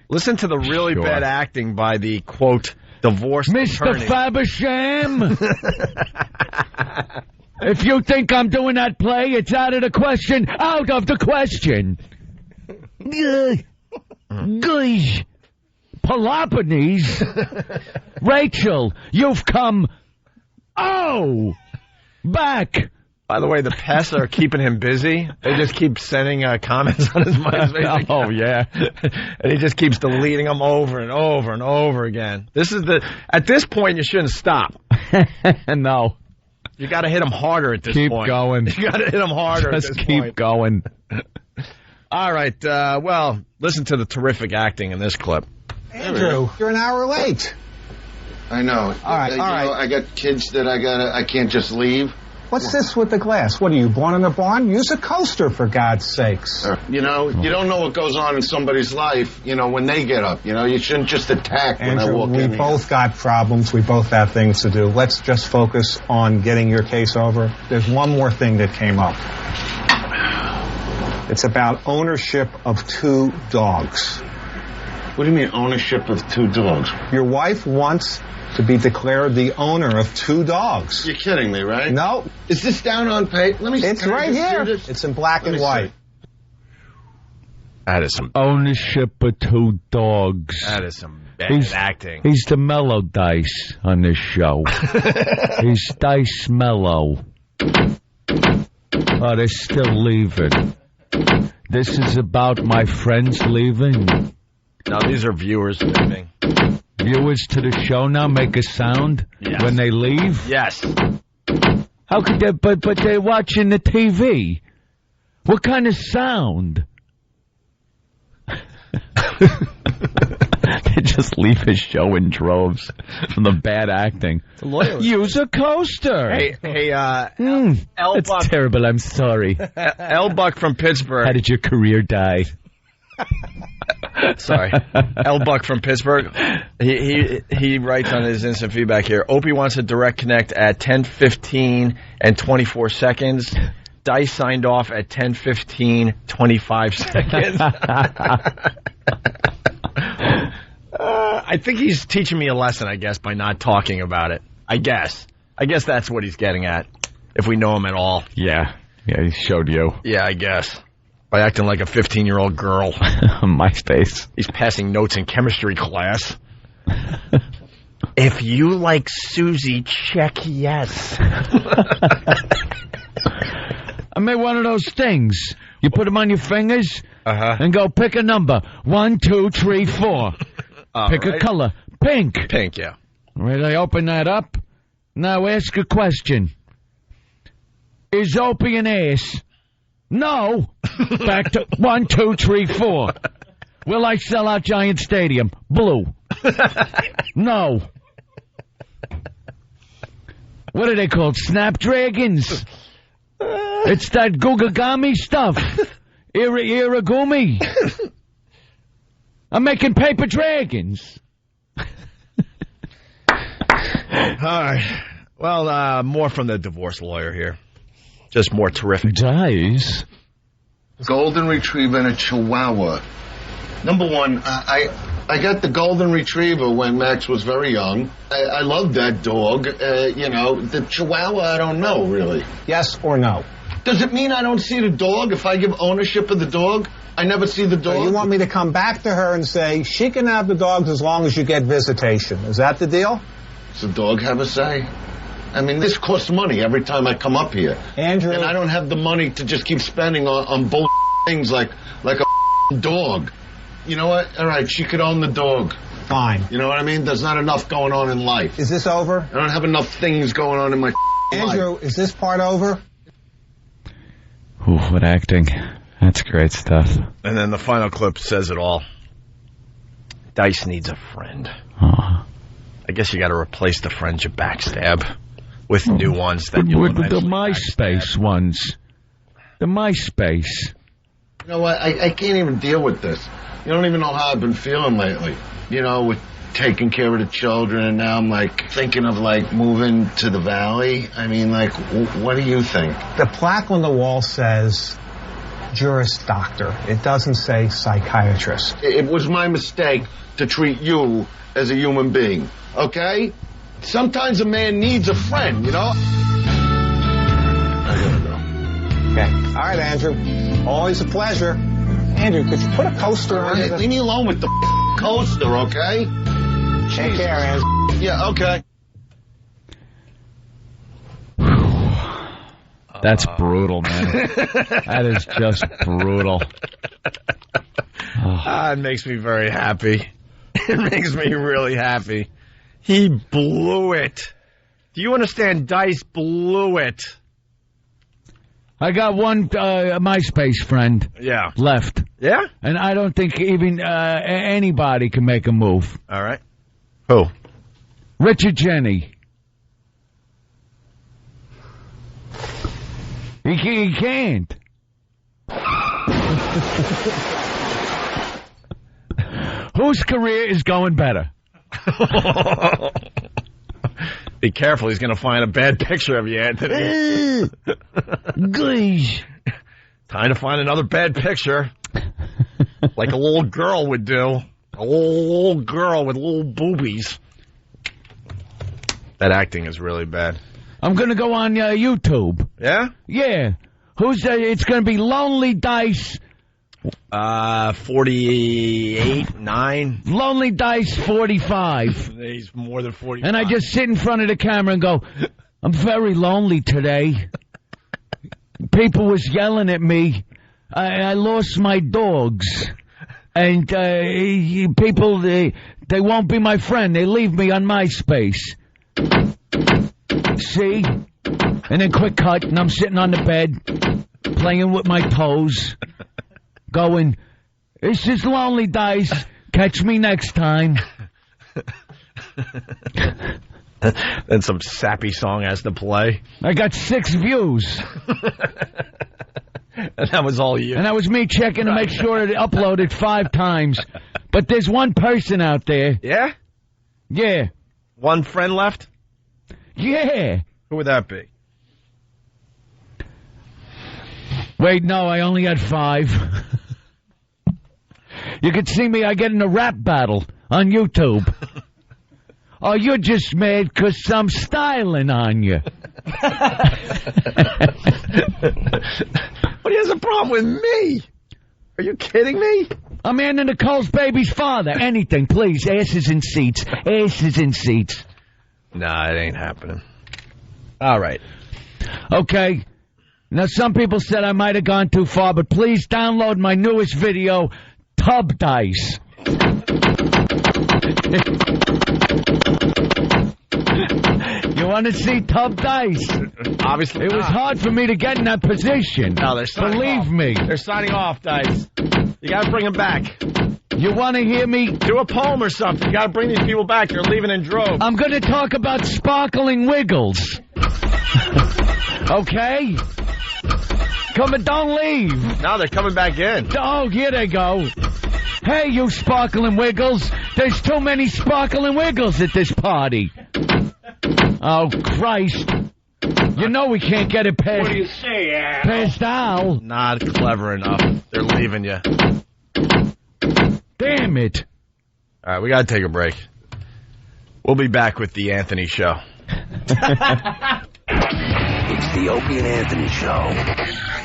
Listen to the really bad acting by the, quote, divorce attorney. Mr. Fabersham! If you think I'm doing that play, it's out of the question. Out of the question. Guys. Peloponnese. Rachel, you've come. Oh! Back. By the way, the pests are keeping him busy. They just keep sending comments on his MySpace. Oh, yeah. And he just keeps deleting them over and over and over again. At this point, you shouldn't stop. No. You got to hit him harder at this point. Keep going. You got to hit him harder just at this keep point. going. All right. Well, listen to the terrific acting in this clip. Andrew, you're an hour late. I know. All right. I got kids that I can't just leave. What's this with the glass? What, are you born in a barn? Use a coaster, for God's sakes. You don't know what goes on in somebody's life, when they get up. You shouldn't just attack when I walk in. We both got problems. We both have things to do. Let's just focus on getting your case over. There's one more thing that came up. It's about ownership of 2 dogs. What do you mean, ownership of 2 dogs? Your wife wants to be declared the owner of 2 dogs. You're kidding me, right? No. Is this down on paper? It's right here. It's in black and white. That is some ownership of 2 dogs. That is some bad acting. He's the mellow Dice on this show. He's Dice Mellow. Oh, they're still leaving. This is about my friends leaving. No, these are viewers leaving. Viewers to the show now make a sound when they leave? Yes. How could they? But they're watching the TV. What kind of sound? They just leave his show in droves from the bad acting. Use a coaster. Hey, That's terrible. I'm sorry. L. Buck from Pittsburgh. How did your career die? Sorry. L. Buck from Pittsburgh. He writes on his instant feedback here. Opie wants a direct connect at 10:15 and 24 seconds. Dice signed off at 10:15, 25 seconds. I think he's teaching me a lesson, I guess, by not talking about it. I guess that's what he's getting at, if we know him at all. Yeah, he showed you. Yeah, I guess. By acting like a 15-year-old girl. On MySpace. He's passing notes in chemistry class. If you like Susie, check yes. I made one of those things. You put them on your fingers and go pick a number. 1, 2, 3, 4. Pick a color. Pink. Pink, yeah. All right, I open that up. Now ask a question. Is Opie an ass? No. Back to 1, 2, 3, 4. Will I sell out Giant Stadium? Blue. No. What are they called? Snapdragons? It's that Gugagami stuff. Iragumi. I'm making paper dragons. All right. Well, more from the divorce lawyer here. Just more terrific. Dice. Golden Retriever and a Chihuahua. Number one, I got the Golden Retriever when Max was very young. I love that dog. The Chihuahua, I don't know, really. Yes or no? Does it mean I don't see the dog if I give ownership of the dog? I never see the dog? So you want me to come back to her and say, she can have the dogs as long as you get visitation. Is that the deal? Does the dog have a say? I mean, this costs money every time I come up here. Andrew. And I don't have the money to just keep spending on bull things like a dog. You know what? All right, she could own the dog. Fine. You know what I mean? There's not enough going on in life. Is this over? I don't have enough things going on in my Andrew, life. Is this part over? Ooh, what acting. That's great stuff. And then the final clip says it all. Dice needs a friend. Oh. I guess you got to replace the friends you backstab with new ones that you with the MySpace ones. The MySpace. You know what? I can't even deal with this. You don't even know how I've been feeling lately. You know, with taking care of the children, and now I'm thinking of moving to the valley. I mean, what do you think? The plaque on the wall says Juris Doctor. It doesn't say psychiatrist. It was my mistake to treat you as a human being, okay? Sometimes a man needs a friend, you know? I gotta go. Okay. All right, Andrew. Always a pleasure. Andrew, could you put a coaster on it? Leave me alone with the coaster, okay? Take care, Andrew. Yeah, okay. That's brutal, man. That is just brutal. It makes me very happy. It makes me really happy. He blew it. Do you understand? Dice blew it. I got one MySpace friend left. Yeah? And I don't think even anybody can make a move. All right. Who? Richard Jenny. He can't. Whose career is going better? Be careful, he's going to find a bad picture of you, Anthony. Gosh. Time to find another bad picture. Like a little girl would do. A little girl with little boobies. That acting is really bad. I'm going to go on YouTube. Yeah? Yeah. It's going to be Lonely Dice. 48, 9. Lonely Dice 45. He's more than 45. And I just sit in front of the camera and go, I'm very lonely today. people was yelling at me. I lost my dogs. And people, they won't be my friend. They leave me on MySpace. See? And then quick cut, and I'm sitting on the bed, playing with my toes, going, "This is Lonely Dice. Catch me next time." Then some sappy song has to play. I got 6 views. And that was all you. And that was me checking to make sure it uploaded 5 times. But there's one person out there. Yeah? Yeah. One friend left? Yeah. Who would that be? Wait, no, I only had 5. You could see me, I get in a rap battle on YouTube. Oh, you're just mad because I'm styling on you. But he has a problem with me. Are you kidding me? I'm Anna Nicole's baby's father. Anything, please. Asses in seats. Asses in seats. Nah, it ain't happening. All right. Okay. Now, some people said I might have gone too far, but please download my newest video, Tub Dice. You want to see Tub Dice? Obviously It was hard for me to get in that position. No, they're signing Believe off. me. They're signing off, Dice. You gotta bring them back. You want to hear me? Do a poem or something. You gotta bring these people back. They're leaving in droves. I'm going to talk about sparkling wiggles. Okay? Come and don't leave. Now they're coming back in. Oh, here they go. Hey, you sparkling wiggles. There's too many sparkling wiggles at this party. Oh, Christ. You know we can't get it past... What do you say, Al? Past Al. Not clever enough. They're leaving you. Damn it. All right, we got to take a break. We'll be back with the Anthony Show. It's the Opie and Anthony Show.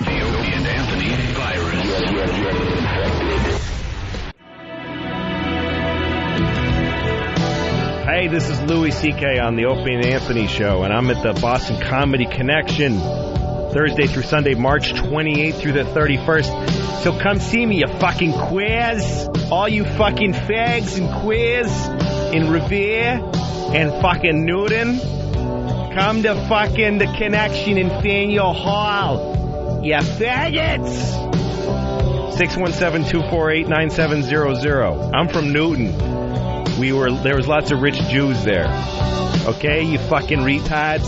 The Opie and Anthony virus. You're infected. Hey, this is Louis C.K. on the Opie and Anthony Show, and I'm at the Boston Comedy Connection Thursday through Sunday, March 28th through the 31st. So come see me, you fucking queers. All you fucking fags and queers in Revere and fucking Newton. Come to fucking the Connection in Faneuil Hall. You faggots. 617-248-9700. I'm from Newton. There was lots of rich Jews there. Okay, you fucking retards.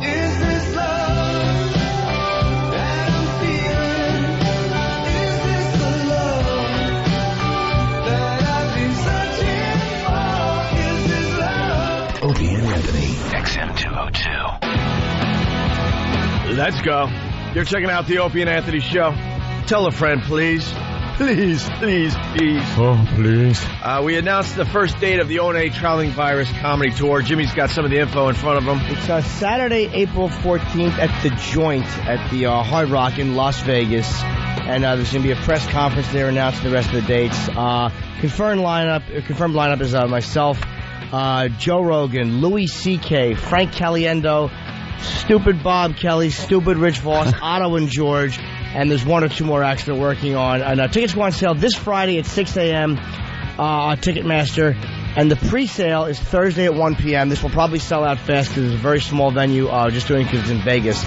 Is this love that I'm feeling? Is this the love that I've been searching for? Is this love? Opie and Anthony, XM 202. Let's go. You're checking out the Opie and Anthony Show. Tell a friend, please. Please, please, please. Oh, please. We announced the first date of the O&A Traveling Virus Comedy Tour. Jimmy's got some of the info in front of him. It's Saturday, April 14th at the Joint at the Hard Rock in Las Vegas. And there's going to be a press conference there announcing the rest of the dates. Confirmed lineup is myself, Joe Rogan, Louis C.K., Frank Caliendo, Stupid Bob Kelly, Stupid Rich Voss, Otto and George. And there's 1 or 2 more acts they're working on. And tickets go on sale this Friday at 6 a.m. On Ticketmaster. And the pre-sale is Thursday at 1 p.m. This will probably sell out fast because it's a very small venue, just doing it because it's in Vegas.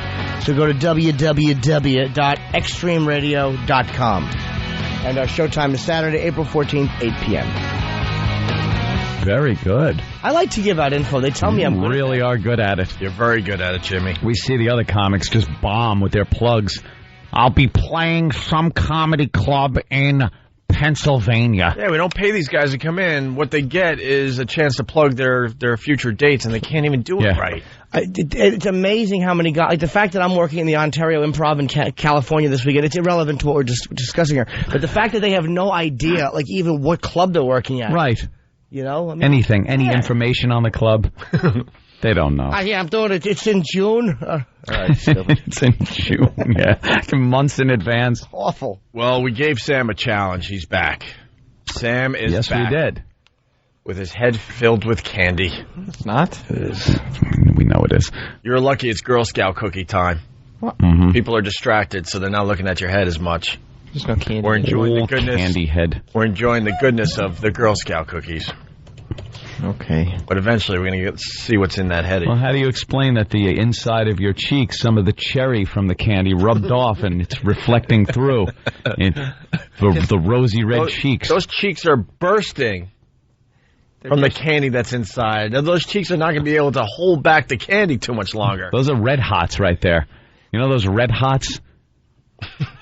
So go to www.extremeradio.com. And our showtime is Saturday, April 14th, 8 p.m. Very good. I like to give out info. They tell me I'm good. You really are good at it. You're very good at it, Jimmy. We see the other comics just bomb with their plugs. I'll be playing some comedy club in Pennsylvania. Yeah, we don't pay these guys to come in. What they get is a chance to plug their future dates, and they can't even do it right. It's amazing how many guys... Like the fact that I'm working in the Ontario Improv in California this weekend, it's irrelevant to what we're discussing here. But the fact that they have no idea, like, even what club they're working at. Right. You know? I mean, anything. Any information on the club. They don't know. Yeah, I'm doing it. It's in June. All right, it's in June, yeah. Months in advance. Awful. Well, we gave Sam a challenge. He's back. Sam is back. Yes, we did. With his head filled with candy. It's not. It is. We know it is. You're lucky it's Girl Scout cookie time. Mm-hmm. People are distracted, so they're not looking at your head as much. There's no candy. We're enjoying the goodness. Candy head. We're enjoying the goodness of the Girl Scout cookies. Okay. But eventually we're going to see what's in that head. Well, how do you explain that the inside of your cheeks, some of the cherry from the candy rubbed off and it's reflecting through in the rosy red cheeks? Those cheeks are bursting from the candy that's inside. Now, those cheeks are not going to be able to hold back the candy too much longer. Those are Red Hots right there. You know those Red Hots?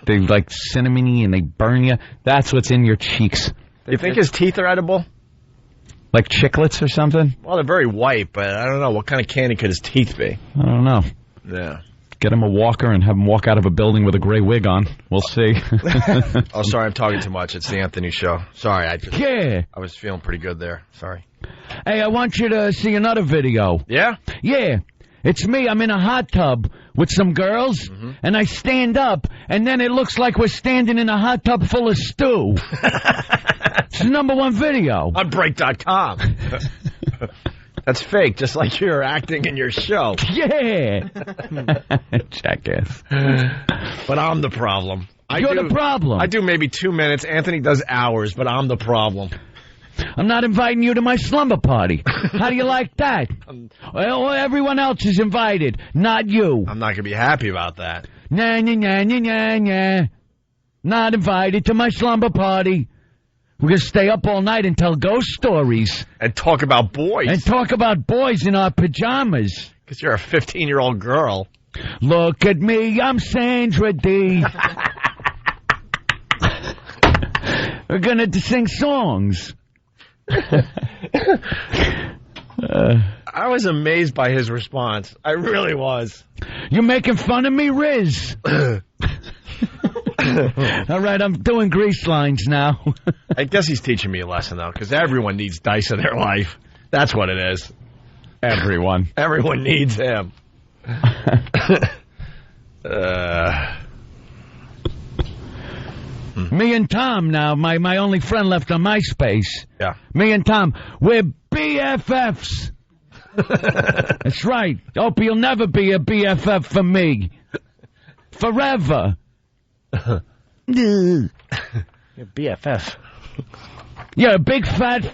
They like cinnamony and they burn you. That's what's in your cheeks. You think his teeth are edible? Like chiclets or something? Well, they're very white, but I don't know. What kind of candy could his teeth be? I don't know. Yeah. Get him a walker and have him walk out of a building with a gray wig on. We'll see. Oh, sorry, I'm talking too much. It's the Anthony Show. Sorry, I was feeling pretty good there. Sorry. Hey, I want you to see another video. Yeah? Yeah. It's me. I'm in a hot tub with some girls, and I stand up, and then it looks like we're standing in a hot tub full of stew. It's the #1 video. On Break.com. That's fake, just like you're acting in your show. Yeah. Jackass. But I'm the problem. You're the problem. I do maybe 2 minutes. Anthony does hours, but I'm the problem. I'm not inviting you to my slumber party. How do you like that? Well, everyone else is invited, not you. I'm not going to be happy about that. Nah, nah, nah, nah, nah, nah. Not invited to my slumber party. We're going to stay up all night and tell ghost stories. And talk about boys. And talk about boys in our pajamas. Because you're a 15-year-old girl. Look at me, I'm Sandra D. We're going to sing songs. I was amazed by his response. I really was. You're making fun of me, Riz. All right, I'm doing grease lines now. I guess he's teaching me a lesson, though, because everyone needs Dice in their life. That's what it is. Everyone. Everyone needs him. Me and Tom now, my only friend left on MySpace. Yeah. Me and Tom, we're BFFs. That's right. Opie, you'll never be a BFF for me. Forever. You're BFF. You're a big fat...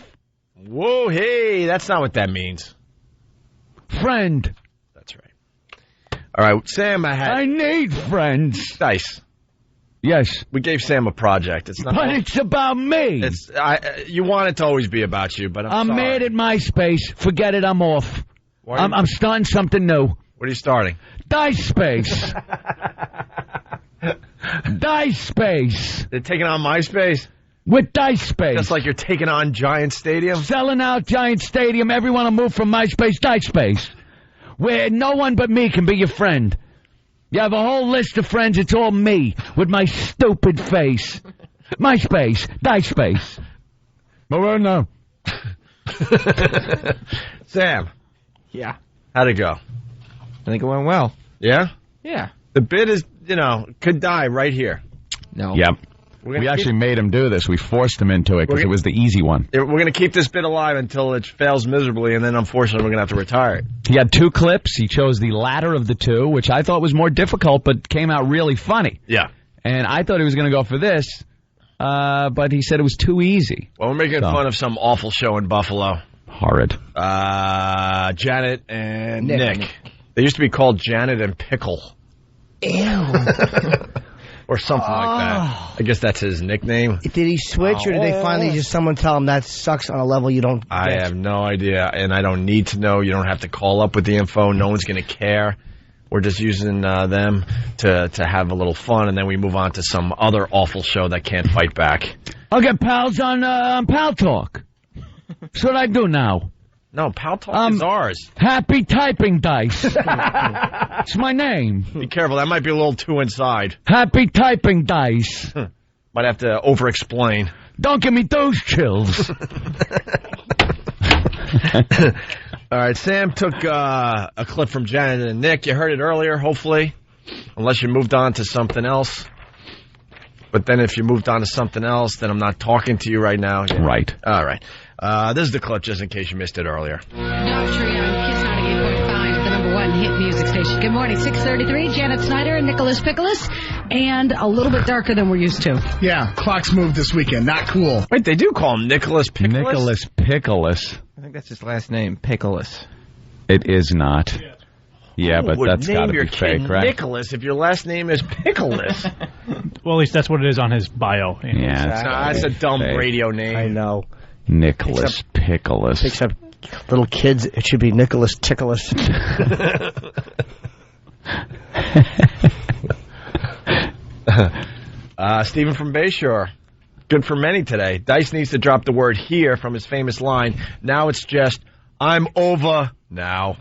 Whoa, hey, that's not what that means. Friend. That's right. All right, Sam, I need friends. Dice. Yes. We gave Sam a project. It's not. But it's about me. You want it to always be about you, but I'm sorry. mad at MySpace. Forget it, I'm off. I'm starting something new. What are you starting? Dice Space. Dice Space. They're taking on MySpace? With Dice Space. Just like you're taking on Giant Stadium? Selling out Giant Stadium. Everyone will move from MySpace, Dice Space. Where no one but me can be your friend. You have a whole list of friends, it's all me, with my stupid face. MySpace, Dice Space. Well, no. Sam. Yeah. How'd it go? I think it went well. Yeah? Yeah. The bid is, could die right here. No. Yep. We actually made him do this. We forced him into it because it was the easy one. We're going to keep this bit alive until it fails miserably, and then unfortunately we're going to have to retire it. He had 2 clips. He chose the latter of the 2, which I thought was more difficult, but came out really funny. Yeah. And I thought he was going to go for this, but he said it was too easy. Well, we're making fun of some awful show in Buffalo. Horrid. Janet and Nick. They used to be called Janet and Pickle. Ew. Or something like that. I guess that's his nickname. Did he switch, or did they finally just someone tell him that sucks on a level you don't I get? have no idea, and I don't need to know. You don't have to call up with the info. No one's going to care. We're just using them to have a little fun, and then we move on to some other awful show that can't fight back. I'll get pals on Pal Talk. That's what I do now. No, Pal Talk is ours. Happy Typing Dice. It's my name. Be careful, that might be a little too inside. Happy Typing Dice. Might have to over-explain. Don't give me those chills. All right, Sam took a clip from Janet and Nick. You heard it earlier, hopefully, unless you moved on to something else. But then if you moved on to something else, then I'm not talking to you right now. Right. All right. This is the clip, just in case you missed it earlier. Dog Tree on Kiss 98.5, the #1 hit music station. Good morning, 6:33. Janet Snyder and Nicholas Pickles, and a little bit darker than we're used to. Yeah, clocks moved this weekend. Not cool. Wait, they do call him Nicholas Pickles? Nicholas Pickles. I think that's his last name, Pickles. It is not. Yeah, but Who would that's got name to your be fake, kid right? Nicholas if your last name is Pickles? Well, at least that's what it is on his bio. Yeah, That's a dumb fake. radio name. I know. Nicholas Pickles. Except little kids, it should be Nicholas Tickless. Stephen from Bayshore. Good for many today. Dice needs to drop the word here from his famous line. Now it's just, I'm over now.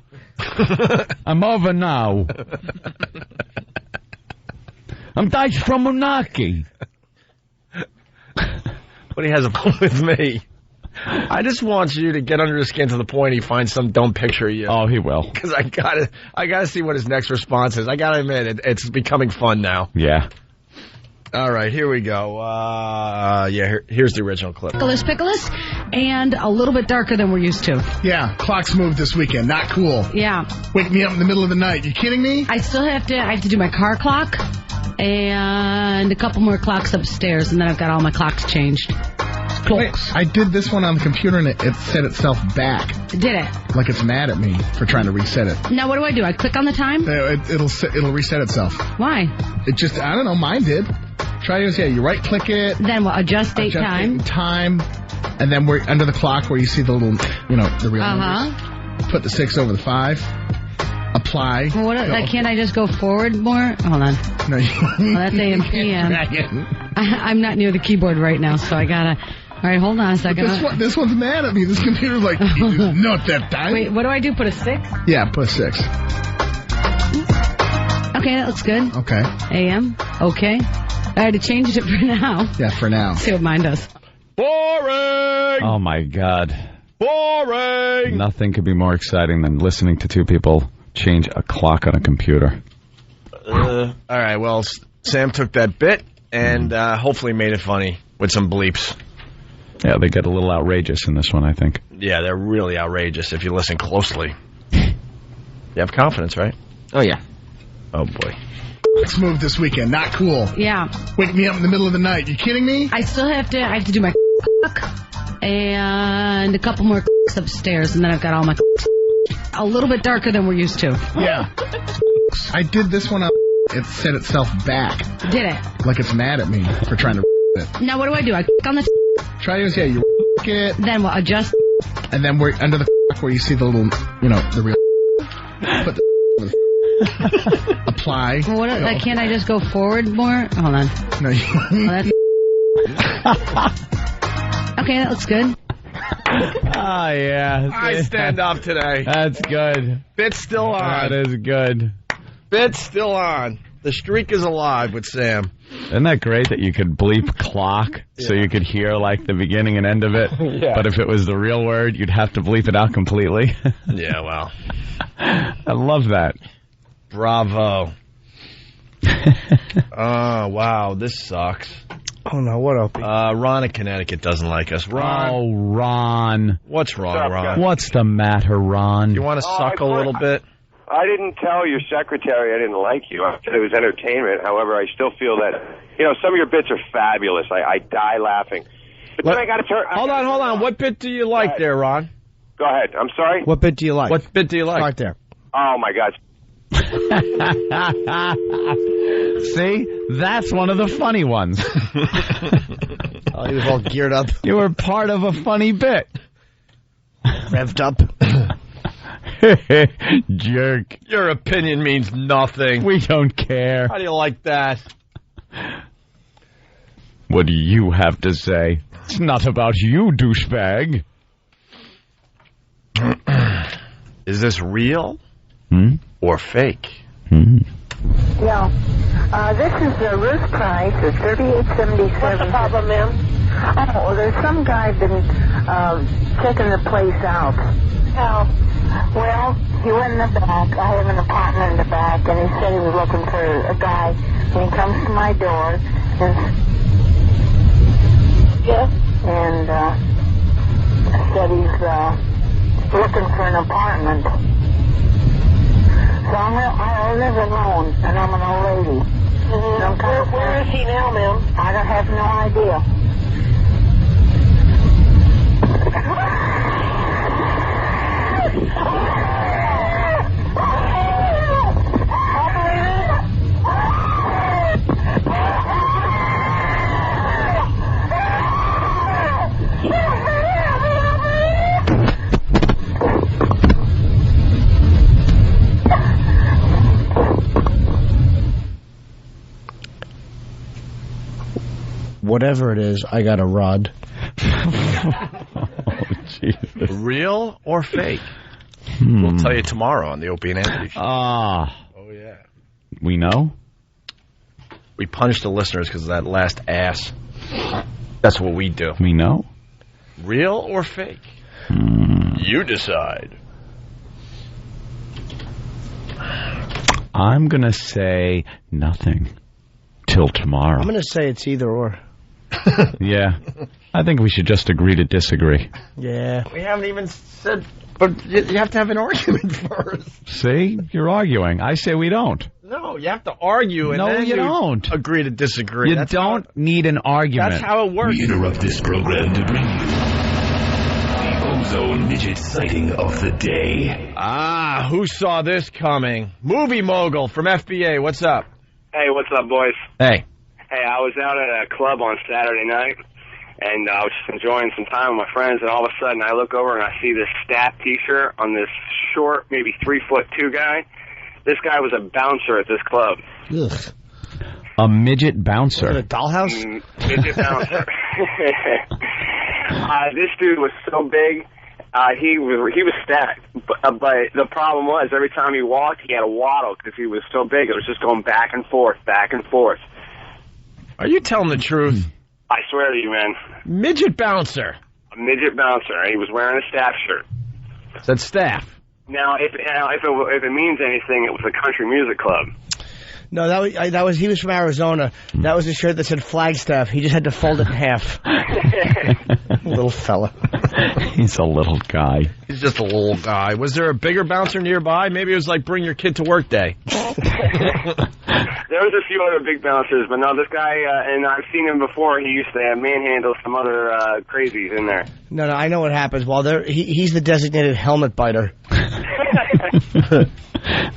I'm over now. I'm Dice from Monarchy. But he has a problem with me. I just want you to get under his skin to the point he finds some dumb picture of you. Oh, he will. Because I gotta see what his next response is. I gotta admit, it's becoming fun now. Yeah. All right, here we go. Here's the original clip. Pickles, and a little bit darker than we're used to. Yeah, clocks moved this weekend. Not cool. Yeah. Wake me up in the middle of the night. You kidding me? I have to do my car clock and a couple more clocks upstairs, and then I've got all my clocks changed. Clocks. I did this one on the computer, and it set itself back. Did it? Like it's mad at me for trying to reset it. Now what do? I click on the time? It'll reset itself. Why? It just, I don't know, mine did. Try yours, yeah, you right-click it. Then what, adjust date time? And then we're under the clock where you see the little, the real numbers. Put the 6 over the 5. Apply. Well, can't I just go forward more? Hold on. No, that's AM PM. I'm not near the keyboard right now, so I gotta... All right, hold on a second. This one's mad at me. This computer's like, not that time. Wait, what do I do? Put a 6? Yeah, put a 6. Okay, that looks good. Okay. AM. Okay. I had to change it for now. Yeah, for now. See what mine does. Boring! Oh, my God. Boring! Nothing could be more exciting than listening to two people change a clock on a computer. All right, well, Sam took that bit and hopefully made it funny with some bleeps. Yeah, they get a little outrageous in this one, I think. Yeah, they're really outrageous if you listen closely. You have confidence, right? Oh, yeah. Oh, boy. Let's move this weekend. Not cool. Yeah. Wake me up in the middle of the night. You kidding me? I have to do my clock and a couple more clocks upstairs, and then I've got all my clocks. A little bit darker than we're used to. Yeah. I did this one on... It set itself back. Did it? Like it's mad at me for trying to it. Now what do? I click on the... Try yours, yeah, you it. Then what, adjust... And then we're under the where you see the little, the real... Put the... Apply. Well, can't I just go forward more? Hold on. No, okay, that looks good. Oh, yeah. I stand up today. That's good. Bit's still on. That is good. Bit's still on. The streak is alive with Sam. Isn't that great that you could bleep clock so you could hear, like, the beginning and end of it? Yeah. But if it was the real word, you'd have to bleep it out completely. Yeah, well. I love that. Bravo. Oh, wow, this sucks. Oh, no, what, Opie? Ron in Connecticut doesn't like us. Ron. Oh, Ron. What's wrong, Ron? What's the matter, Ron? You want to suck a little bit? I didn't tell your secretary I didn't like you. I said it was entertainment. However, I still feel that, some of your bits are fabulous. I die laughing. But then I got to turn... Hold on. What bit do you like there, Ron? Go ahead. I'm sorry? What bit do you like? What bit do you like? Start there. Oh, my God. See? That's one of the funny ones. Oh, he was all geared up. You were part of a funny bit. Revved up. Jerk. Your opinion means nothing. We don't care. How do you like that? What do you have to say? It's not about you, douchebag. Is this real or fake? Yeah. This is Ruth Price at 3877. What's the problem, ma'am? Oh, there's some guy been checking the place out. How? Well, he went in the back. I have an apartment in the back, and he said he was looking for a guy. And he comes to my door, and said he's looking for an apartment. So I live alone, and I'm an old lady. Where is he now, ma'am? I don't have no idea. Whatever it is, I got a rod. Jesus. Real or fake? We'll tell you tomorrow on the Opie and Anthony Show. Oh, yeah. We know? We punish the listeners because of that last ass. That's what we do. We know? Real or fake? You decide. I'm going to say nothing till tomorrow. I'm going to say it's either or. Yeah. I think we should just agree to disagree. Yeah. We haven't even said, but you have to have an argument first. See? You're arguing. I say we don't. No, you have to argue, and no, then you don't. Agree to disagree. You don't need an argument. That's how it works. We interrupt this program to bring you the Ozone Midget sighting of the day. Ah, who saw this coming? Movie mogul from FBA. What's up? Hey, what's up, boys? Hey. Hey, I was out at a club on Saturday night, and I was just enjoying some time with my friends, and all of a sudden I look over and I see this staff T-shirt on this short, maybe 3'2" guy. This guy was a bouncer at this club. Ugh. A midget bouncer. A dollhouse? Midget bouncer. This dude was so big. He was stacked, but the problem was every time he walked, he had a waddle because he was so big. It was just going back and forth, back and forth. Are you telling the truth? I swear to you, man. Midget bouncer. A midget bouncer. He was wearing a staff shirt. Said staff. Now, if it means anything, it was a country music club. No, that was he was from Arizona. That was a shirt that said Flagstaff. He just had to fold it in half. Little fella. He's a little guy. He's just a little guy. Was there a bigger bouncer nearby? Maybe it was like bring your kid to work day. There was a few other big bouncers, but no, this guy, and I've seen him before. He used to manhandle some other crazies in there. No, I know what happens. While he's the designated helmet biter.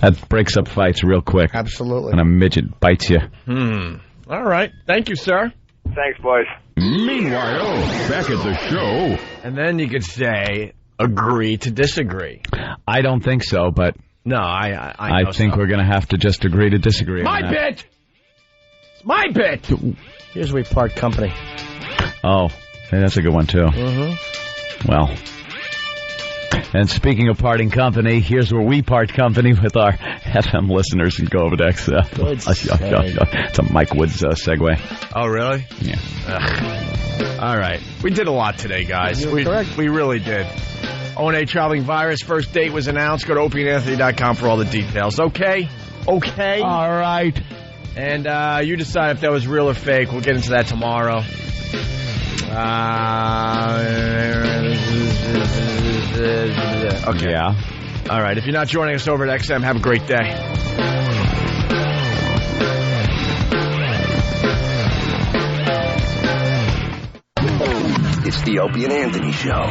That breaks up fights real quick. Absolutely. And a midget bites you. All right. Thank you, sir. Thanks, boys. Meanwhile, back at the show. And then you could say, agree to disagree. I don't think so, but... No, I think we're going to have to just agree to disagree. My bit! It's my bit! Here's where we part company. Oh, hey, that's a good one, too. Well... And speaking of parting company, here's where we part company with our FM listeners and go over to XM. It's a Mike Woods segue. Oh, really? Yeah. All right. We did a lot today, guys. We really did. O&A traveling virus first date was announced. Go to opieandanthony.com for all the details. Okay? Okay? All right. And you decide if that was real or fake. We'll get into that tomorrow. Okay. Yeah. All right. If you're not joining us over at XM, have a great day. It's the Opie and Anthony Show.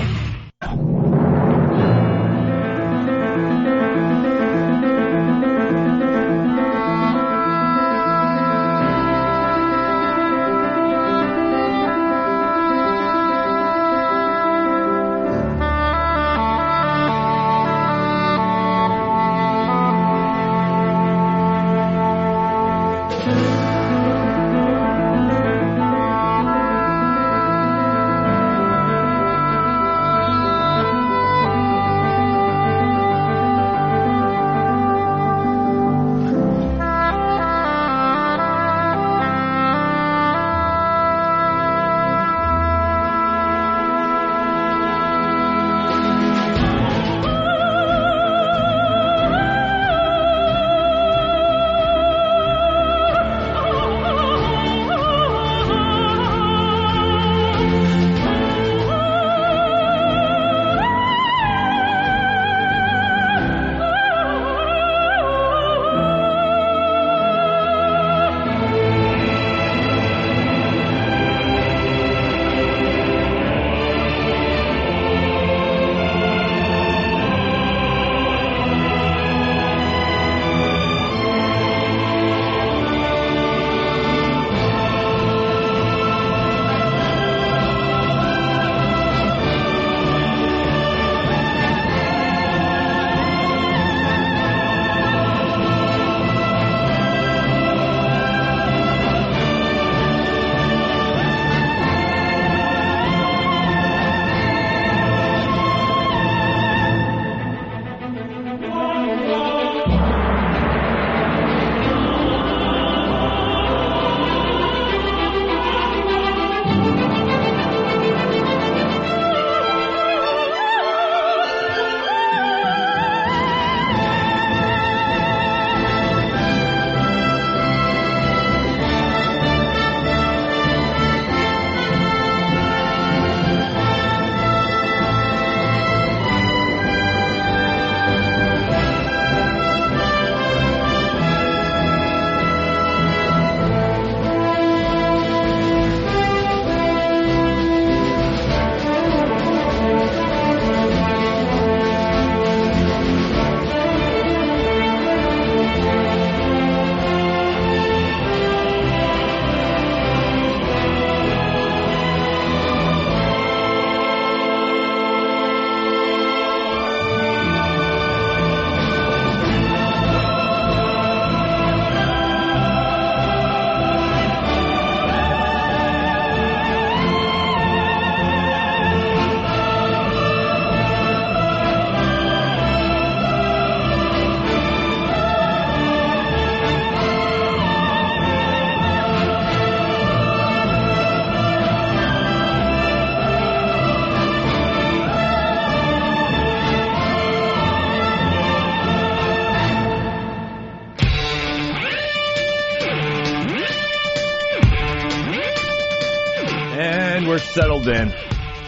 And we're settled in.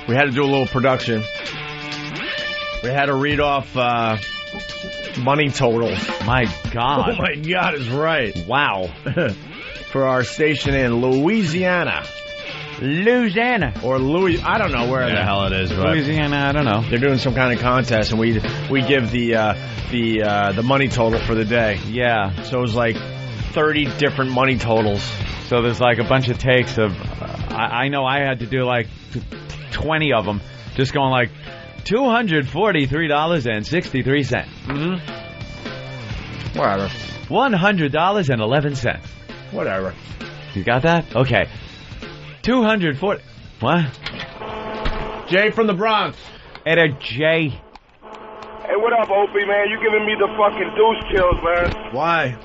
We had to do a little production. We had to read off money totals. My God. Oh, my God, is right. Wow. For our station in Louisiana. Or Louis, I don't know where the hell it is. But Louisiana, I don't know. They're doing some kind of contest, and we give the money total for the day. Yeah. So it was like 30 different money totals. So there's like a bunch of takes of, I know I had to do like 20 of them, just going like $243.63. Mm-hmm. Whatever. $100.11. Whatever. You got that? Okay. 240. What? Jay from the Bronx. Hey there, Jay. Hey, what up, Opie, man? You giving me the fucking deuce chills, man. Why?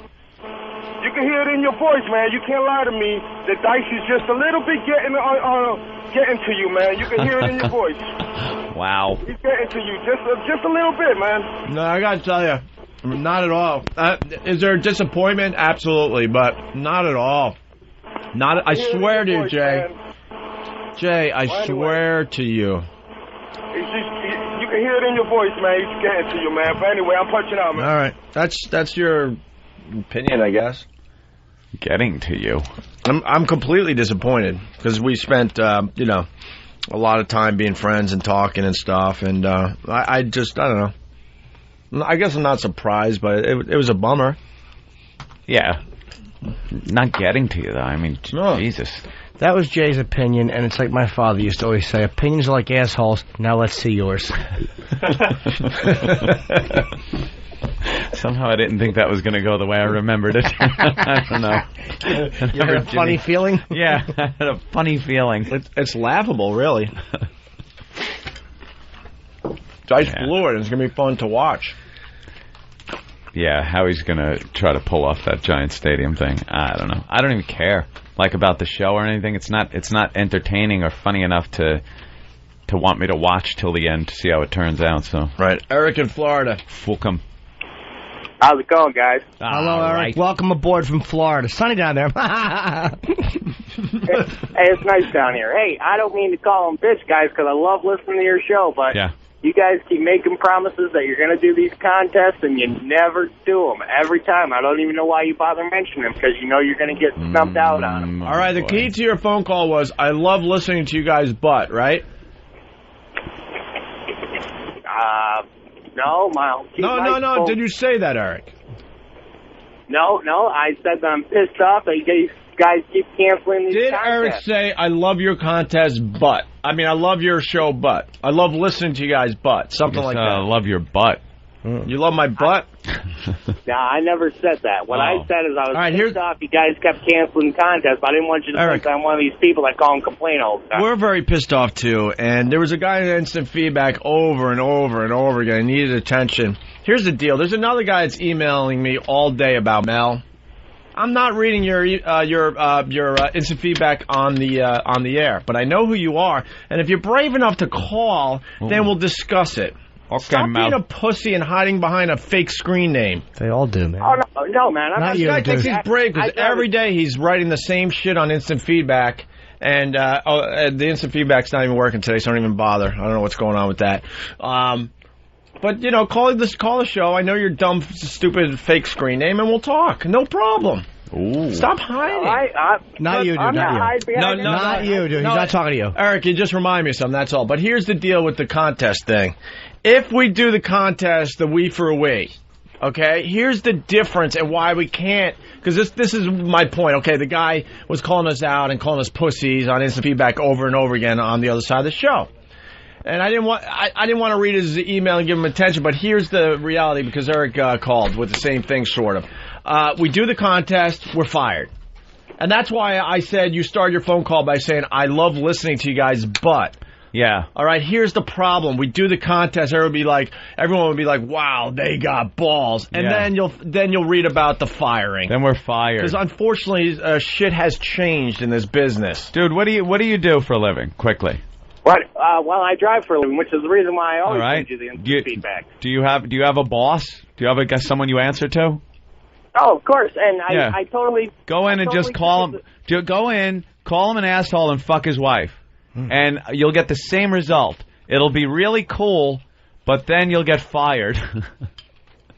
You can hear it in your voice, man. You can't lie to me. The dice is just a little bit getting to you, man. You can hear it in your voice. Wow. He's getting to you just a little bit, man. No, I gotta tell you, not at all. Is there a disappointment? Absolutely, but not at all. Not. I swear to you, Jay. Man. Jay, I swear to you. You can hear it in your voice, man. He's getting to you, man. But anyway, I'm punching out, man. All right, that's your opinion, I guess. Getting to you. I'm completely disappointed because we spent a lot of time being friends and talking and stuff, and I don't know. I guess I'm not surprised, but it was a bummer. Yeah. Not getting to you, though. I mean, Jesus. That was Jay's opinion, and it's like my father used to always say, opinions are like assholes. Now let's see yours. Somehow I didn't think that was going to go the way I remembered it. I don't know. You had a funny feeling? Yeah, I had a funny feeling. It's laughable, really. Dice blew it. It's going to be fun to watch. Yeah, how he's going to try to pull off that Giant Stadium thing. I don't know. I don't even care, like, about the show or anything. It's not entertaining or funny enough to want me to watch till the end to see how it turns out. So right. Eric in Florida. Welcome. How's it going, guys? Hello, Eric. Right. Welcome aboard from Florida. Sunny down there. Hey, it's nice down here. Hey, I don't mean to call them bitch guys because I love listening to your show, but you guys keep making promises that you're going to do these contests, and you never do them. Every time. I don't even know why you bother mentioning them, because you know you're going to get stumped out on them. All right, the key to your phone call was, I love listening to you guys' butt, right? No, No. Did you say that, Eric? No. I said that I'm pissed off that you guys keep canceling these contests. Did Eric say, I love your contest, but? I mean, I love your show, but. I love listening to you guys, but. Something like that. I love your butt. You love my butt? No, I never said that. What I said is I was pissed off you guys kept canceling contests, but I didn't want you to think I'm one of these people that call and complain all the time. We're very pissed off, too, and there was a guy in instant feedback over and over and over again. He needed attention. Here's the deal. There's another guy that's emailing me all day about Mel. I'm not reading your instant feedback on the air, but I know who you are, and if you're brave enough to call, then we'll discuss it. Okay, Stop being a pussy and hiding behind a fake screen name. They all do, man. Oh, no, man. I'm not. This guy thinks he's brave because every day he's writing the same shit on instant feedback, and the instant feedback's not even working today, so don't even bother. I don't know what's going on with that. But, call the show. I know your dumb, stupid fake screen name, and we'll talk. No problem. Ooh. Stop hiding. Not you, dude. Not you, dude. He's not talking to you. Eric, you just remind me of something, that's all. But here's the deal with the contest thing. If we do the contest, the we for a we, okay, here's the difference and why we can't, because this is my point, okay? The guy was calling us out and calling us pussies on instant feedback over and over again on the other side of the show. And I didn't want to read his email and give him attention, but here's the reality, because Eric called with the same thing, sort of. We do the contest, we're fired. And that's why I said you start your phone call by saying, I love listening to you guys, but... Yeah. All right, here's the problem. We do the contest, everyone would be like, wow, they got balls. And then you'll read about the firing. Then we're fired. Because unfortunately, shit has changed in this business. Dude, what do you do for a living? Quickly. Well, I drive for a living, which is the reason why I always send you the instant feedback. Do you have a boss? Do you have someone you answer to? Oh, of course, and I totally... Go in and just call him. Go in, call him an asshole and fuck his wife. and you'll get the same result. It'll be really cool, but then you'll get fired.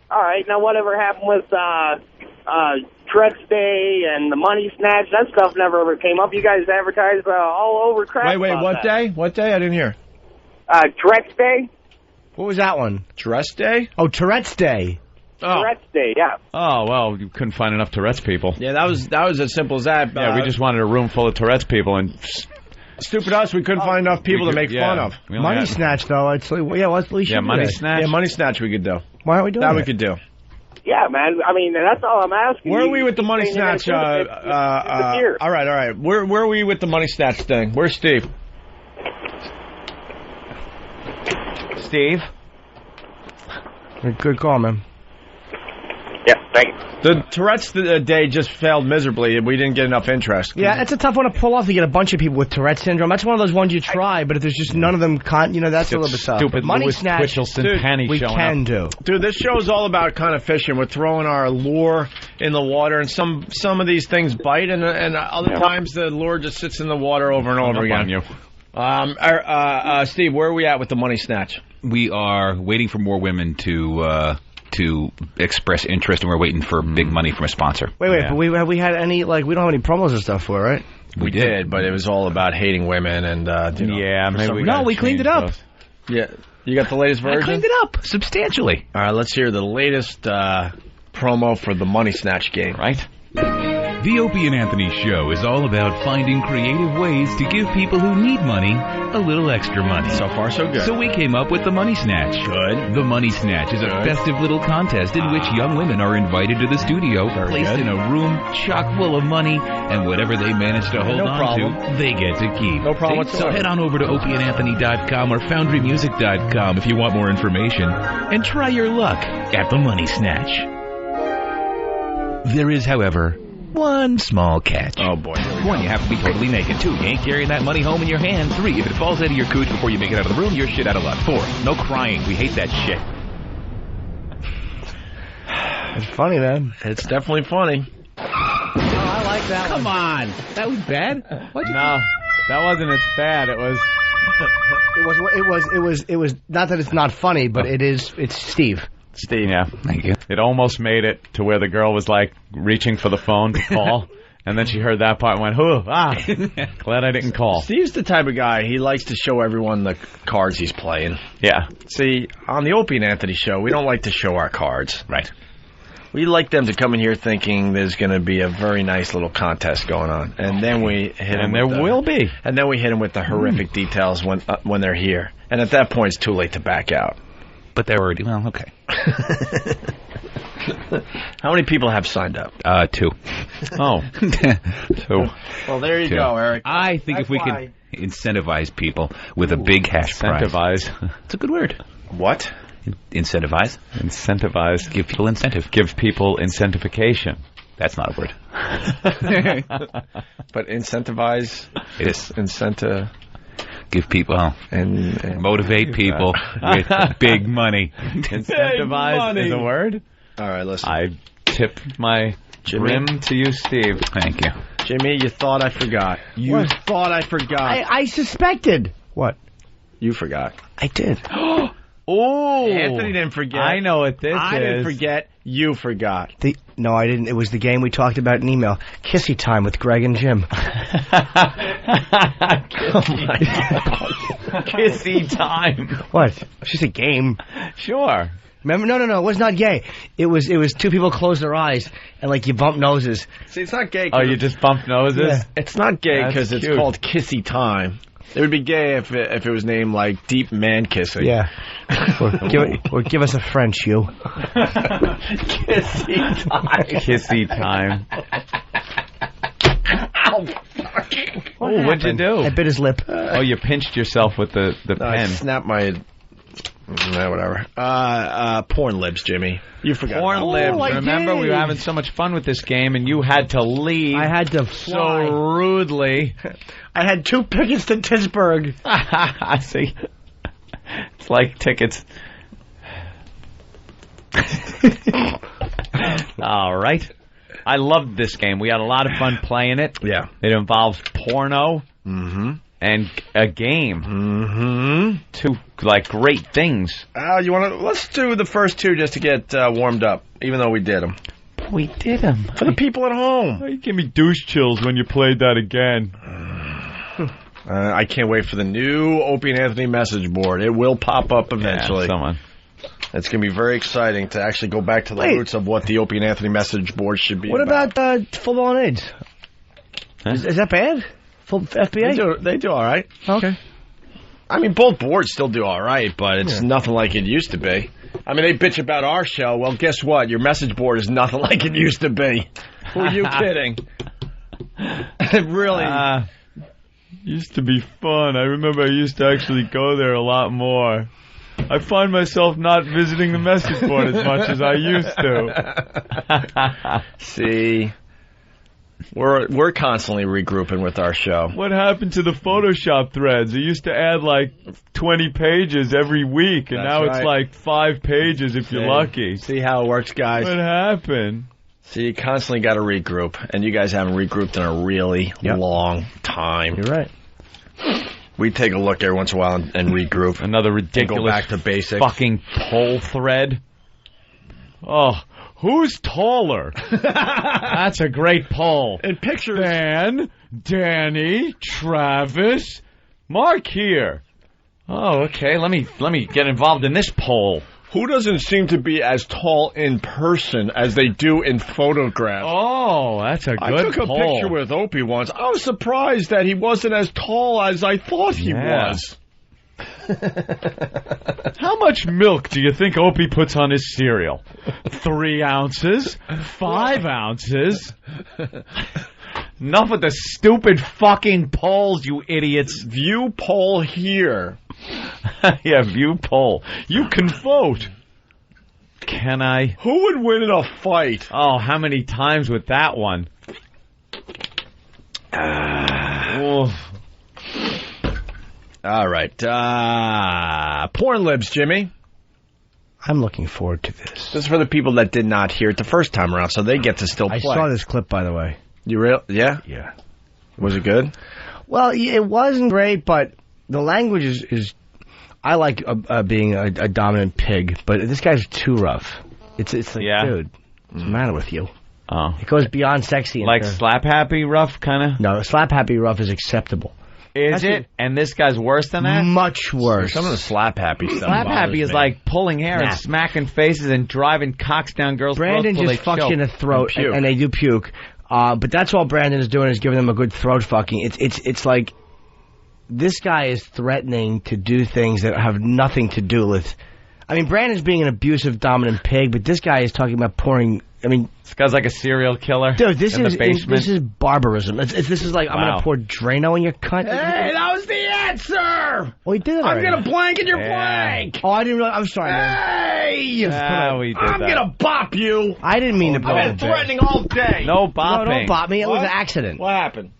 All right, now whatever happened with Tourette's Day and the money snatch, that stuff never ever came up. You guys advertised all over crap. Wait, about what that. day? What day? I didn't hear. Tourette's Day? What was that one? Tourette's Day? Oh, Tourette's Day. Tourette's Day, yeah. Oh, well, you couldn't find enough Tourette's people. Yeah, that was as simple as that. Yeah, we just wanted a room full of Tourette's people, and stupid us, we couldn't find enough people to make fun of. Money snatch, though. I'd say, we should do money that. snatch. Yeah, money snatch we could do. Why aren't we doing that? That we could do. Yeah, man. I mean, that's all I'm asking. Where are we with the money snatch? All right. Where are we with the money snatch thing? Where's Steve? Steve? Good call, man. Yeah, thank you. The Tourette's Day just failed miserably. We didn't get enough interest. Yeah, it's a tough one to pull off to get a bunch of people with Tourette's syndrome. That's one of those ones you try, but if there's just none of them, that's a little bit tough. Stupid Money Louis snatch, Twitchelson penny we showing can up. do. Dude, this show's all about kind of fishing. We're throwing our lure in the water, and some of these things bite, and other times the lure just sits in the water over and over again. Steve, where are we at with the money snatch? We are waiting for more women to express interest, and we're waiting for big money from a sponsor. Wait, but have we had any, we don't have any promos or stuff for it, right? We did, but it was all about hating women, and, we cleaned it up. Yeah, you got the latest version? I cleaned it up substantially. All right, let's hear the latest promo for the money snatch game. Right? The Opie and Anthony Show is all about finding creative ways to give people who need money a little extra money. So far, so good. So we came up with the Money Snatch. Good. The Money Snatch is a festive little contest in which young women are invited to the studio, placed in a room chock full of money, and whatever they manage to hold on to, they get to keep. No problem So whatsoever. head on over to opieandanthony.com or foundrymusic.com if you want more information, and try your luck at the Money Snatch. There is, however, one small catch. Oh, boy. 1, you have to be totally naked. 2, you ain't carrying that money home in your hand. 3, if it falls out of your cooch before you make it out of the room, you're shit out of luck. 4, no crying. We hate that shit. It's funny, man. It's definitely funny. I like that Come on. That was bad? No, that wasn't as bad. It was... It was not that it's not funny, but it's Steve. Steve, yeah. Thank you. It almost made it to where the girl was, reaching for the phone to call, and then she heard that part and went, glad I didn't call. Steve's the type of guy, he likes to show everyone the cards he's playing. Yeah. See, on the Opie and Anthony Show, we don't like to show our cards. Right. We like them to come in here thinking there's going to be a very nice little contest going on. And then we hit them And there will be. And then we hit them with the horrific details when they're here. And at that point, it's too late to back out. But they're already, okay. How many people have signed up? 2. Oh. 2. Well, there you go, Eric. I think if we could incentivize people with a big cash prize. Incentivize. It's a good word. What? Incentivize. Incentivize. Give people incentive. Give people incentivication. That's not a word. But incentivize? It is. Incentive. Give people and motivate people with big money. Incentivize is a word? All right, listen. I tip my rim to you, Steve. Thank you. Jimmy, you thought I forgot. You thought I forgot. I suspected. What? You forgot. I did. Oh, Anthony didn't forget. I know what this is. I didn't forget. You forgot. No, I didn't. It was the game we talked about in email. Kissy time with Greg and Jim. Oh my God. Kissy time. What? It's just a game. Sure. Remember? No. It was not gay. It was 2 people close their eyes and you bump noses. See, it's not gay. Oh, you just bump noses? Yeah. It's not gay because it's called Kissy Time. It would be gay if it was named Deep Man Kissing. Yeah. or give us a French, you. Kissy Time. Kissy time. Ow, fuck. What'd you do? I bit his lip. You pinched yourself with the pen. I snapped my... whatever. Porn libs, Jimmy. You forgot. Porn libs. Remember, we were having so much fun with this game, and you had to leave. I had to fly. So rudely. I had 2 tickets to Pittsburgh. I see. It's like tickets. All right. I loved this game. We had a lot of fun playing it. Yeah. It involves porno. Mm-hmm. and a game. Mm-hmm. Two, like, great things. You want to? Let's do the first two just to get warmed up, even though we did them. We did them. For the people at home. You give me douche chills when you played that again. I can't wait for the new Opie and Anthony message board. It will pop up eventually. Yeah, someone. It's going to be very exciting to actually go back to the roots of what the Opie and Anthony message board should be What about full-blown AIDS? Huh? Is that bad? Full FBA? They do all right. Okay. I mean, both boards still do all right, but it's nothing like it used to be. I mean, they bitch about our show. Well, guess what? Your message board is nothing like it used to be. Who are you kidding? It really used to be fun. I remember I used to actually go there a lot more. I find myself not visiting the message board as much as I used to. See, we're constantly regrouping with our show. What happened to the Photoshop threads? I used to add like 20 pages every week, and now it's like 5 pages if you're lucky. See how it works, guys? What happened? See, you constantly got to regroup, and you guys haven't regrouped in a really long time. You're right. We take a look every once in a while and regroup. Another ridiculous go back to basics. Fucking poll thread. Oh, who's taller? That's a great poll. In pictures. Dan, Danny, Travis, Mark here. Oh, okay. Let me get involved in this poll. Who doesn't seem to be as tall in person as they do in photographs? Oh, that's a good poll. I took a picture with Opie once. I was surprised that he wasn't as tall as I thought he was. How much milk do you think Opie puts on his cereal? 3 ounces? 5 ounces? Enough with the stupid fucking polls, you idiots. View poll here. Yeah, view poll. You can vote. Can I? Who would win in a fight? Oh, how many times with that one? All right. Porn Libs, Jimmy. I'm looking forward to this. This is for the people that did not hear it the first time around, so they get to still play. I saw this clip, by the way. You Yeah? Yeah. Was it good? Well, it wasn't great, but the language is I like being a dominant pig, but this guy's too rough. It's like, dude, what's the matter with you? Oh. It goes beyond sexy. Like slap happy rough, kind of? No, slap happy rough is acceptable. Is it? And this guy's worse than that? Much worse. Some of the slap happy stuff. Slap happy is like pulling hair and smacking faces and driving cocks down girls' throats. Brandon just fucks you in the throat and they do puke. But that's all Brandon is doing is giving them a good throat fucking. It's like this guy is threatening to do things that have nothing to do with. I mean, Brandon's being an abusive, dominant pig, but this guy is talking about pouring. I mean, this guy's like a serial killer. Dude, this is barbarism. This is like I'm gonna pour Drano in your cunt. Hey, that was the answer. Oh, he did it. I'm gonna blank in your blank. Oh, I didn't realize. I'm sorry. Hey, I'm gonna bop you. I didn't mean to. I've been threatening all day. No bopping. No, don't bop me. It was an accident. What happened?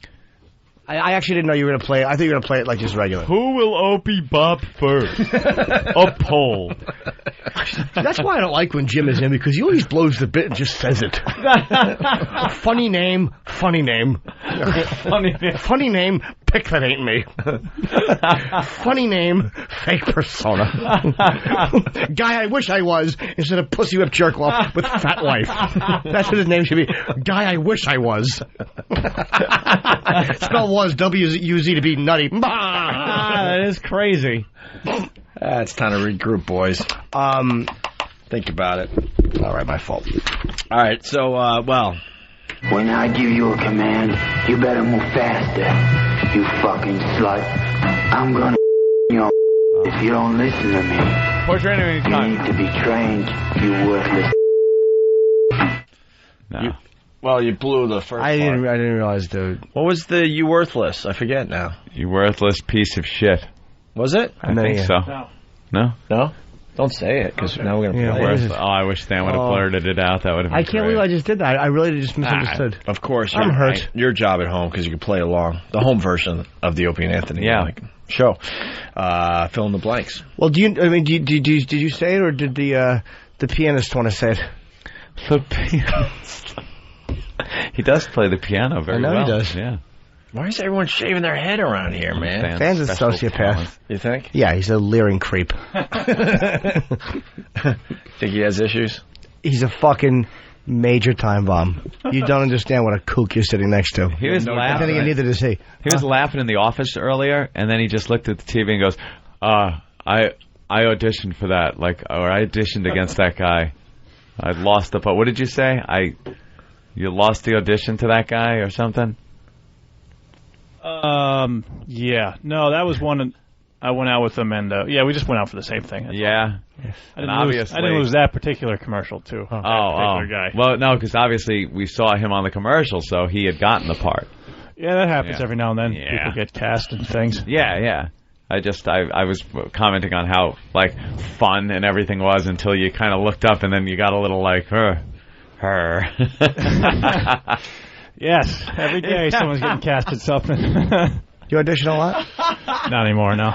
I actually didn't know you were gonna play it. I thought you were gonna play it like just regular. Who will Opie bop first? A poll. That's why I don't like when Jim is in, because he always blows the bit and just says it. Funny name, funny name. Funny name, pick that ain't me. Funny name, fake persona. Guy I wish I was, instead of pussy whip jerk off with fat wife. That's what his name should be. Guy I wish I was. Spell was W-U-Z to be nutty. That is crazy. It's time to regroup, boys. Think about it. All right, my fault. All right, so, well. When I give you a command, you better move faster, you fucking slut. I'm gonna your if you don't listen to me. You need to be trained, you worthless. No. Well, you blew the first I part. didn't realize, dude. What was the you worthless? I forget now. You worthless piece of shit. Was it? I think so. No? No? Don't say it, because now we're going to play it. Oh, I wish Stan would have blurted it out. That would have been I can't believe I just did that. I really just misunderstood. Of course. I'm hurt. Your job at home, because you can play along. The home version of the Opie and Anthony show. Fill in the blanks. Well, did you say it, or did the pianist want to say it? The pianist. He does play the piano very well. I know he does. Yeah. Why is everyone shaving their head around here, man? Fan's a sociopath. You think? Yeah, he's a leering creep. Think he has issues? He's a fucking major time bomb. You don't understand what a kook you're sitting next to. He was laughing. I think neither does he. He was laughing in the office earlier, and then he just looked at the TV and goes, I auditioned for that, or I auditioned against that guy. I lost the part. What did you say? You lost the audition to that guy or something? Yeah. No, that was one. I went out with them, and we just went out for the same thing. Yeah. I didn't lose that particular commercial, too. That particular guy. Well, no, because obviously we saw him on the commercial, so he had gotten the part. Yeah, that happens every now and then. Yeah. People get cast and things. Yeah. I was commenting on how, fun and everything was until you kind of looked up and then you got a little her. Yes, every day someone's getting cast at something. You audition a lot? Not anymore, no.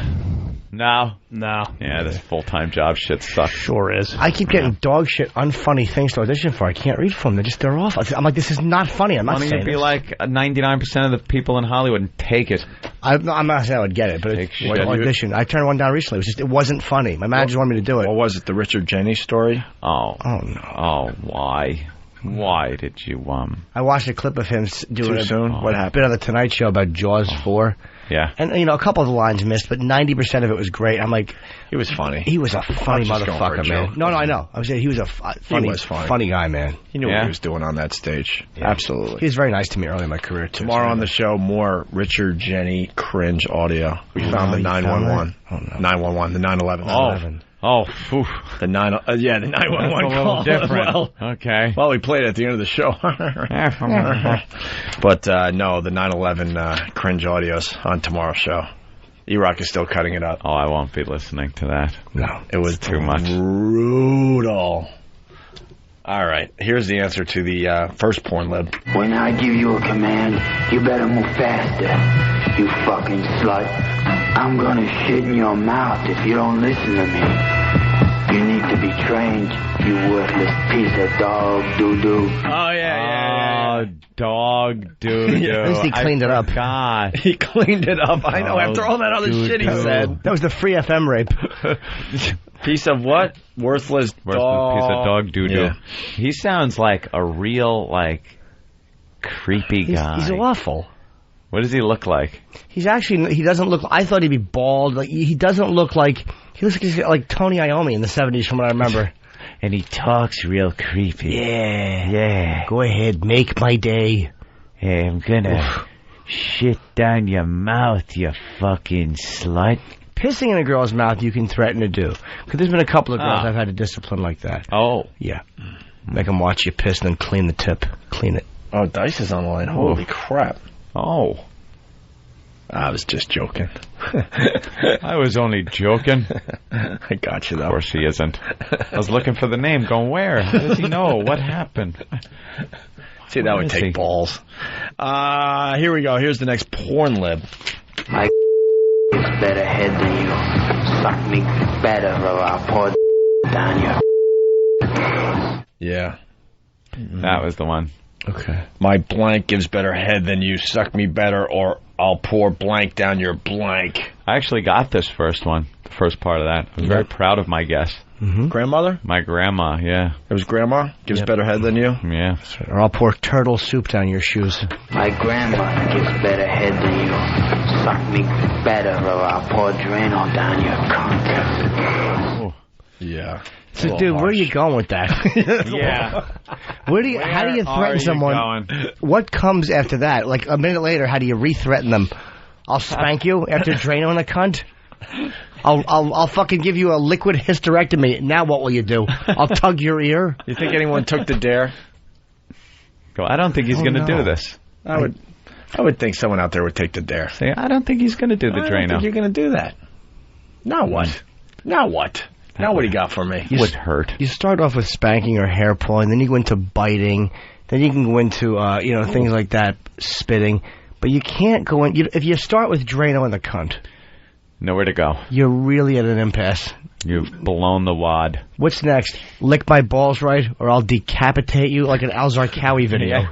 No? No. Yeah, this full-time job shit sucks. Sure is. I keep getting dog shit, unfunny things to audition for. I can't read from them. They're off. I'm like, this is not funny. I'm not saying you'd be like 99% of the people in Hollywood and take it. I'm not saying I would get it, but it's audition. I turned one down recently. It wasn't funny. My manager wanted me to do it. What was it, the Richard Jenny story? Oh no. Oh, why? Why did you, I watched a clip of him doing Too soon? What happened? Bit on the Tonight Show about Jaws 4. Yeah. And, a couple of the lines missed, but 90% of it was great. I'm like... He was funny. He was a funny motherfucker, man. No, I know. I was saying he was a funny guy, man. He knew what he was doing on that stage. Yeah. Absolutely. He was very nice to me early in my career, too. Tomorrow on the show, more Richard Jenny cringe audio. We found the 911. Oh, no. 911, the 911. Oh, oof. The 911 call. Different. Well, okay. Well, we played it at the end of the show. But no, the 911 cringe audios on tomorrow's show. E-Rock is still cutting it up. Oh, I won't be listening to that. No, it was too much. Brutal. All right, here's the answer to the first porn lib. When I give you a command, you better move faster, you fucking slut. I'm gonna shit in your mouth if you don't listen to me. You need to be trained, you worthless piece of dog doo-doo. Oh, yeah. Dog doo-doo. At least he cleaned it up. God. He cleaned it up. I know, after all that other shit he said. That was the free FM rape. Piece of what? Worthless dog. Piece of dog doo-doo. Yeah. He sounds like a real, creepy guy. He's awful. What does he look like? He doesn't look, I thought he'd be bald. He doesn't look like, he looks like Tony Iommi in the 70s from what I remember. And he talks real creepy. Yeah. Go ahead, make my day. Hey, I'm gonna shit down your mouth, you fucking slut. Pissing in a girl's mouth you can threaten to do. Because there's been a couple of girls I've had to discipline like that. Oh. Yeah. Make them watch you piss and then clean the tip. Clean it. Oh, Dice is on the line. Holy crap. Oh. I was just joking. I was only joking. I got you, though. Of course he isn't. I was looking for the name, going, where? How does he know? What happened? See, that would take balls. Here we go. Here's the next porn lib. My is better head than you. Suck me better or I'll pour down your... Yeah. That was the one. Okay. My blank gives better head than you. Suck me better or I'll pour blank down your blank. I actually got this first one, the first part of that. I was very proud of my guess. Mm-hmm. Grandmother? My grandma, yeah. It was grandma? Gives better head than you? Yeah. Or I'll pour turtle soup down your shoes. My grandma gives better head than you. Suck me better or I'll pour Drano down your cunt. Yeah. So, dude, where are you going with that? Yeah. How do you threaten someone? What comes after that? Like a minute later, how do you re-threaten them? I'll spank you after Drano in the cunt. I'll fucking give you a liquid hysterectomy. Now what will you do? I'll tug your ear. You think anyone took the dare? I don't think he's going to do this. I would think someone out there would take the dare. See, I don't think he's going to do the Drano. I don't think you're going to do that. Now what? Now what? Now what do you got for me? Would hurt. You start off with spanking or hair pulling, then you go into biting, then you can go into things like that, spitting. But you can't go in. If you start with Drano in the cunt, nowhere to go. You're really at an impasse. You've blown the wad. What's next? Lick my balls right, or I'll decapitate you like an Al Zarqawi video.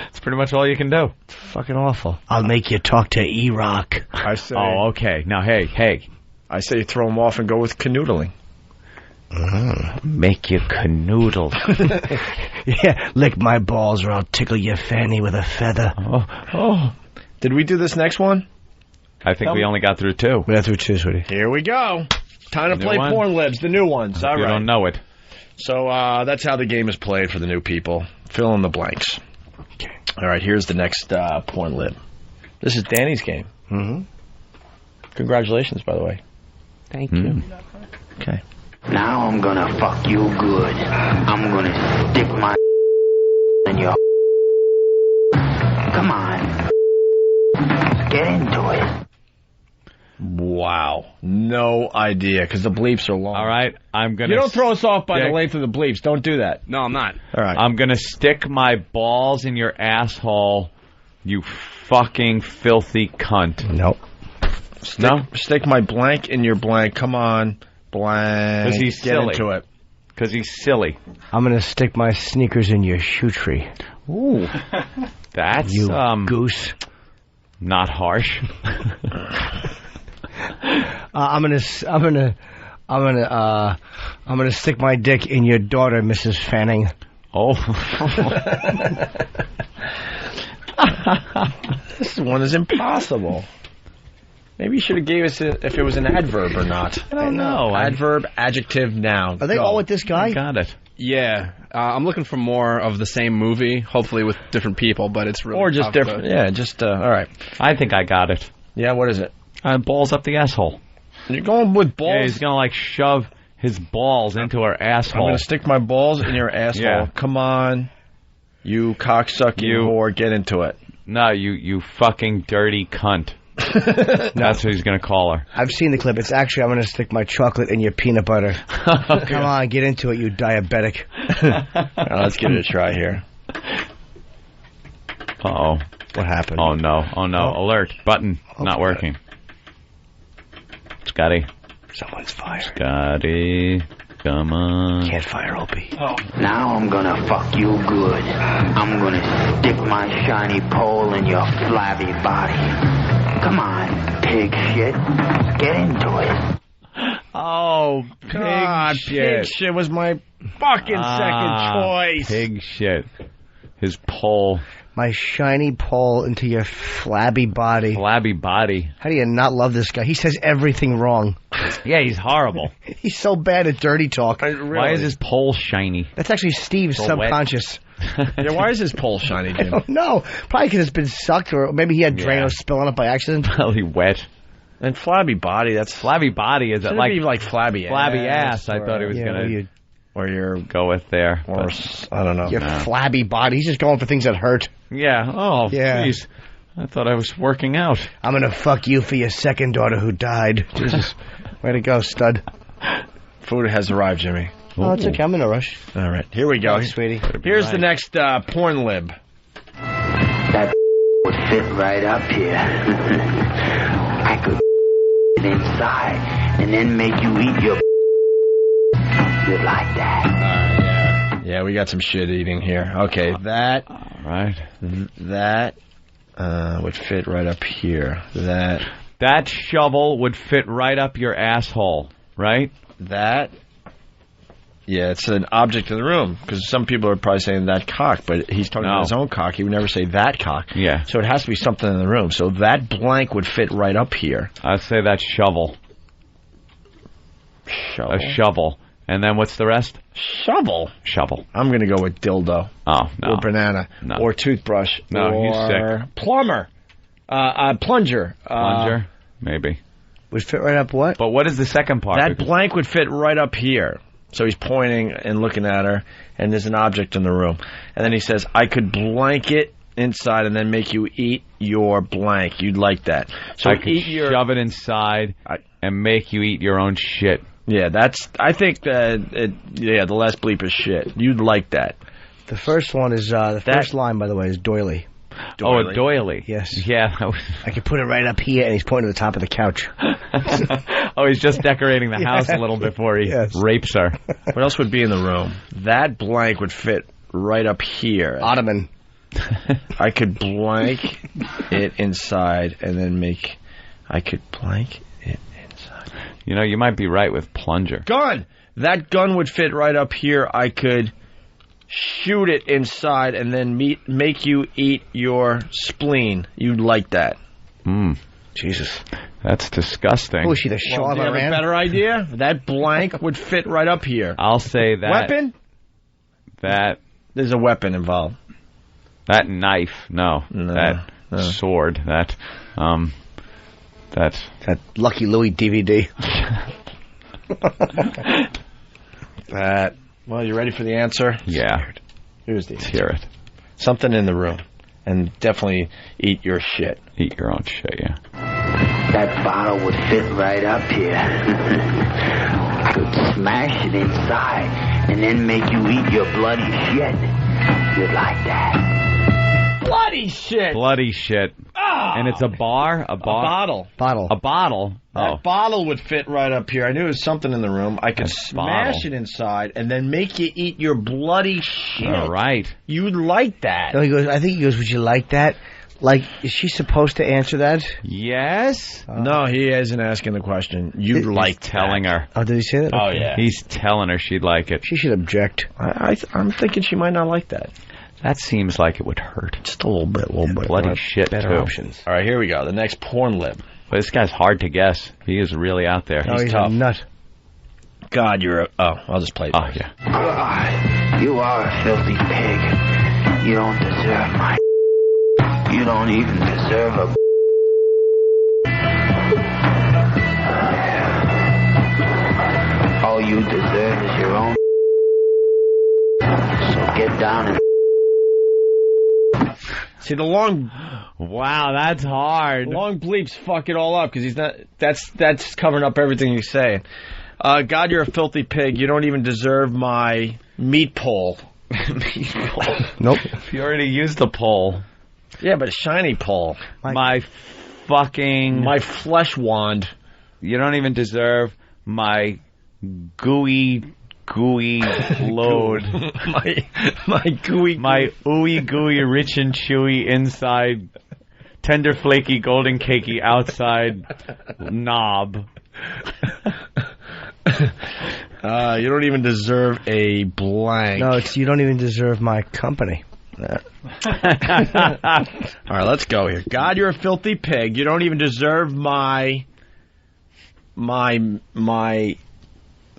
It's pretty much all you can do. Fucking awful. I'll make you talk to E-Rock. I say. Oh, okay. Now, hey. I say throw him off and go with canoodling. Make you canoodle. Yeah, lick my balls or I'll tickle your fanny with a feather. Oh. Did we do this next one? I think we only got through 2. We got through 2, sweetie. Here we go. Time to play Porn Libs, the new ones. All right. You don't know it. So that's how the game is played for the new people. Fill in the blanks. Okay. All right, here's the next Porn Lib. This is Danny's game. Mm-hmm. Congratulations, by the way. Thank you. Okay. Now I'm gonna fuck you good. I'm gonna stick my in your. Come on. Get into it. Wow. No idea, because the bleeps are long. All right, I'm going to... You don't throw us off by the length of the bleeps. Don't do that. No, I'm not. All right. I'm going to stick my balls in your asshole, you fucking filthy cunt. Nope. Stick my blank in your blank. Come on. Blank. Because he's Get silly. into it. Because he's silly. I'm going to stick my sneakers in your shoe tree. Ooh. That's, you goose. Not harsh. I'm gonna stick my dick in your daughter, Mrs. Fanning. Oh. This one is impossible. Maybe you should have gave us if it was an adverb or not. I don't know. Adverb, adjective, noun. Are they all with this guy? Got it. Yeah. I'm looking for more of the same movie, hopefully with different people, but it's really Or just tough different. Yeah, just, all right. I think I got it. Yeah, what is it? Balls up the asshole. You're going with balls? Yeah, he's going to, shove his balls into her asshole. I'm going to stick my balls in your asshole. Yeah. Come on. You cocksucking whore, get into it. No, you fucking dirty cunt. That's what he's going to call her. I've seen the clip. It's actually, I'm going to stick my chocolate in your peanut butter. Come on, get into it, you diabetic. Let's give it a try here. Uh-oh. What happened? Oh, no. Alert. Button not working. Scotty. Someone's fired. Scotty. Come on. Can't fire Opie. Now I'm gonna fuck you good. I'm gonna stick my shiny pole in your flabby body. Come on, pig shit. Get into it. Oh, God, pig shit was my fucking second choice. Pig shit. His pole. My shiny pole into your flabby body. Flabby body. How do you not love this guy? He says everything wrong. Yeah, he's horrible. He's so bad at dirty talk. Really? Why is his pole shiny? That's actually Steve's subconscious. Yeah, why is his pole shiny, Jim? I don't know. Probably because it's been sucked, or maybe he had Drano spill on it by accident. Probably wet. And flabby body, that's... Flabby body, is it like... be like flabby ass. Flabby ass, I thought he was going to... Or your... Go with there. Or, I don't know. Your flabby body. He's just going for things that hurt. Yeah. Oh, yeah. Jeez. I thought I was working out. I'm going to fuck you for your second daughter who died. Jesus. Way to go, stud. Food has arrived, Jimmy. Oh, it's okay. I'm in a rush. All right. Here we go. Thanks, sweetie. Here's the next porn lib. That would fit right up here. I could it inside and then make you eat your good like that. Yeah, we got some shit eating here. Okay, that... All right. That would fit right up here. That shovel would fit right up your asshole, right? That... Yeah, it's an object in the room, because some people are probably saying that cock, but he's talking about his own cock. He would never say that cock. Yeah. So it has to be something in the room. So that blank would fit right up here. I'd say that shovel. Shovel. A shovel. And then what's the rest? Shovel. Shovel. I'm going to go with dildo. Oh, no. Or banana. No. Or toothbrush. No, or he's sick. Plumber. Plunger. Plunger? Maybe. Would fit right up what? But what is the second part? That blank would fit right up here. So he's pointing and looking at her, and there's an object in the room. And then he says, I could blank it inside and then make you eat your blank. You'd like that. So I could shove it inside and make you eat your own shit. Yeah, I think the last bleep is shit. You'd like that. The first one is, first line, by the way, is doily. Oh, a doily. Yes. Yeah. I could put it right up here, and he's pointing to the top of the couch. Oh, he's just decorating the house a little before he rapes her. What else would be in the room? That blank would fit right up here. Ottoman. I could blank it inside and then make... I could blank it inside. You know, you might be right with plunger. Gun! That gun would fit right up here. I could shoot it inside and then make you eat your spleen. You'd like that. Jesus. That's disgusting. Oh, she the Shaw do you have a better idea? That blank would fit right up here. I'll say that. Weapon? There's a weapon involved. That knife, no. That sword, that Lucky Louie DVD. Well, you ready for the answer? Yeah. Here's the answer. Let's hear it. Something in the room. And definitely eat your shit. Eat your own shit, yeah. That bottle would fit right up here. I could smash it inside and then make you eat your bloody shit. You'd like that. Bloody shit! Bloody shit. Oh. And it's a bar? A bottle. A bottle? That bottle would fit right up here. I knew there was something in the room. I could smash it inside and then make you eat your bloody shit. All right. You'd like that. No, I think he goes, would you like that? Like, is she supposed to answer that? Yes. No, he isn't asking the question. You'd like telling her. Oh, did he say that? Oh, yeah. He's telling her she'd like it. She should object. I'm thinking she might not like that. That seems like it would hurt. Just a little bit. Bloody shit, better too. options. All right, here we go. The next porn lib. But this guy's hard to guess. He is really out there. He's tough. A nut. God, you're a... Oh, I'll just play it. Oh, yeah. God, you are a filthy pig. You don't deserve my... You don't even deserve a... All you deserve is your own... So get down and... See, the long... Wow, that's hard. The long bleeps fuck it all up, because he's not... That's covering up everything he's saying. God, you're a filthy pig. You don't even deserve my meat pole. Meat pole? Nope. You already used the pole. Yeah, but a shiny pole. My fucking... My flesh wand. You don't even deserve my gooey load. my gooey... My ooey gooey rich and chewy inside, tender flaky golden cakey outside knob. You don't even deserve a blank. No, it's you don't even deserve my company. All right, let's go here. God, you're a filthy pig. You don't even deserve my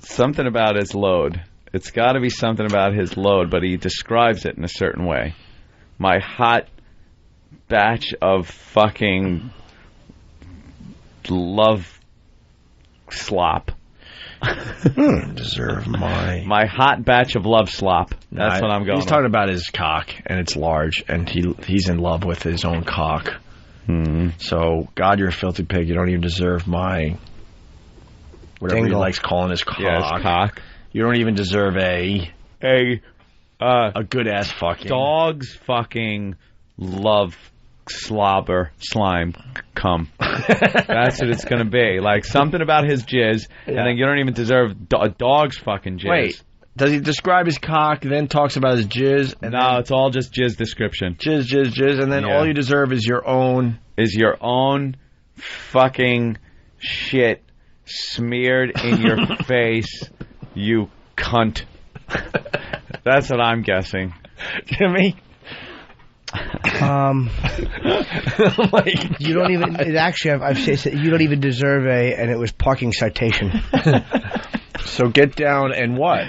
something about his load. It's got to be something about his load, but he describes it in a certain way. My hot batch of fucking love slop. Deserve my hot batch of love slop. That's what I'm going. He's talking about his cock, and it's large, and he's in love with his own cock. So, God, you're a filthy pig. You don't even deserve my whatever he likes calling his cock. Yeah, his cock. You don't even deserve a good ass fucking dog's fucking love slobber slime cum. That's what it's gonna be. Like something about his jizz, and then you don't even deserve a dog's fucking jizz. Wait, does he describe his cock, then talks about his jizz? And no, it's all just jizz description. Jizz, and then all you deserve is your own fucking shit smeared in your face, you cunt. That's what I'm guessing. Jimmy? You don't even. I've said you don't even deserve and it was parking citation. So get down and what?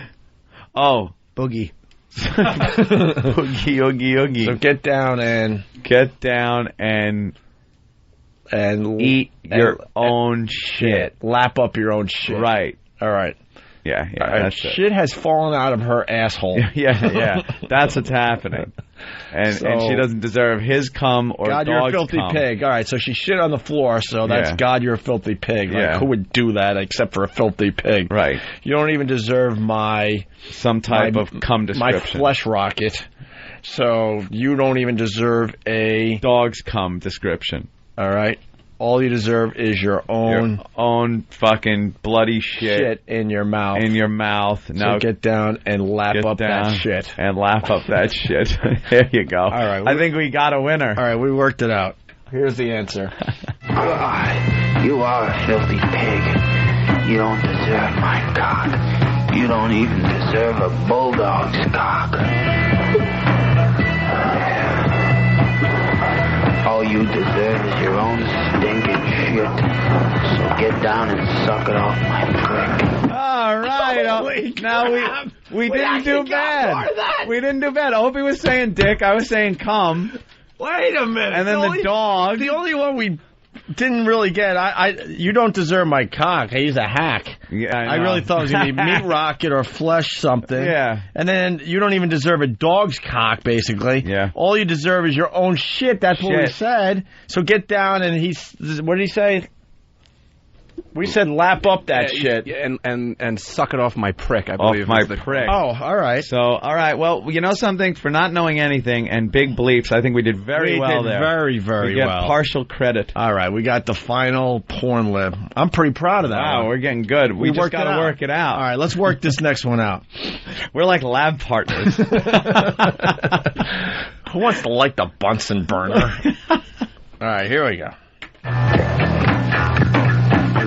Oh, boogie. Oogie. So get down and eat your own shit. Lap up your own shit. Right. All right. Yeah. That's shit has fallen out of her asshole. Yeah. That's what's happening. And she doesn't deserve his cum or God, dog's you're a filthy cum. pig. All right, so she shit on the floor, so that's God, you're a filthy pig. Like, who would do that except for a filthy pig? Right. You don't even deserve some type of cum description. My flesh rocket. So you don't even deserve a dog's cum description. All right. All you deserve is your own fucking bloody shit in your mouth. In your mouth. Now so get down and lap up that shit. And lap up that shit. There you go. All right. I think we got a winner. All right, we worked it out. Here's the answer. God, you are a filthy pig. You don't deserve my cock. You don't even deserve a bulldog's cock. All you deserve is your own stinking shit. So get down and suck it off my prick. All right. Now we didn't do bad. We didn't do bad. Opie was saying dick. I was saying cum. Wait a minute. And then the dog. The only one we didn't really get. You don't deserve my cock. He's a hack. Yeah, I really thought it was going to be meat rocket or flesh something. Yeah. And then you don't even deserve a dog's cock, basically. Yeah. All you deserve is your own shit. That's what we said. So get down and what did he say? We said lap up that shit. And suck it off my prick, I believe. Off my prick. Oh, all right. So, all right. Well, you know something? For not knowing anything and big bleeps, I think we did very well there. Very, very well. We get partial credit. All right. We got the final porn lib. I'm pretty proud of that. Wow, we're getting good. We just got to work it out. All right. Let's work this next one out. We're like lab partners. Who wants to light the Bunsen burner? All right. Here we go.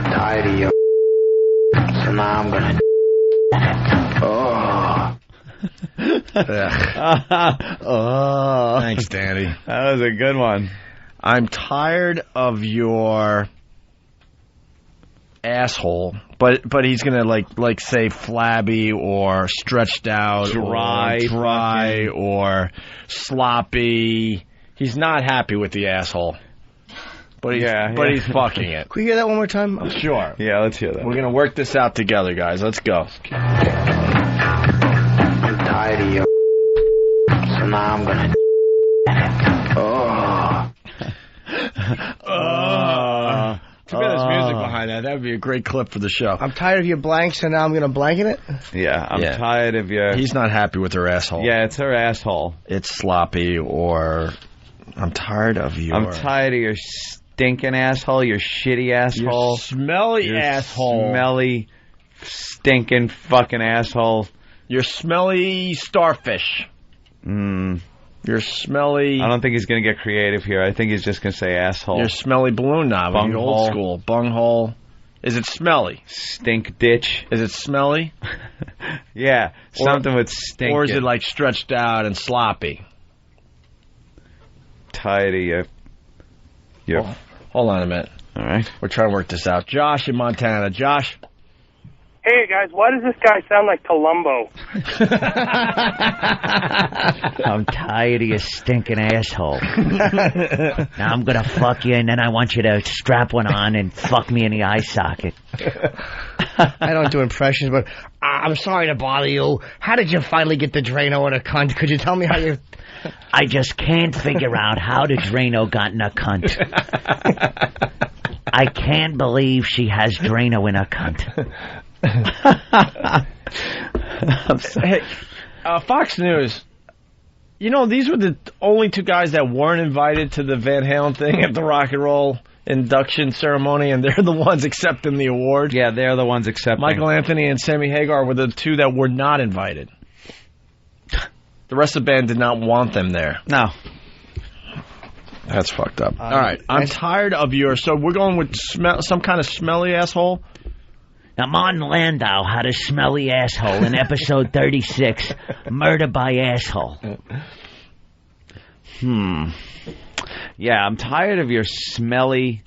Tired of your so now I'm gonna Thanks, Danny. That was a good one. I'm tired of your asshole, but he's gonna like say flabby or stretched out, dry or sloppy. He's not happy with the asshole. But he's fucking it. Can we hear that one more time? Sure. Yeah, let's hear that. We're going to work this out together, guys. Let's go. I'm tired of you. So now I'm going to Too bad there's music behind that. That would be a great clip for the show. I'm tired of your blank, so now I'm going to blanket it? Yeah, I'm tired of your... He's not happy with her asshole. Yeah, it's her asshole. It's sloppy or... I'm tired of your... I'm tired of your stinking asshole, your shitty asshole. Your smelly asshole. Smelly, stinking fucking asshole. Your smelly starfish. Your smelly... I don't think he's going to get creative here. I think he's just going to say asshole. Your smelly balloon knob. Bunghole. Old school. Bunghole. Is it smelly? Stink ditch. Is it smelly? Yeah, something with stink. Or is it like stretched out and sloppy? Tired of you. Hold on a minute. All right. We're trying to work this out. Josh in Montana. Josh? Hey, guys, why does this guy sound like Columbo? I'm tired of your stinking asshole. Now I'm going to fuck you, and then I want you to strap one on and fuck me in the eye socket. I don't do impressions, but I'm sorry to bother you. How did you finally get the Drano in a cunt? Could you tell me how you... I just can't figure out how the Drano got in a cunt. I can't believe she has Drano in her cunt. Hey, Fox News. You know, these were the only two guys that weren't invited to the Van Halen thing at the Rock and Roll induction ceremony, and they're the ones accepting the award. Yeah, they're the ones accepting. Michael Anthony and Sammy Hagar were the two that were not invited. The rest of the band did not want them there. No. That's fucked up. All right. I'm tired of your... So we're going with some kind of smelly asshole? Now, Martin Landau had a smelly asshole in episode 36, Murder by Asshole. Yeah, I'm tired of your smelly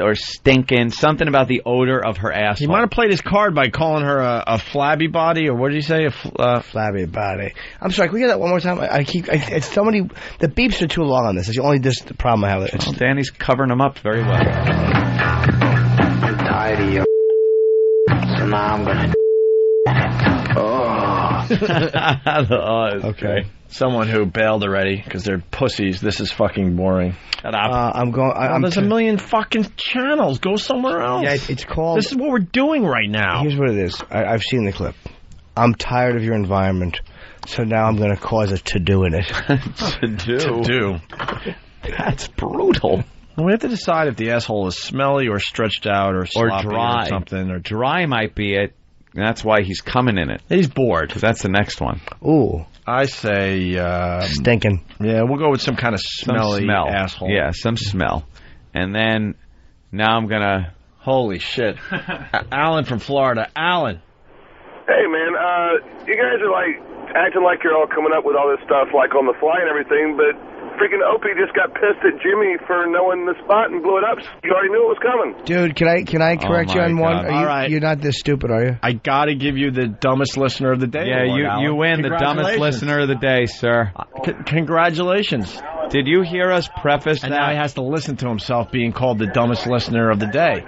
or stinking, something about the odor of her asshole. He might have played his card by calling her a flabby body, or what did he say? Flabby body. I'm sorry, can we get that one more time? It's so many... The beeps are too long on this. It's only just the problem I have. Well, Danny's covering them up very well. I'm tired of you. So now I'm gonna... Okay. Someone who bailed already because they're pussies. This is fucking boring. I'm going. There's a million fucking channels. Go somewhere else. Yeah, it's called. This is what we're doing right now. Here's what it is. I've seen the clip. I'm tired of your environment, so now I'm going to cause a to-do in it. To do. To do. That's brutal. Well, we have to decide if the asshole is smelly or stretched out or sloppy dry or something. Or dry might be it. And that's why he's coming in it. He's bored. Because that's the next one. Ooh. I say... stinking. Yeah, we'll go with some kind of smelly asshole. Yeah, some smell. And then, now I'm going to... Holy shit. Alan from Florida. Alan. Hey, man, you guys are, like, acting like you're all coming up with all this stuff, like, on the fly and everything, but freaking Opie just got pissed at Jimmy for knowing the spot and blew it up. You already knew it was coming. Dude, can I correct you on one? All right. You're not this stupid, are you? I got to give you the dumbest listener of the day. Yeah, award, you win the dumbest listener of the day, sir. Congratulations. Did you hear us preface and that? Now he has to listen to himself being called the dumbest listener of the day.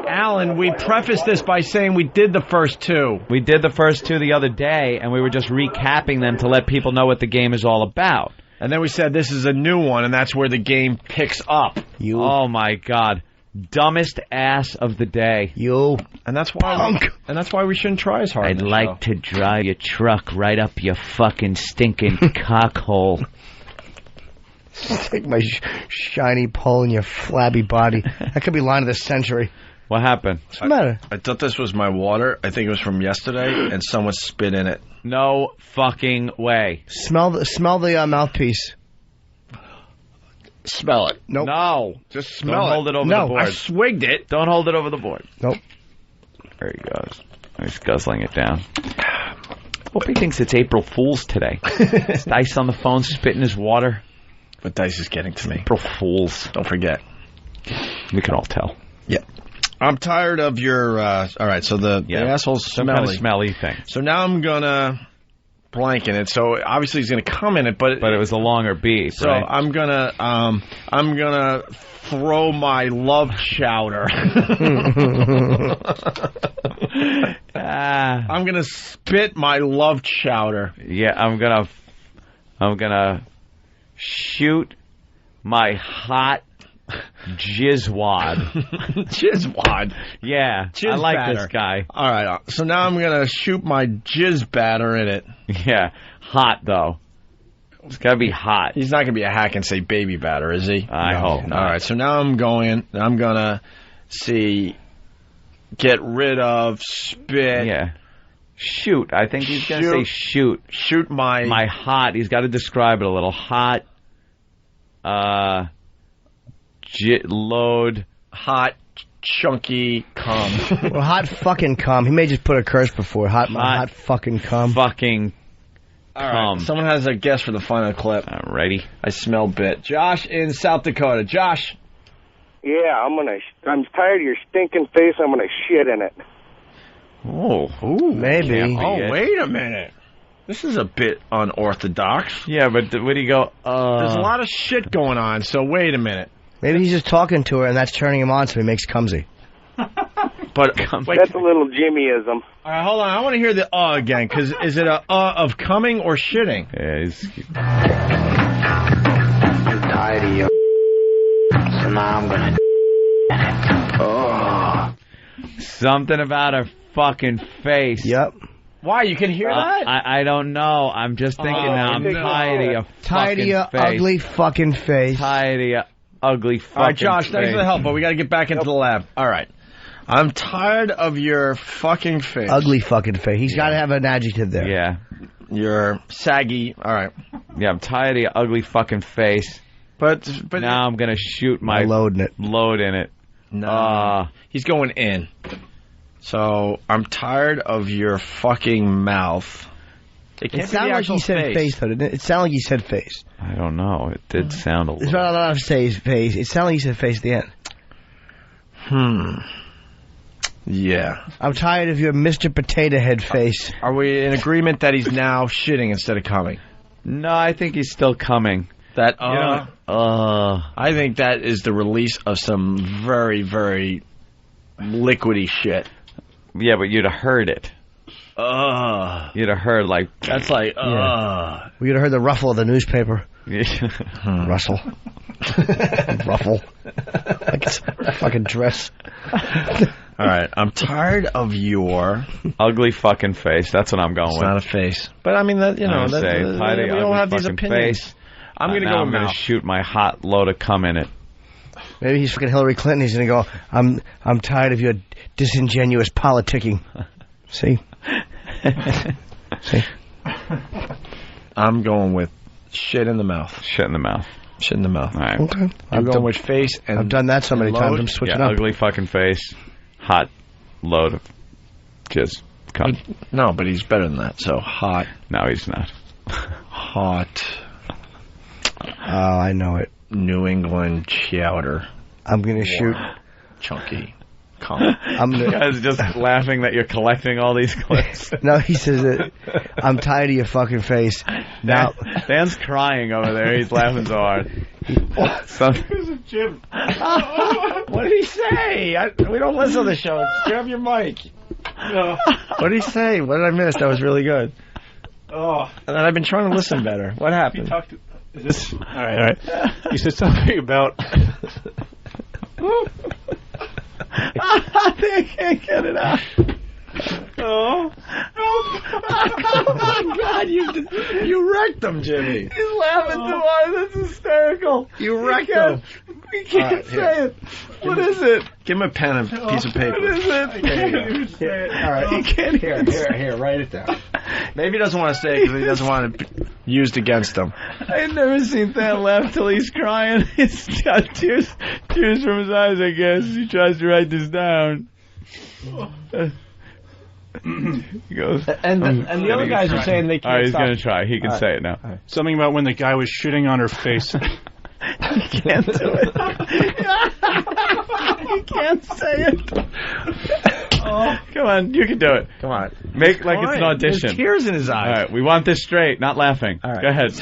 Alan, we prefaced this by saying we did the first two. We did the first two the other day, and we were just recapping them to let people know what the game is all about. And then we said this is a new one, and that's where the game picks up. Oh, my God. Dumbest ass of the day. And that's why we shouldn't try as hard. I'd like to drive your truck right up your fucking stinking cockhole. Take my shiny pole in your flabby body. That could be line of the century. What happened? What's the matter? I thought this was my water. I think it was from yesterday, and someone spit in it. No fucking way. Smell the mouthpiece. Smell it. Nope. No. Just smell Don't it. hold it over the board. I swigged it. Don't hold it over the board. Nope. There he goes. He's guzzling it down. Hope he thinks it's April Fool's today. Is Dice on the phone spitting his water? But Dice is getting to me. April Fools. Don't forget. We can all tell. Yeah. I'm tired of your... all right, so the asshole's Some smelly. kind of smelly thing. So now I'm going to blank in it. So obviously he's going to come in it, but it was a longer beep, so right? I'm going to throw my love chowder. I'm going to spit my love chowder. Yeah, I'm going to shoot my hot jizzwad. Jizzwad? Yeah, Jizz I like batter. this guy. All right, so now I'm going to shoot my jizz batter in it. Yeah, hot, though. It's got to be hot. He's not going to be a hack and say baby batter, is he? I hope not. All right, so now I'm going to get rid of spit. Yeah. Shoot. I think he's going to say shoot. Shoot my hot. He's got to describe it a little. Hot. Load. Hot, chunky cum. Well, hot fucking cum. He may just put a curse before. Hot fucking cum. Fucking cum. Right. Someone has a guess for the final clip. Alrighty. I smell bit. Josh in South Dakota. Josh. Yeah, I'm tired of your stinking face. I'm gonna shit in it. Oh. Ooh, maybe. Oh, wait a minute. This is a bit unorthodox. Yeah, but where do you go? There's a lot of shit going on, so wait a minute. Maybe he's just talking to her, and that's turning him on, so he makes cumsy. But wait, that's a little Jimmyism. All right, hold on. I want to hear the again, because is it a of coming or shitting? Yeah, I'm tired of you. So now I'm gonna. Oh. Something about her fucking face. Yep. Why? You can hear that? I don't know. I'm just thinking now. I'm tired of your tired of your ugly fucking face. Tired of your ugly fucking face. All right, Josh, thanks for the help, but we got to get back into the lab. All right. I'm tired of your fucking face. Ugly fucking face. He's got to have an adjective there. Yeah. You're saggy. All right. Yeah, I'm tired of your ugly fucking face. But now I'm going to shoot my load in it. No. He's going in. So, I'm tired of your fucking mouth. It sounded like he said face, though, didn't it? It sounded like he said face. I don't know. It did sound a little. It's not allowed to say face. It sounded like he said face at the end. Yeah. I'm tired of your Mr. Potato Head face. Are we in agreement that he's now shitting instead of coming? No, I think he's still coming. That, I think that is the release of some very, very liquidy shit. Yeah, but you'd have heard it. You'd have heard, like... That's like, Yeah. You'd have heard the ruffle of the newspaper. Russell. Ruffle. Like it's a fucking dress. All right, I'm tired of your... ugly fucking face. That's what I'm going with. It's not a face. But, I mean, that, you know, we all have these opinions. Face. I'm going to go with I'm going to shoot my hot load of cum in it. Maybe he's fucking Hillary Clinton. He's gonna go, I'm tired of your disingenuous politicking. See? See? I'm going with shit in the mouth. Shit in the mouth. Shit in the mouth. All right. Okay. I'm going with face and I've done that so many times. I'm switching up. Ugly fucking face. Hot load of jizz. Cum. No, but he's better than that. So hot. No, he's not. Hot. Oh, I know it. New England chowder. I'm gonna shoot. Chunky. You guys just laughing that you're collecting all these clips. No, he says it. I'm tired of your fucking face. Now, Dan's crying over there. He's laughing so hard. Jim. What did he say? We don't listen to the show. Grab your mic. What did he say? What did I miss? That was really good. Oh. And then I've been trying to listen better. What happened? Is this... All right. You said something about... I can't get it out. Oh my God! You wrecked him, Jimmy. He's laughing too hard. That's hysterical. You wrecked him. We can't say it. What is it? Give him a pen and a piece of paper. What is it? I can't even say it. All right, He can't hear. Here, write it down. Maybe he doesn't want to say it because he doesn't want it used against him. I've never seen Dan laugh till he's crying. He's got tears from his eyes, I guess. He tries to write this down. He goes, and the other guys are saying they can't. All right, he's stop. going to try. He can say it now. Right. Something about when the guy was shitting on her face. He can't do it. He can't say it. Oh, come on, you can do it. Come on. Make like it's an audition. There's tears in his eyes. All right, we want this straight, not laughing. All right. Go ahead.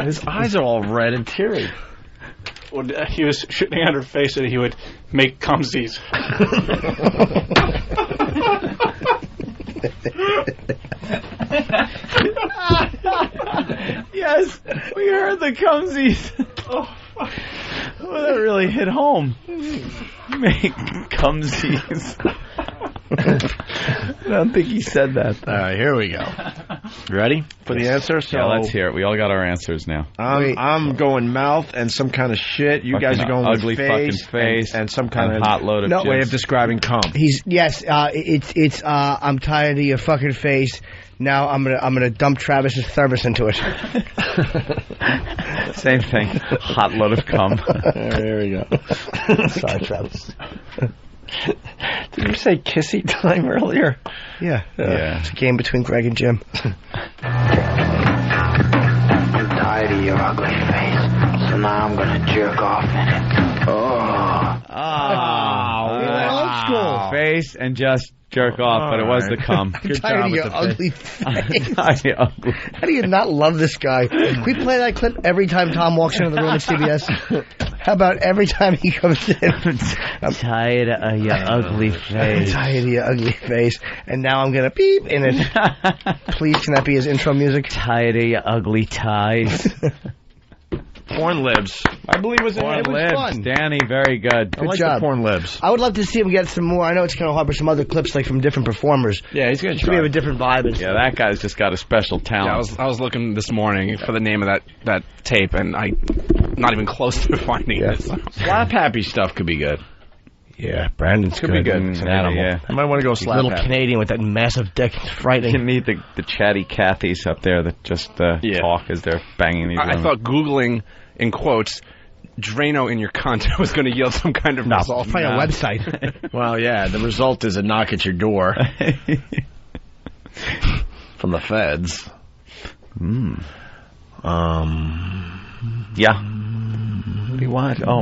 His eyes are all red and teary. When he was shitting on her face and he would make cumsies. Yes, we heard the cumsies. Oh, that really hit home. Make cumsies. I don't think he said that. All right, here we go. You ready for the answer? So yeah, let's hear it. We all got our answers now. I'm going mouth and some kind of shit. You guys are going ugly with fucking face and some kind of hot load of way of describing cum. It's I'm tired of your fucking face. Now I'm gonna dump Travis's thermos into it. Same thing. Hot load of cum. There we go. Sorry, Travis. Did you say kissy time earlier? Yeah. It's a game between Greg and Jim. I'm tired of your ugly face, so now I'm gonna jerk off in it. Old school. Face and just jerk off, but it was the cum. I'm tired of your ugly face. How do you not love this guy? We play that clip every time Tom walks into the room at CBS. How about every time he comes in? I'm tired of your ugly face. I'm tired of your ugly face. And now I'm going to beep in it. Please, can that be his intro music? Tired of your ugly ties. Porn Libs. I believe it was fun. Danny, very good. I like job. the Porn Libs. I would love to see him get some more. I know it's kind of hard for some other clips, like from different performers. Yeah, he's going to try. We have a different vibe. Yeah, that guy's just got a special talent. Yeah, I was looking this morning for the name of that tape, and I'm not even close to finding it. Slap Happy stuff could be good. Yeah, Brandon's could be good. It's an animal. Yeah. I might want to go slap Little Happy. Canadian with that massive dick. It's frightening. You need the chatty Cathys up there that just talk as they're banging these women. I thought Googling, in quotes, Drano in your content was going to yield some kind of result. Find a website. Well, yeah, the result is a knock at your door. From the feds. Yeah. What do you want? Oh,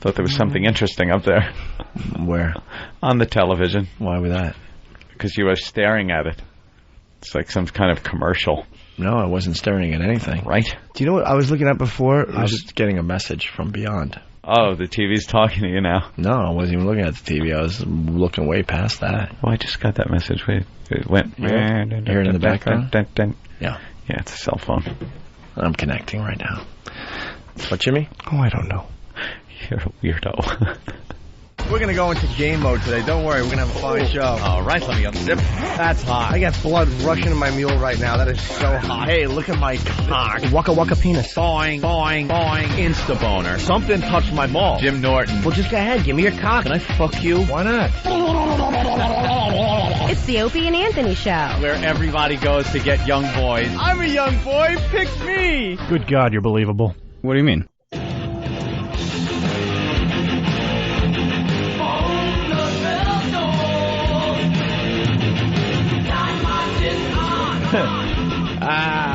thought there was something interesting up there. Where? On the television. Why was that? Because you were staring at it. It's like some kind of commercial. No, I wasn't staring at anything. Right? Do you know what I was looking at before? I was just getting a message from beyond. Oh, the TV's talking to you now. No, I wasn't even looking at the TV. I was looking way past that. Oh, I just got that message. Wait, it went. Yeah. Hear it in the background? Yeah. Yeah, it's a cell phone. I'm connecting right now. What, Jimmy? Oh, I don't know. You're a weirdo. We're going to go into game mode today. Don't worry, we're going to have a fine show. All right, let me unzip. That's hot. I got blood rushing to my mule right now. That is so hot. Hey, look at my cock. Waka waka penis. Boing, boing, boing. Insta-boner. Something touched my ball. Jim Norton. Well, just go ahead. Give me your cock. Can I fuck you? Why not? It's the Opie and Anthony Show. Where everybody goes to get young boys. I'm a young boy. Pick me. Good God, you're believable. What do you mean?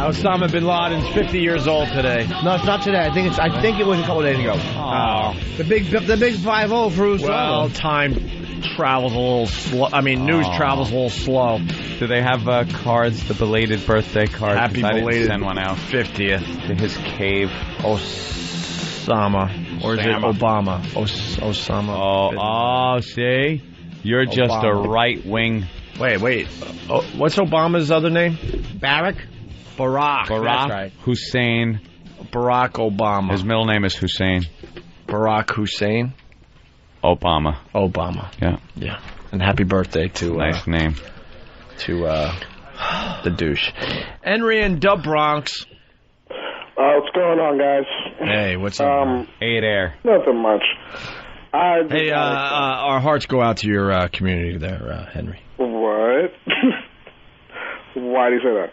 Osama bin Laden's 50 years old today. No, it's not today. I think it was a couple days ago. Oh. The big 5-0 for Osama. Well, time travels a little slow. I mean, news travels a little slow. Do they have cards, the belated birthday card? Happy belated. Send one out. 50th. To his cave. Osama. Or is it Obama? Osama. Oh, see? You're just a right-wing. Wait. What's Obama's other name? Barack. Barack. That's right. Hussein. Barack Obama. His middle name is Hussein. Barack Hussein. Obama. Yeah. And happy birthday to... nice name. To the douche. Henry in the Bronx. What's going on, guys? Hey, what's up? 8 Air. Nothing much. Hey, our hearts go out to your community there, Henry. What? Why do you say that?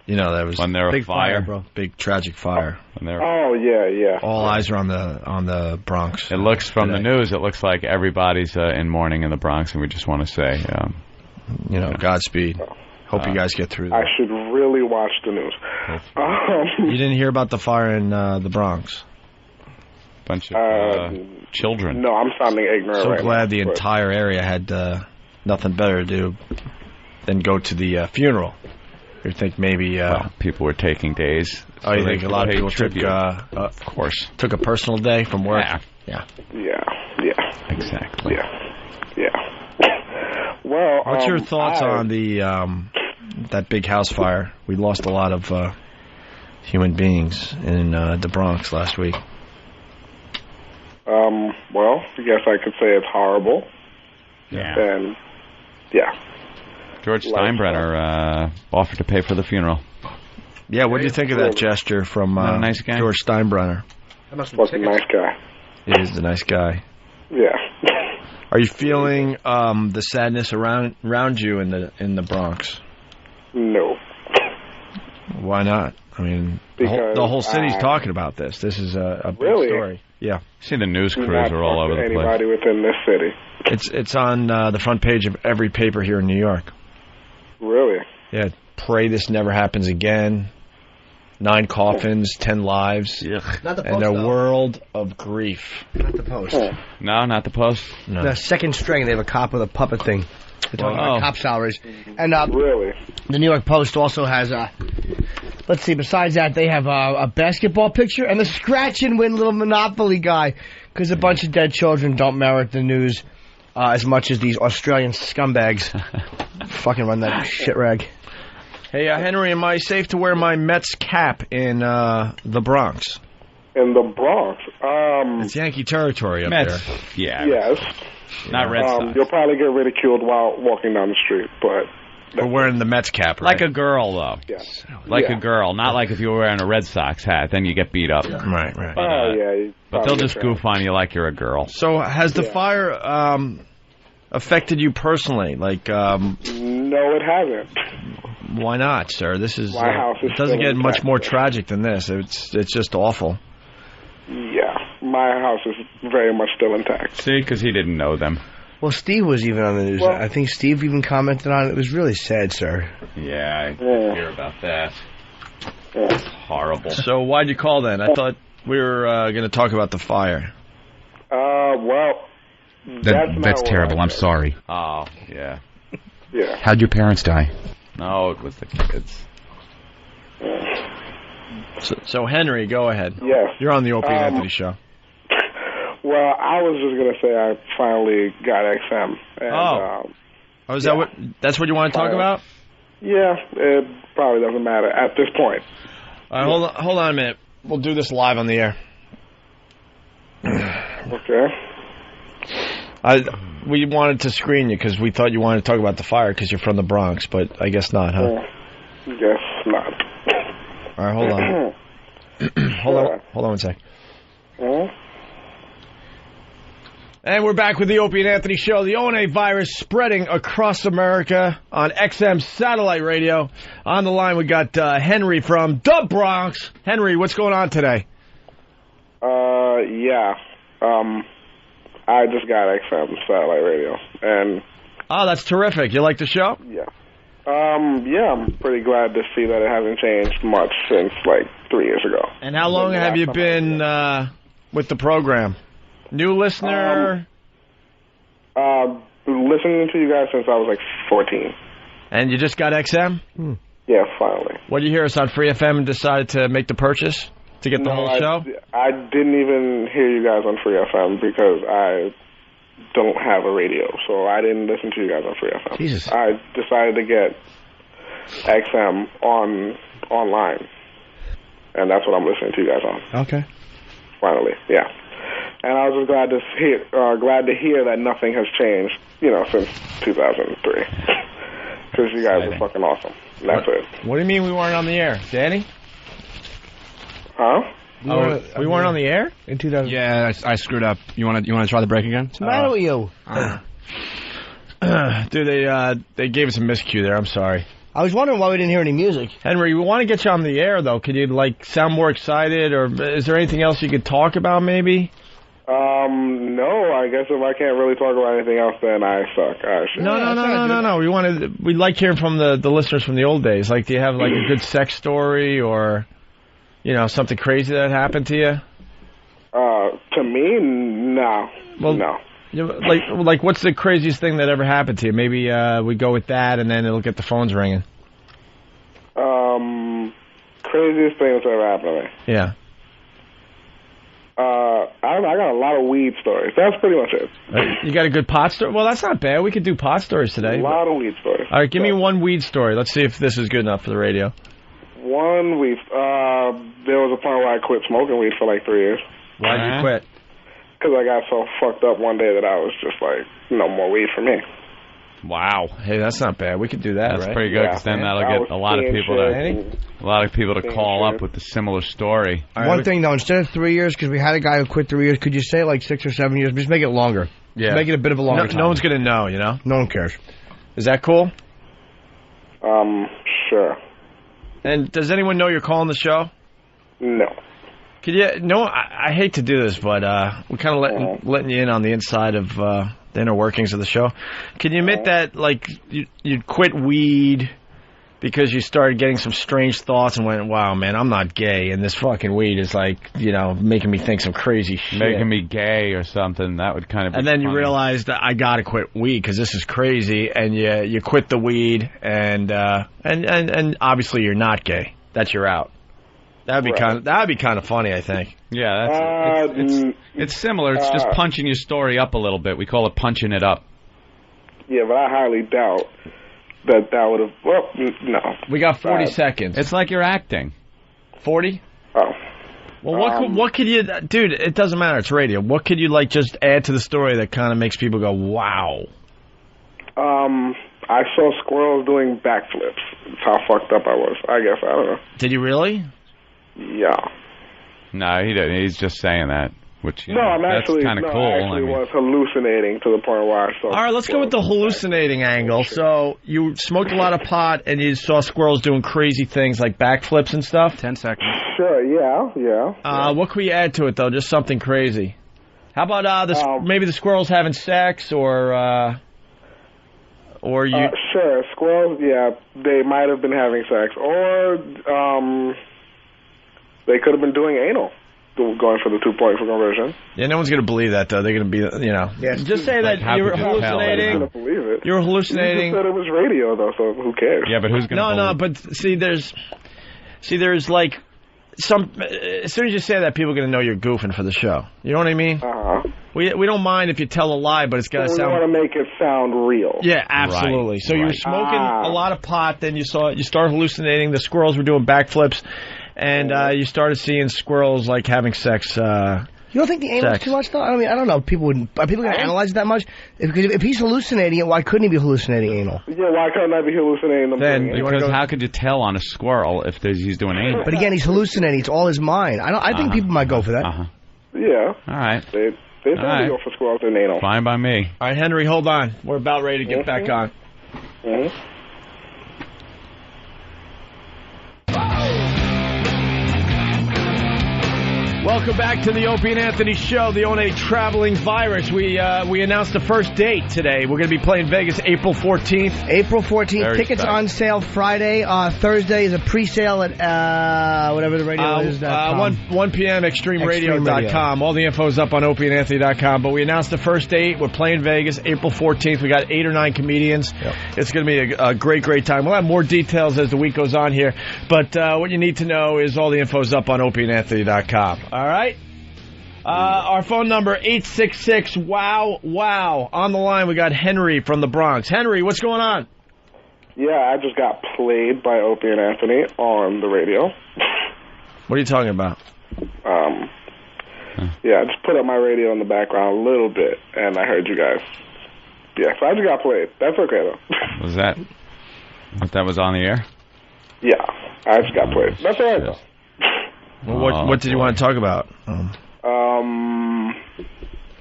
You know, there was when there was big fire, bro. Big tragic fire. Oh yeah. All eyes are on the Bronx. It looks from the news. It looks like everybody's in mourning in the Bronx, and we just want to say, Godspeed. Hope you guys get through that. I should really watch the news. You didn't hear about the fire in the Bronx? Bunch of children. No, I'm sounding ignorant. So right glad now, the entire area had nothing better to do than go to the funeral. You think maybe people were taking days. Oh, you think a lot of people of course, took a personal day from work? Yeah. Exactly. Yeah. Well, what's your thoughts on the that big house fire? We lost a lot of human beings in the Bronx last week. Well, I guess I could say it's horrible. Yeah. And George Steinbrenner offered to pay for the funeral. Yeah, what do you think of that gesture from a nice guy? George Steinbrenner? Was a nice guy. He is a nice guy. Yeah. Are you feeling the sadness around you in the Bronx? No. Why not? I mean, the whole city's talking about this. This is a big story. Yeah. See, the news crews are all over the place. Anybody within this city. It's on the front page of every paper here in New York. Really? Yeah. Pray this never happens again. 9 coffins, 10 lives, Not the Post, and a though. world of grief. Not the Post. No, not the Post. No. The second string, they have a cop with a puppet thing. They're talking about cop salaries. And really? The New York Post also has let's see, besides that, they have a basketball picture and the scratch and win little Monopoly guy, because a bunch of dead children don't merit the news as much as these Australian scumbags fucking run that shit rag. Hey, Henry, am I safe to wear my Mets cap in the Bronx? In the Bronx? It's Yankee territory up Mets. there. Yeah. Yes. Not Red Sox. You'll probably get ridiculed while walking down the street, but... For wearing the Mets cap, right? Like a girl, though. Yes. Like a girl. Not like if you were wearing a Red Sox hat, then you get beat up. Right. But they'll just goof on you like you're a girl. So has the fire affected you personally? Like, No, it hasn't. Why not, sir? This is My house is it doesn't still get much intact. more tragic than this. It's just awful. Yeah. My house is very much still intact. See, because he didn't know them. Well, Steve was even on the news. Well- I think Steve even commented on it. It was really sad, sir. Yeah, I hear about that. It's horrible. So why'd you call then? I thought we were going to talk about the fire. Well... That's terrible. I'm sorry. Oh, yeah. Yeah. How'd your parents die? No, it was the kids. So Henry, go ahead. Yes. You're on the Opie and Anthony show. Well, I was just going to say I finally got XM. And, is that that's what you want to talk about? Yeah, it probably doesn't matter at this point. All right, hold on a minute. We'll do this live on the air. Okay. We wanted to screen you because we thought you wanted to talk about the fire because you're from the Bronx, but I guess not, huh? Guess not. All right, hold on. Hold on one sec. And we're back with the Opie and Anthony Show. The ONA virus spreading across America on XM satellite radio. On the line, we got Henry from the Bronx. Henry, what's going on today? Yeah. I just got XM satellite radio, and oh, that's terrific. You like the show? Yeah. Yeah, I'm pretty glad to see that it hasn't changed much since like 3 years ago. And how long have you been with the program? New listener? Listening to you guys since I was like 14. And you just got XM? Yeah, finally. What did you hear us on Free FM and decided to make the purchase to get the whole show? I didn't even hear you guys on Free FM because I don't have a radio, so I didn't listen to you guys on Free FM. Jesus. I decided to get XM online, and that's what I'm listening to you guys on. Okay. Finally, yeah. And I was just glad to hear that nothing has changed, since 2003. Because you guys are fucking awesome. And that's it. What do you mean we weren't on the air, Danny? Huh? We weren't on the air in 2000. Yeah, I screwed up. You want to try the break again? What's the matter with you? Dude, they gave us a miscue there. I'm sorry. I was wondering why we didn't hear any music. Henry, we want to get you on the air though. Could you sound more excited, or is there anything else you could talk about? Maybe. No. I guess if I can't really talk about anything else, then I suck. No. We like hearing from the listeners from the old days. Like, do you have a good sex story or something crazy that happened to you? To me, no. Well, no. Like, what's the craziest thing that ever happened to you? Maybe we go with that, and then it'll get the phones ringing. Craziest thing that's ever happened to me. Yeah. I got a lot of weed stories. That's pretty much it. You got a good pot story? Well, that's not bad. We could do pot stories today. A lot of weed stories. All right, give me one weed story. Let's see if this is good enough for the radio. One weed. There was a point where I quit smoking weed for like 3 years. Why did you quit? Because I got so fucked up one day that I was just like, no more weed for me. Wow. Hey, that's not bad. We could do that, That's right? pretty good, because then that'll get a lot of people to call up with a similar story. One thing, though, instead of 3 years, because we had a guy who quit 3 years, could you say like 6 or 7 years? Just make it longer. Yeah. Make it a bit of a longer time. No one's going to know, No one cares. Is that cool? Sure. And does anyone know you're calling the show? No. Could you? No, I hate to do this, but we're kind of letting you in on the inside of the inner workings of the show. Can you admit that, you'd quit weed because you started getting some strange thoughts and went, wow, man, I'm not gay, and this fucking weed is making me think some crazy shit. Making me gay or something, that would kind of be And then funny. you realized that I gotta quit weed because this is crazy, and you quit the weed, and obviously you're not gay. That's your out. That'd be kind of funny, I think. Yeah, it's similar. It's just punching your story up a little bit. We call it punching it up. Yeah, but I highly doubt that would have. Well, no. We got 40 seconds. It's like you're acting. 40? Oh. Well, what could you, dude? It doesn't matter. It's radio. What could you just add to the story that kind of makes people go, wow? I saw squirrels doing backflips. That's how fucked up I was. I guess, I don't know. Did you really? Yeah. No, he didn't. He's just saying that. Which that's kind of cool. I actually was hallucinating to the point where I saw. All right, let's go with the hallucinating angle. So you smoked a lot of pot and you saw squirrels doing crazy things like backflips and stuff. 10 seconds. Sure. Yeah. What could we add to it though? Just something crazy. How about maybe the squirrels having sex or you? Sure, squirrels. Yeah, they might have been having sex, or they could have been doing anal. Going for the 2 point for conversion. Yeah, no one's going to believe that, though. They're going to be, Yes, just say that you were hallucinating. Who's going to believe it? You were hallucinating. You just said it was radio, though, so who cares? Yeah, but who's going to No, but there's some. As soon as you say that, people are going to know you're goofing for the show. You know what I mean? We don't mind if you tell a lie, but it's got to sound. We want to make it sound real. Yeah, absolutely. Right. So you were smoking a lot of pot, then you started hallucinating. The squirrels were doing backflips. And you started seeing squirrels having sex You don't think the anal is too much, though? I mean, I don't know. Are people going to analyze it that much? If he's hallucinating it, why couldn't he be hallucinating anal? Yeah, why couldn't I be hallucinating them? Then, because how could you tell on a squirrel if he's doing anal? But again, he's hallucinating. It's all his mind. I think people might go for that. Yeah. All right. They probably go for squirrels and anal. Fine by me. All right, Henry, hold on. We're about ready to get back on. Welcome back to the Opie and Anthony Show, the only traveling virus. We announced the first date today. We're going to be playing Vegas April 14th. April 14th. Tickets on sale Friday. Thursday is a pre-sale at whatever the radio is. 1 p.m. ExtremeRadio.com. All the info is up on OpieandAnthony.com. But we announced the first date. We're playing Vegas April 14th. We got 8 or 9 comedians. Yep. It's going to be a great, great time. We'll have more details as the week goes on here. But what you need to know is all the info is up on OpieandAnthony.com. All right? Our phone number, 866-WOW-WOW. On the line, we got Henry from the Bronx. Henry, what's going on? Yeah, I just got played by Opie and Anthony on the radio. What are you talking about? Yeah, I just put up my radio in the background a little bit, and I heard you guys. Yeah, so I just got played. That's okay, though. Was that was on the air? Yeah, I just got played. That's all right, though. Well, what did you want to talk about?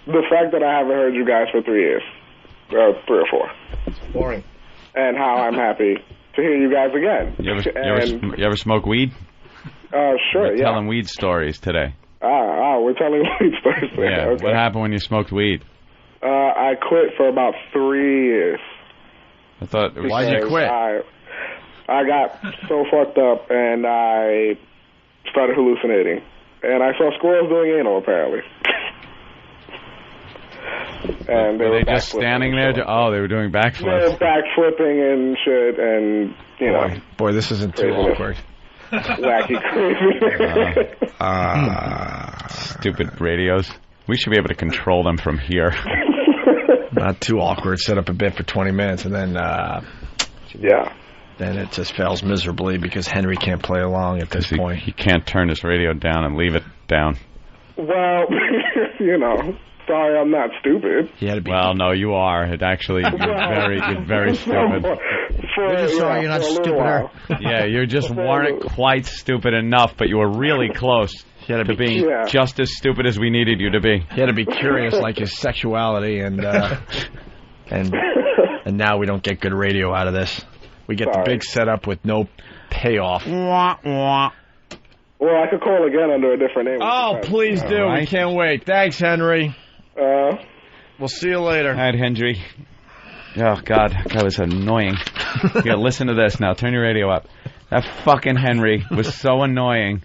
The fact that I haven't heard you guys for 3 years. 3 or 4. It's boring. And how I'm happy to hear you guys again. You ever smoke weed? Sure, We're telling weed stories today. We're telling weed stories today. Yeah, okay. What happened when you smoked weed? I quit for about 3 years. I thought... Why'd you quit? I got so fucked up, and I started hallucinating. And I saw squirrels doing anal, apparently. And were they just standing there? They were doing backflips. They were backflipping and shit, and, you know. Boy, this isn't too awkward. Wacky crazy. Stupid radios. We should be able to control them from here. Not too awkward. Set up a bit for 20 minutes, and then... Then it just fails miserably because Henry can't play along at this point. He can't turn his radio down and leave it down. Well, you know, sorry I'm not stupid. Well, no, you are. It actually, you're very stupid. We're just sorry you're not stupider. Yeah, you just weren't quite stupid enough, but you were really close to being just as stupid as we needed you to be. You had to be curious like his sexuality, and now we don't get good radio out of this. We get the big setup with no payoff. Well, I could call again under a different name. Oh, please do. Right. We can't wait. Thanks, Henry. We'll see you later. All right, Henry. Oh, God. That was annoying. Here, listen to this now. Turn your radio up. That fucking Henry was so annoying.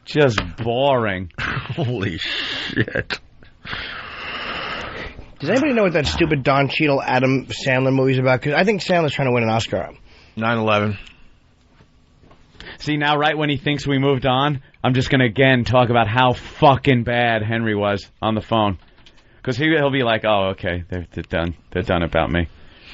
Just boring. Holy shit. Does anybody know what that stupid Don Cheadle, Adam Sandler movie's about? Because I think Sandler's trying to win an Oscar. 9/11. See, now right when he thinks we moved on, I'm just going to again talk about how fucking bad Henry was on the phone. Because he'll be like, oh, okay, they're done. They're done about me.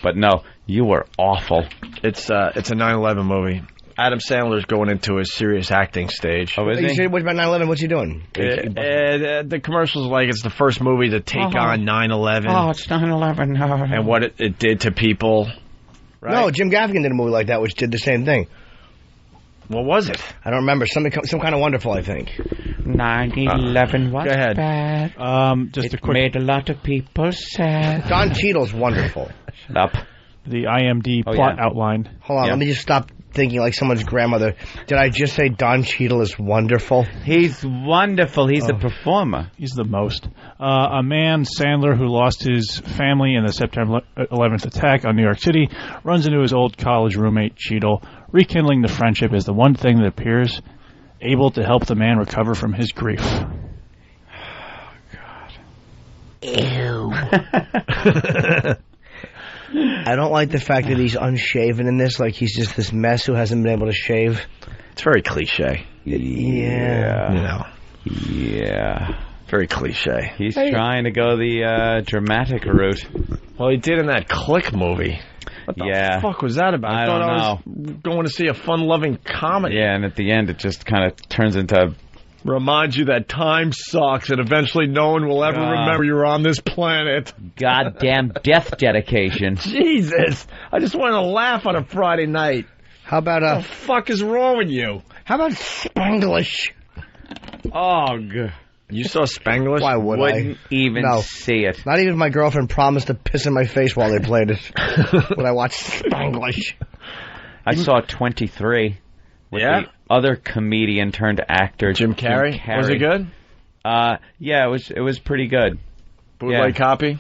But no, you were awful. It's a 9/11 movie. Adam Sandler's going into his serious acting stage. Oh, is he? What about 9/11? What's he doing? The commercial's like it's the first movie to take on 9/11. Oh, it's 9/11. No. And what it did to people. Right? No, Jim Gaffigan did a movie like that, which did the same thing. What was it? I don't remember. Some kind of wonderful, I think. 9/11 was bad. Just a quick... made a lot of people sad. Don Cheadle's wonderful. Shut up. The IMD plot outline. Hold on, let me just stop thinking like someone's grandmother. Did I just say Don Cheadle is wonderful? He's wonderful. He's a performer. He's the most. A man, Sandler, who lost his family in the September 11th attack on New York City, runs into his old college roommate, Cheadle. Rekindling the friendship is the one thing that appears able to help the man recover from his grief. Oh, God. Ew. I don't like the fact that he's unshaven in this. Like, he's just this mess who hasn't been able to shave. It's very cliche. Yeah. You know. Yeah. Very cliche. He's trying to go the dramatic route. Well, he did in that Click movie. What the fuck was that about? I thought I was going to see a fun-loving comedy. Yeah, and at the end it just kind of turns into Remind you that time sucks and eventually no one will ever remember you're on this planet. Goddamn death dedication. Jesus. I just want to laugh on a Friday night. How about what the fuck is wrong with you? How about Spanglish? Ugh. You saw Spanglish? Why would Wouldn't even see it. Not even my girlfriend promised to piss in my face while they played it. When I watched Spanglish. I saw 23 with the other comedian turned actor, Jim Carrey. Was it good? Yeah, it was pretty good. Bootleg copy?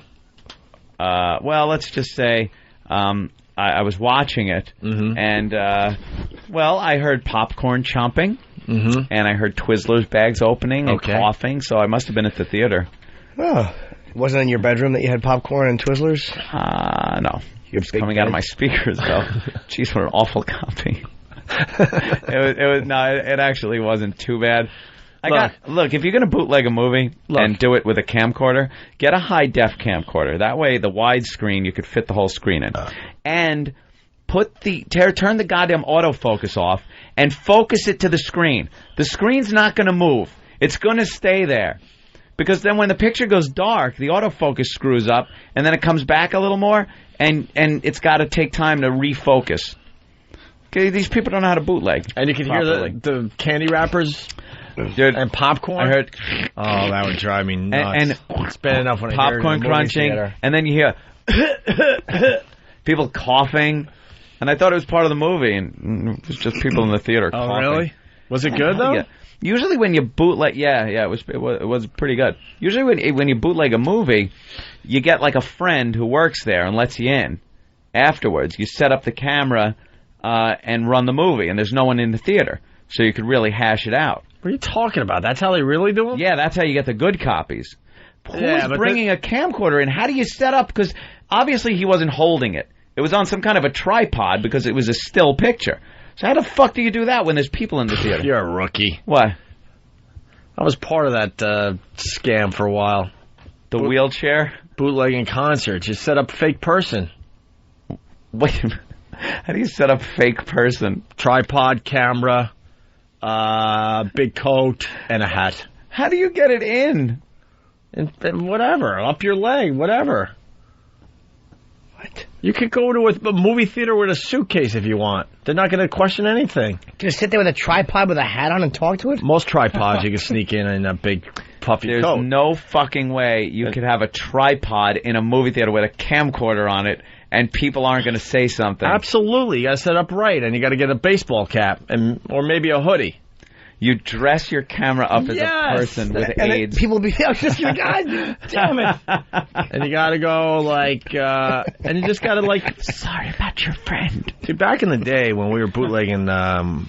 Well, let's just say I was watching it, and I heard popcorn chomping, and I heard Twizzlers bags opening and coughing, so I must have been at the theater. Oh, it wasn't in your bedroom that you had popcorn and Twizzlers? No. It was coming out of my speakers, though. Jeez, what an awful copy. It actually wasn't too bad. Look, if you're going to bootleg a movie and do it with a camcorder, get a high-def camcorder. That way, the widescreen, you could fit the whole screen in. And turn the goddamn autofocus off and focus it to the screen. The screen's not going to move. It's going to stay there. Because then when the picture goes dark, the autofocus screws up, and then it comes back a little more, and it's got to take time to refocus. Okay, these people don't know how to bootleg. And you can hear the candy wrappers and popcorn. I heard. Oh, that would drive me nuts. And it's bad enough when I hear popcorn crunching, and then you hear people coughing. And I thought it was part of the movie, and it was just people in the theater coughing. Oh, really? Was it good though? Yeah. Usually when you bootleg, it was pretty good. Usually when you bootleg a movie, you get like a friend who works there and lets you in. Afterwards, you set up the camera and run the movie, and there's no one in the theater, so you could really hash it out. What are you talking about? That's how they really do them? Yeah, that's how you get the good copies. Who's bringing a camcorder in? How do you set up? Because obviously he wasn't holding it. It was on some kind of a tripod because it was a still picture. So how the fuck do you do that when there's people in the theater? You're a rookie. Why? I was part of that scam for a while. The wheelchair? Bootlegging concerts. You set up fake person. Wait a minute. How do you set up fake person? Tripod, camera, big coat, and a hat. How do you get it in? And whatever. Up your leg. Whatever. What? You could go to a movie theater with a suitcase if you want. They're not going to question anything. Just sit there with a tripod with a hat on and talk to it? Most tripods you can sneak in a big puffy coat. There's no fucking way you could have a tripod in a movie theater with a camcorder on it and people aren't going to say something. Absolutely. You got to set up right, and you got to get a baseball cap or maybe a hoodie. You dress your camera up as a person with AIDS. People will be God damn it. And you got to go and you just got to sorry about your friend. See, back in the day when we were bootlegging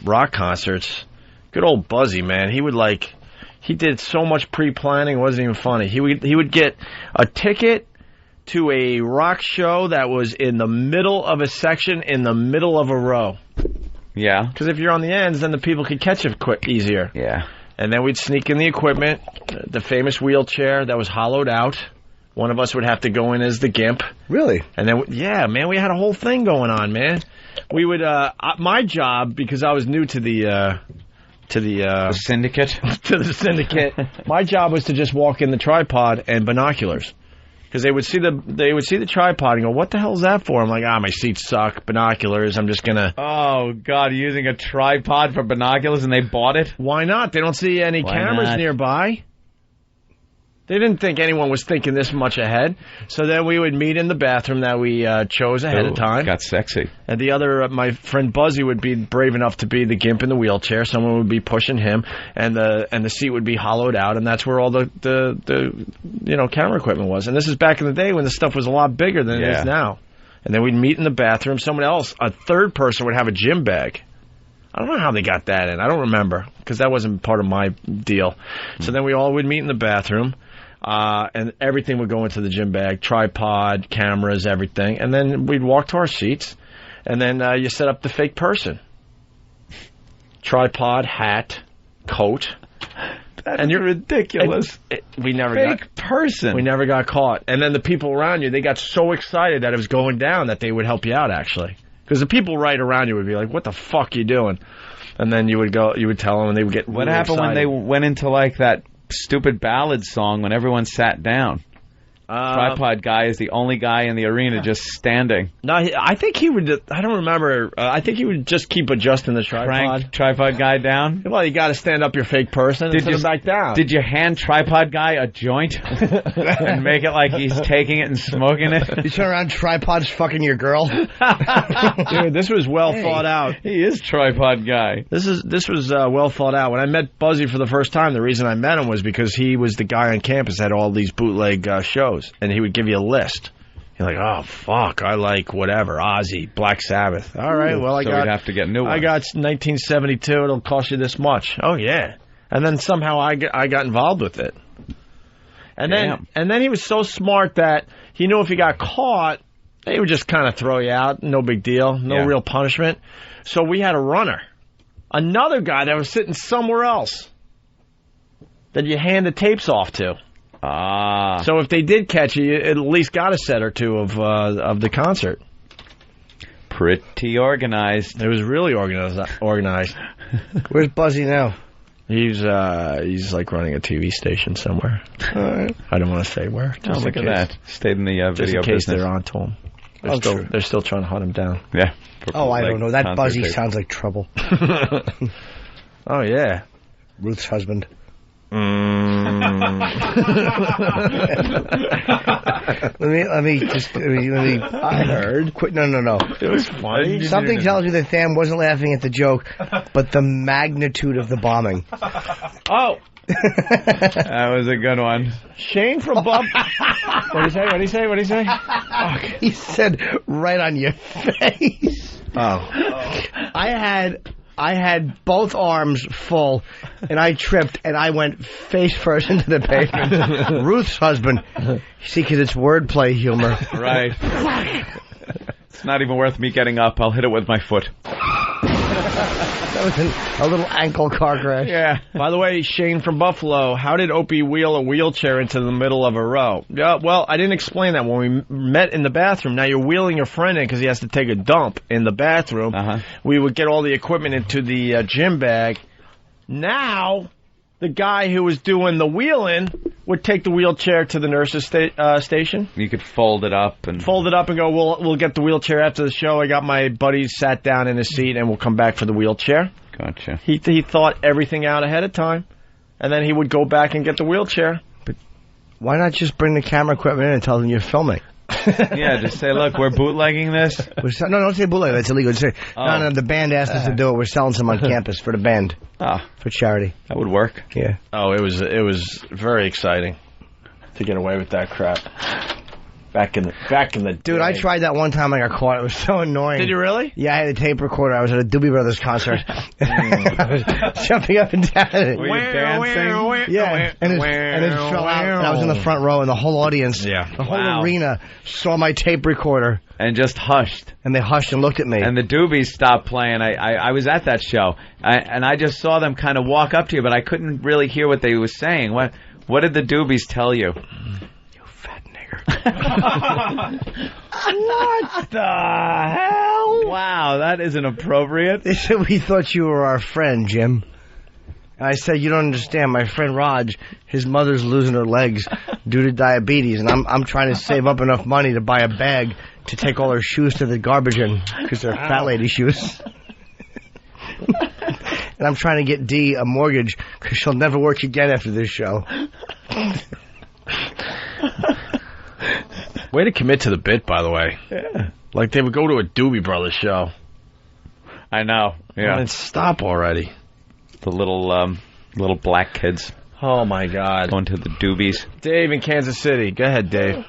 rock concerts, good old Buzzy, man, he did so much pre-planning, it wasn't even funny. He would get a ticket to a rock show that was in the middle of a section in the middle of a row. Yeah. Because if you're on the ends, then the people could catch it easier. Yeah. And then we'd sneak in the equipment, the famous wheelchair that was hollowed out. One of us would have to go in as the gimp. Really? And then, we had a whole thing going on, man. We would, my job, because I was new to the syndicate? To the syndicate. My job was to just walk in the tripod and binoculars. Because they would see the tripod and go, what the hell is that for? I'm like, my seats suck, binoculars, I'm just going to... Oh, God, using a tripod for binoculars and they bought it? Why not? They don't see any cameras nearby. They didn't think anyone was thinking this much ahead. So then we would meet in the bathroom that we chose ahead of time. Got sexy. And the other, my friend Buzzy would be brave enough to be the gimp in the wheelchair. Someone would be pushing him, and the seat would be hollowed out, and that's where all the camera equipment was. And this is back in the day when the stuff was a lot bigger than it is now. And then we'd meet in the bathroom. Someone else, a third person, would have a gym bag. I don't know how they got that in. I don't remember, because that wasn't part of my deal. So then we all would meet in the bathroom. And everything would go into the gym bag, tripod, cameras, everything. And then we'd walk to our seats, and then you set up the fake person. Tripod, hat, coat. And you're ridiculous. We never fake person. We never got caught. And then the people around you, they got so excited that it was going down that they would help you out, actually. Because the people right around you would be like, what the fuck are you doing? And then you would tell them, and they would get. What really happened when excited. they went into like that stupid ballad song when everyone sat down? Tripod guy is the only guy in the arena just standing. No, I think he would. I don't remember. I think he would just keep adjusting the tripod. Crank tripod guy down. Well, you got to stand up your fake person and sit him back down. Did you hand tripod guy a joint and make it like he's taking it and smoking it? You turn around, tripod's fucking your girl. Dude, this was well thought out. He is tripod guy. This was well thought out. When I met Buzzy for the first time, the reason I met him was because he was the guy on campus that had all these bootleg shows. And he would give you a list. You're like, oh, fuck, I like whatever, Ozzy, Black Sabbath. All right, well, we'd have to get new ones. I got 1972, it'll cost you this much. Oh, yeah. And then somehow I got involved with it. And then he was so smart that he knew if he got caught, he would just kind of throw you out, no big deal, no real punishment. So we had a runner, another guy that was sitting somewhere else that you hand the tapes off to. So if they did catch you, at least got a set or two of the concert. Pretty organized. It was really organized. Where's Buzzy now? He's like running a TV station somewhere. I don't want to say where. Just look at that. Stayed in the video business. Just in case they're on to him. They're still trying to hunt him down. Yeah. Oh, I don't know. That Buzzy sounds like trouble. Oh yeah, Ruth's husband. Let me. I heard. No. It was funny. Something tells me that Tham wasn't laughing at the joke, but the magnitude of the bombing. Oh, that was a good one. Shane from Bob. What did he say? Oh, he said right on your face. Oh. I had both arms full, and I tripped, and I went face first into the pavement. Ruth's husband. See, because it's wordplay humor. Right. It's not even worth me getting up. I'll hit it with my foot. That was a little ankle car crash. Yeah. By the way, Shane from Buffalo, how did Opie wheel a wheelchair into the middle of a row? Yeah, well, I didn't explain that when we met in the bathroom. Now you're wheeling your friend in because he has to take a dump in the bathroom. We would get all the equipment into the gym bag. Now, the guy who was doing the wheeling would take the wheelchair to the nurse's station. You could fold it up and go, we'll get the wheelchair after the show. I got my buddies sat down in his seat, and we'll come back for the wheelchair. Gotcha. He thought everything out ahead of time, and then he would go back and get the wheelchair. But why not just bring the camera equipment in and tell them you're filming? Yeah, just say, look, we're bootlegging this. No, don't say bootleg. That's illegal. Just say, no, the band asked us to do it. We're selling some on campus for the band. For charity. That would work. Yeah. Oh, it was very exciting to get away with that crap. Back in the Dude, day. I tried that one time. I got caught. It was so annoying. Did you really? Yeah, I had a tape recorder. I was at a Doobie Brothers concert. I was jumping up and down. Were you dancing? Yeah, and it fell out. And I was in the front row, and the whole audience, the whole arena, saw my tape recorder. And just hushed. And they hushed and looked at me. And the Doobies stopped playing. I was at that show, and I just saw them kind of walk up to you, but I couldn't really hear what they were saying. What did the Doobies tell you? What the hell? Wow, that isn't appropriate. They said, we thought you were our friend, Jim. And I said, you don't understand. My friend Raj, his mother's losing her legs due to diabetes, and I'm trying to save up enough money to buy a bag to take all her shoes to the garbage in, because they're fat lady shoes. And I'm trying to get Dee a mortgage, because she'll never work again after this show. Way to commit to the bit, by the way. Yeah. Like they would go to a Doobie Brothers show. I know. Yeah. I mean, stop already. The little black kids. Oh, my God. Going to the Doobies. Dave in Kansas City. Go ahead, Dave.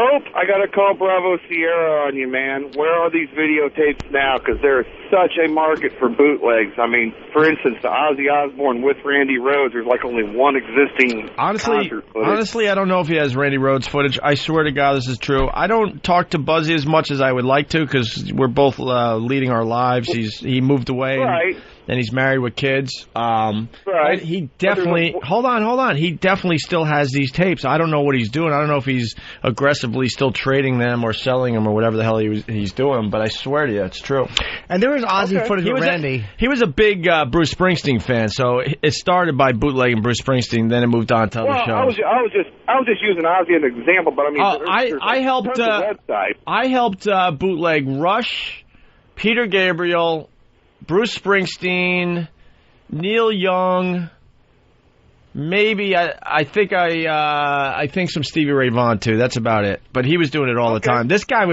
Oh, I got to call Bravo Sierra on you, man. Where are these videotapes now? Because there is such a market for bootlegs. I mean, for instance, the Ozzy Osbourne with Randy Rhoads, there's like only one existing concert footage. Honestly, I don't know if he has Randy Rhoads footage. I swear to God this is true. I don't talk to Buzzy as much as I would like to because we're both leading our lives. He moved away. Right. and he's married with kids. Right. He definitely hold on. He definitely still has these tapes. I don't know what he's doing. I don't know if he's aggressively still trading them or selling them or whatever the hell he's doing. But I swear to you, it's true. And there was Ozzy footage with Randy. He was a big Bruce Springsteen fan, so it started by bootlegging Bruce Springsteen. Then it moved on to other shows. I was just using Ozzy as an example, but I mean, I helped bootleg Rush, Peter Gabriel, Bruce Springsteen, Neil Young, maybe I think some Stevie Ray Vaughan too. That's about it. But he was doing it all the time. This guy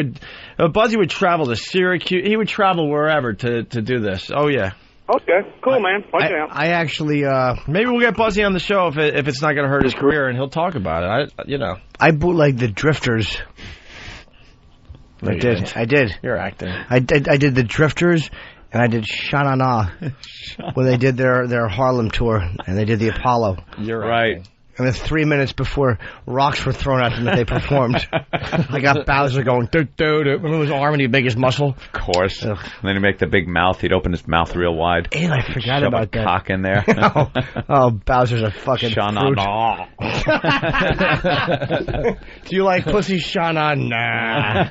Buzzy would travel to Syracuse. He would travel wherever to do this. Oh yeah. Okay, cool, man. I actually maybe we'll get Buzzy on the show if it's not going to hurt his career, and he'll talk about it. I bootlegged the Drifters. No, I did. You're acting. I did the Drifters, and I did Sha-Na-Na when they did their Harlem tour, and they did the Apollo. You're right. And then 3 minutes before rocks were thrown at them that they performed, I got Bowser going, remember his arm and the biggest muscle? Of course. And then he'd make the big mouth. He'd open his mouth real wide. And I forgot about that. Cock in there. Oh, Bowser's a fucking fruit. Do you like pussy? Sha-Na-Na.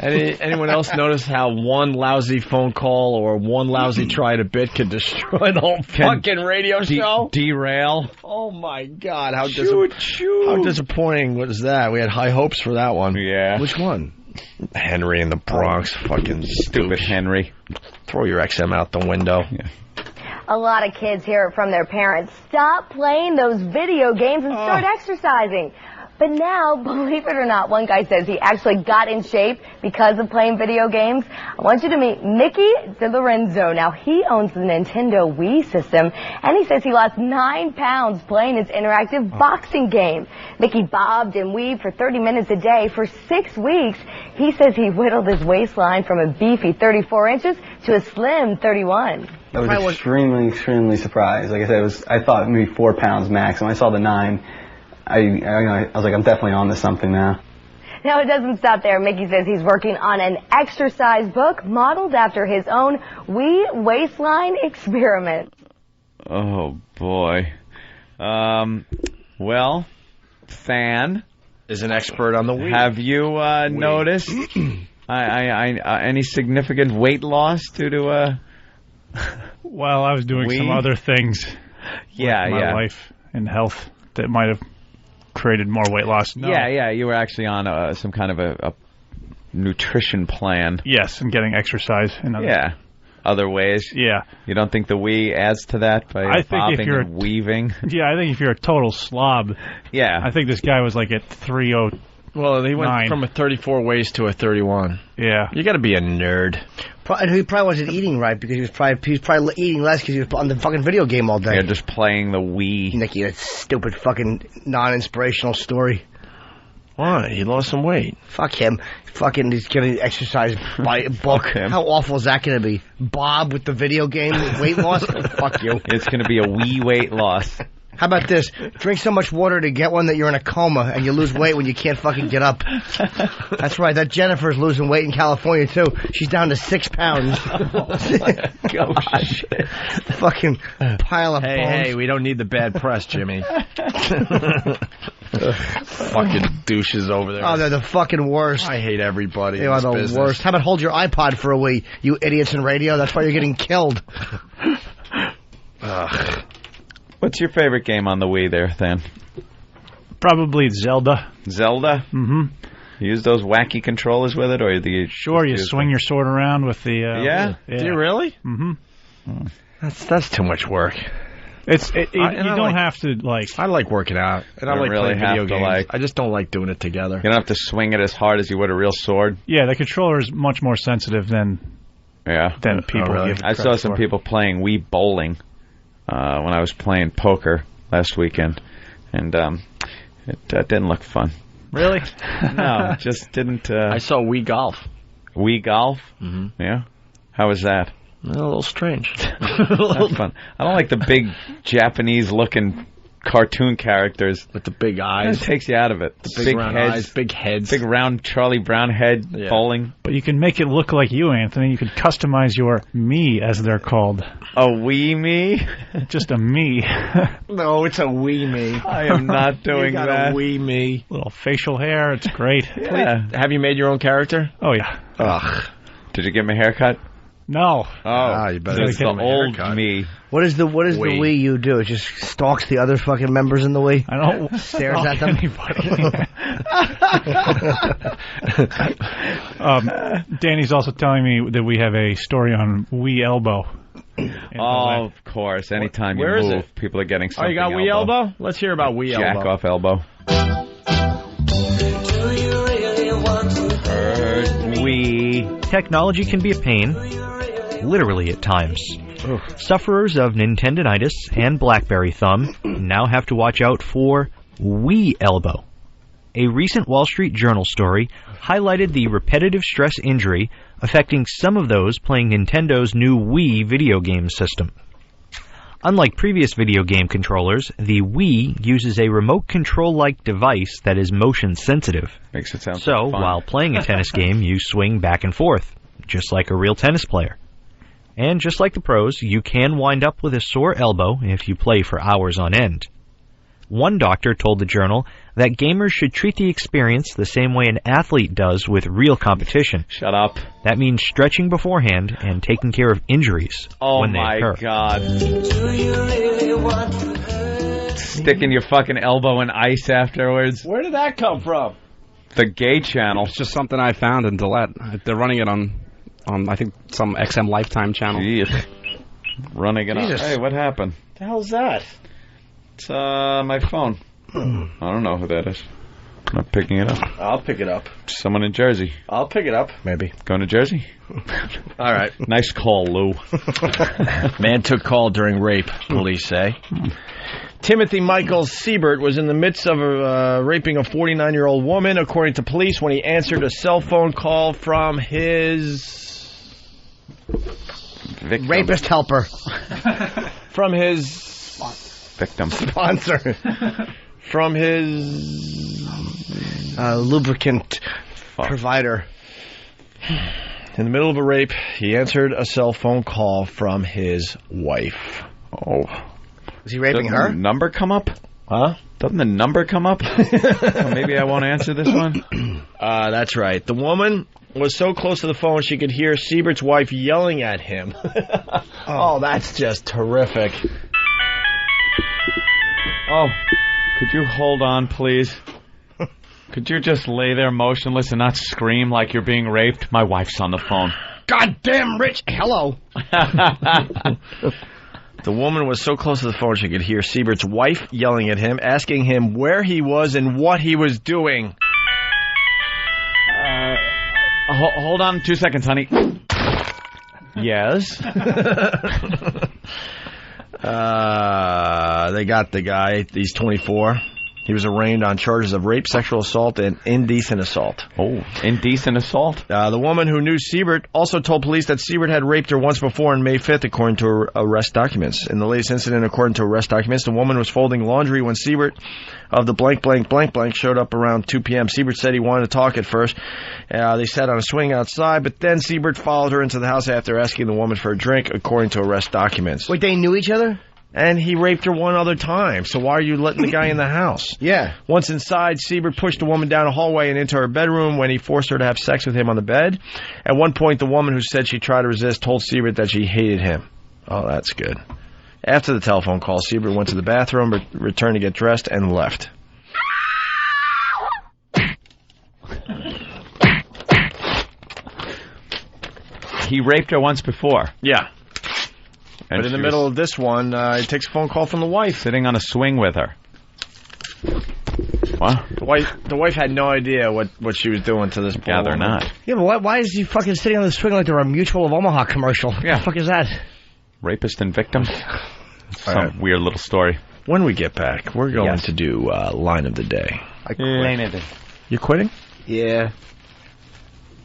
Anyone else notice how one lousy phone call or one lousy try to bit could destroy the whole fucking radio show? Derail. Oh, my God. How disappointing was that? We had high hopes for that one. Yeah. Which one? Henry in the Bronx. Fucking stupid Henry. Throw your XM out the window. Yeah. A lot of kids hear it from their parents. Stop playing those video games and start exercising. But now, believe it or not, one guy says he actually got in shape because of playing video games. I want you to meet Mickey DiLorenzo. Now, he owns the Nintendo Wii system, and he says he lost 9 pounds playing his interactive boxing game. Mickey bobbed and weaved for 30 minutes a day for 6 weeks. He says he whittled his waistline from a beefy 34 inches to a slim 31. I was extremely surprised. Like I said, I thought maybe 4 pounds max. When I saw the 9, I was like, I'm definitely on to something now. Now, it doesn't stop there. Mickey says he's working on an exercise book modeled after his own Wii waistline experiment. Oh, boy. Well, Fan is an expert on the Wii. Have you noticed any significant weight loss due to Well, I was doing some other things with my life and health that might have created more weight loss. No. Yeah, you were actually on some kind of a nutrition plan. Yes, and getting exercise. Other ways. Yeah. You don't think the Wii adds to that by bobbing and weaving? Yeah, I think if you're a total slob. Yeah. I think this guy was like at 309. Well, he went from a 34 waist to a 31. Yeah. You got to be a nerd. He probably wasn't eating right because he was probably eating less because he was on the fucking video game all day. Yeah, just playing the Wii. Nicky, that stupid fucking non-inspirational story. Why? He lost some weight. Fuck him. Fucking, he's getting exercise by a book. How awful is that going to be? Bob with the video game weight loss? Fuck you. It's going to be a Wii weight loss. How about this? Drink so much water to get one that you're in a coma and you lose weight when you can't fucking get up. That's right. That Jennifer's losing weight in California, too. She's down to 6 pounds. Gosh. Fucking pile of bones. Hey, we don't need the bad press, Jimmy. Fucking douches over there. Oh, they're the fucking worst. I hate everybody. They are the worst. How about hold your iPod for a wee, you idiots in radio? That's why you're getting killed. Ugh. What's your favorite game on the Wii there, Than? Probably Zelda. Zelda? Mm-hmm. You use those wacky controllers with it, or do you... Sure, you swing your sword around with the... Yeah? Do you really? Mm-hmm. That's too much work. You don't have to, like... I like working out, and I like really playing video games. To I just don't like doing it together. You don't have to swing it as hard as you would a real sword? Yeah, the controller is much more sensitive than people give it I saw some people playing Wii bowling when I was playing poker last weekend, and it didn't look fun. Really? No, it just didn't... I saw Wii golf. Wii golf? Mm-hmm. Yeah? How was that? A little strange. That's fun. I don't like the big Japanese-looking cartoon characters with the big eyes. It takes you out of it. The big round eyes, big heads. Big round Charlie Brown head bowling. But you can make it look like you, Anthony. You could customize your me, as they're called. A wee me? Just a me. No, it's a wee me. I am not doing you got that. A wee me. Little facial hair. It's great. Yeah. Have you made your own character? Oh, yeah. Ugh. Did you get my haircut? No. Oh, you better it's the old me. What is the Wii you do? It just stalks the other fucking members in the Wii? I don't stares at them. Danny's also telling me that we have a story on Wii Elbow. Oh, of course. Anytime Where you is move, people are getting something. Oh, you got Wii elbow? Let's hear about Wii elbow. Jack off elbow. Technology can be a pain, literally at times. Sufferers of Nintendonitis and BlackBerry thumb now have to watch out for Wii elbow. A recent Wall Street Journal story highlighted the repetitive stress injury affecting some of those playing Nintendo's new Wii video game system. Unlike previous video game controllers, the Wii uses a remote control-like device that is motion sensitive. Makes it sound so fun. While playing a tennis game, you swing back and forth, just like a real tennis player. And just like the pros, you can wind up with a sore elbow if you play for hours on end. One doctor told the Journal that gamers should treat the experience the same way an athlete does with real competition. Shut up. That means stretching beforehand and taking care of injuries when they occur. Oh, my God. Sticking your fucking elbow in ice afterwards. Where did that come from? The gay channel. It's just something I found in Delette. They're running it on I think, some XM Lifetime channel. Jeez. Running it Jesus. on. Hey, what happened? What the hell's that? It's my phone. I don't know who that is. I'm not picking it up. I'll pick it up. Someone in Jersey. I'll pick it up. Maybe. Going to Jersey? All right. Nice call, Lou. Man took call during rape, police say. Timothy Michael Siebert was in the midst of raping a 49-year-old woman, according to police, when he answered a cell phone call from his... victim. Rapist helper. From his... victim. Sponsor. From his... lubricant provider. In the middle of a rape, he answered a cell phone call from his wife. Oh. Was he raping her? Doesn't the number come up? Huh? Doesn't the number come up? Well, maybe I won't answer this one. That's right. The woman was so close to the phone she could hear Siebert's wife yelling at him. Oh, that's just terrific. Oh, could you hold on, please? Could you just lay there motionless and not scream like you're being raped? My wife's on the phone. Goddamn Rich. Hello. The woman was so close to the phone she could hear Siebert's wife yelling at him, asking him where he was and what he was doing. Hold on 2 seconds, honey. Yes? They got the guy. He's 24. He was arraigned on charges of rape, sexual assault, and indecent assault. Oh, indecent assault? The woman who knew Siebert also told police that Siebert had raped her once before on May 5th, according to arrest documents. In the latest incident, according to arrest documents, the woman was folding laundry when Siebert of the blank showed up around 2 p.m. Siebert said he wanted to talk at first. They sat on a swing outside, but then Siebert followed her into the house after asking the woman for a drink, according to arrest documents. Wait, they knew each other? And he raped her one other time, so why are you letting the guy in the house? Yeah. Once inside, Siebert pushed the woman down a hallway and into her bedroom when he forced her to have sex with him on the bed. At one point, the woman who said she tried to resist told Siebert that she hated him. Oh, that's good. After the telephone call, Siebert went to the bathroom, returned to get dressed, and left. He raped her once before. Yeah. And but in the middle of this one, he takes a phone call from the wife. Sitting on a swing with her. What? The wife had no idea what she was doing to this poor woman. Not. Yeah, but why is he fucking sitting on the swing like they're a Mutual of Omaha commercial? Yeah. What the fuck is that? Rapist and victim? Some weird little story. When we get back, we're going to do Line of the Day. I quit. You quitting? Yeah.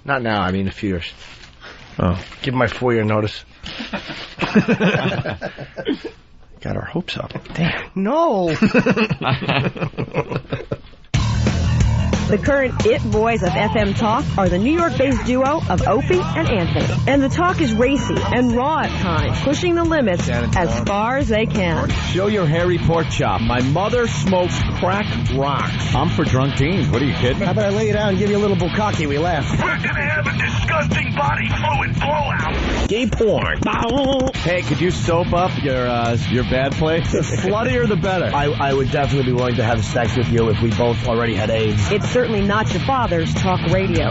Not now, I mean a few years. Oh. Give my 4-year notice. Got got our hopes up. Damn. No. The current it boys of FM talk are the New York-based duo of Opie and Anthony. And the talk is racy and raw at times, pushing the limits as far as they can. Show your hairy pork chop. My mother smokes crack rocks. I'm for drunk teens. What are you kidding? How about I lay you down and give you a little bukkake? We laugh. We're gonna have a disgusting body fluid blowout. Gay porn. Hey, could you soap up your bad place? The sluttier the better. I would definitely be willing to have sex with you if we both already had AIDS. It's certainly not your father's talk radio.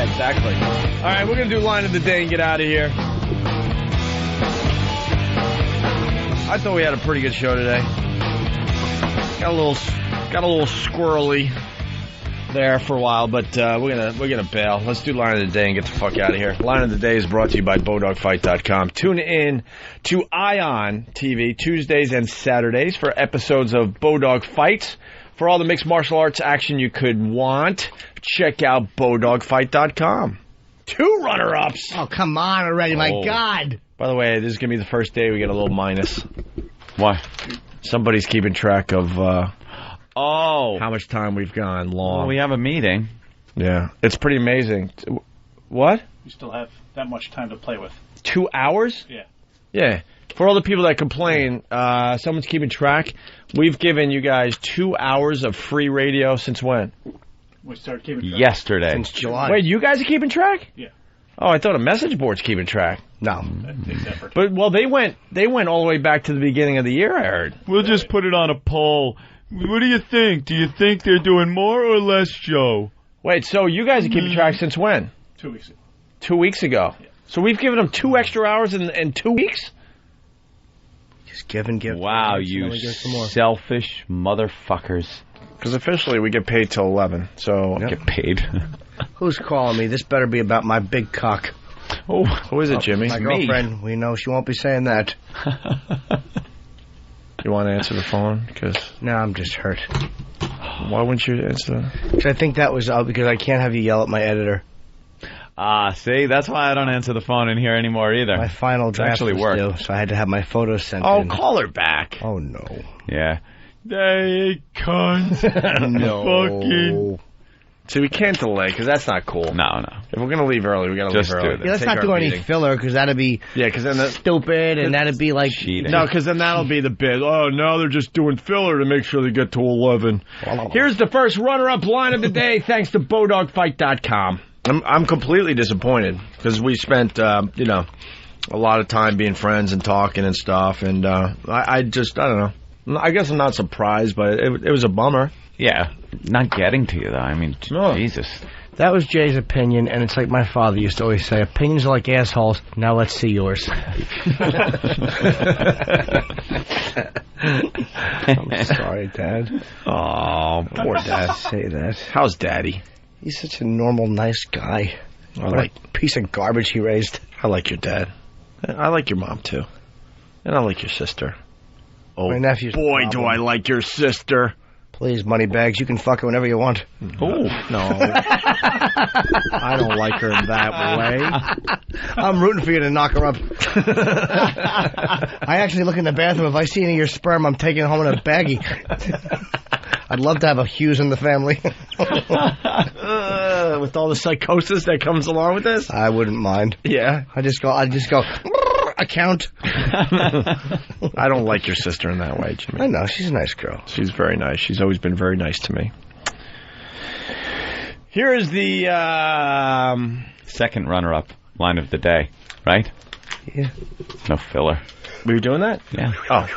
Exactly. All right, we're going to do line of the day and get out of here. I thought we had a pretty good show today. Got a little squirrely there for a while, but we're gonna bail. Let's do line of the day and get the fuck out of here. Line of the day is brought to you by BowDogFight.com. Tune in to Ion TV Tuesdays and Saturdays for episodes of Bowdog Fights. For all the mixed martial arts action you could want, check out BowDogFight.com. 2 runner-ups. Oh, come on already, my God. By the way, this is going to be the first day we get a little minus. Why? Somebody's keeping track of how much time we've gone long. Well, we have a meeting. Yeah. It's pretty amazing. What? You still have that much time to play with. 2 hours? Yeah. Yeah. For all the people that complain, someone's keeping track. We've given you guys 2 hours of free radio since when? We started keeping track. Yesterday. Since July. Wait, you guys are keeping track? Yeah. Oh, I thought a message board's keeping track. No. That takes effort. But, well, they went all the way back to the beginning of the year, I heard. We'll just put it on a poll. What do you think? Do you think they're doing more or less show? Wait, so you guys are keeping track since when? 2 weeks ago. 2 weeks ago. Yeah. So we've given them 2 extra hours in 2 weeks? Just give and give. Wow, you selfish motherfuckers. Because officially we get paid till 11, so... Get paid. Who's calling me? This better be about my big cock. Oh, who is it, Jimmy? My girlfriend. We know she won't be saying that. You want to answer the phone? No, I'm just hurt. Why wouldn't you answer? Because I think that was because I can't have you yell at my editor. See, that's why I don't answer the phone in here anymore either. My final draft actually worked. due, so I had to have my photos sent in. Oh, call her back. Oh, no. Yeah. They cunt. No. Fucking. See, we can't delay, because that's not cool. No. If we're going to leave early, we got to leave early. Yeah, let's not do any filler, because that'd be stupid, and that'd be like... cheating. No, because then that'll be the bit. Oh, now they're just doing filler to make sure they get to 11. Here's the first runner-up line of the day, thanks to BowDogFight.com. I'm completely disappointed, because we spent, a lot of time being friends and talking and stuff, and I don't know. I guess I'm not surprised, but it was a bummer. Yeah, not getting to you, though. I mean, Jesus. That was Jay's opinion, and it's like my father used to always say, opinions are like assholes. Now let's see yours. I'm sorry, Dad. Oh, poor Dad. Say that. How's Daddy? He's such a normal, nice guy. What a piece of garbage he raised. I like your dad. I like your mom, too. And I like your sister. Oh, my nephew's boy, do I like your sister. Please, moneybags, you can fuck her whenever you want. Oh, no. I don't like her in that way. I'm rooting for you to knock her up. I actually look in the bathroom. If I see any of your sperm, I'm taking it home in a baggie. I'd love to have a Hughes in the family. With all the psychosis that comes along with this? I wouldn't mind. Yeah? I just go... account. I don't like your sister in that way, Jimmy. I know. She's a nice girl. She's very nice. She's always been very nice to me. Here is the second runner-up line of the day, right? Yeah. No filler. Were you doing that? Yeah. Oh.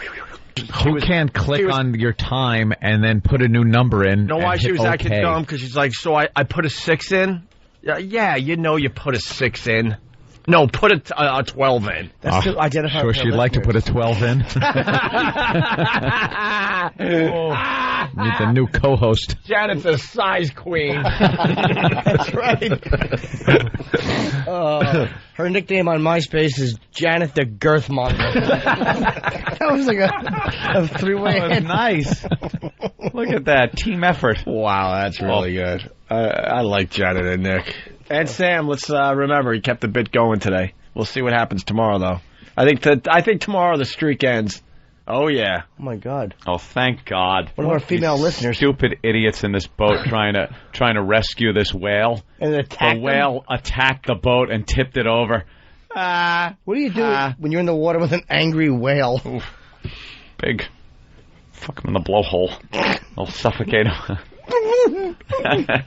Who can't click on your time and then put a new number in? You know why she was acting dumb? Because she's like, so I put a 6 in? Yeah, you put a 6 in. No, put a 12 in. That's to identify. Sure, she'd like to put a 12 in. Meet the new co-host. Janet's a size queen. That's right. Her nickname on MySpace is Janet the Girth Monster. That was like a three-way. Oh, nice. Look at that team effort. Wow, that's really good. I like Janet and Nick. And Sam, let's remember, he kept the bit going today. We'll see what happens tomorrow, though. I think tomorrow the streak ends. Oh, yeah. Oh, my God. Oh, thank God. One of our female listeners. Stupid idiots in this boat trying to rescue this whale. And the whale attacked the boat and tipped it over. What do you do when you're in the water with an angry whale? Oof. Big. Fuck him in the blowhole. I'll suffocate him.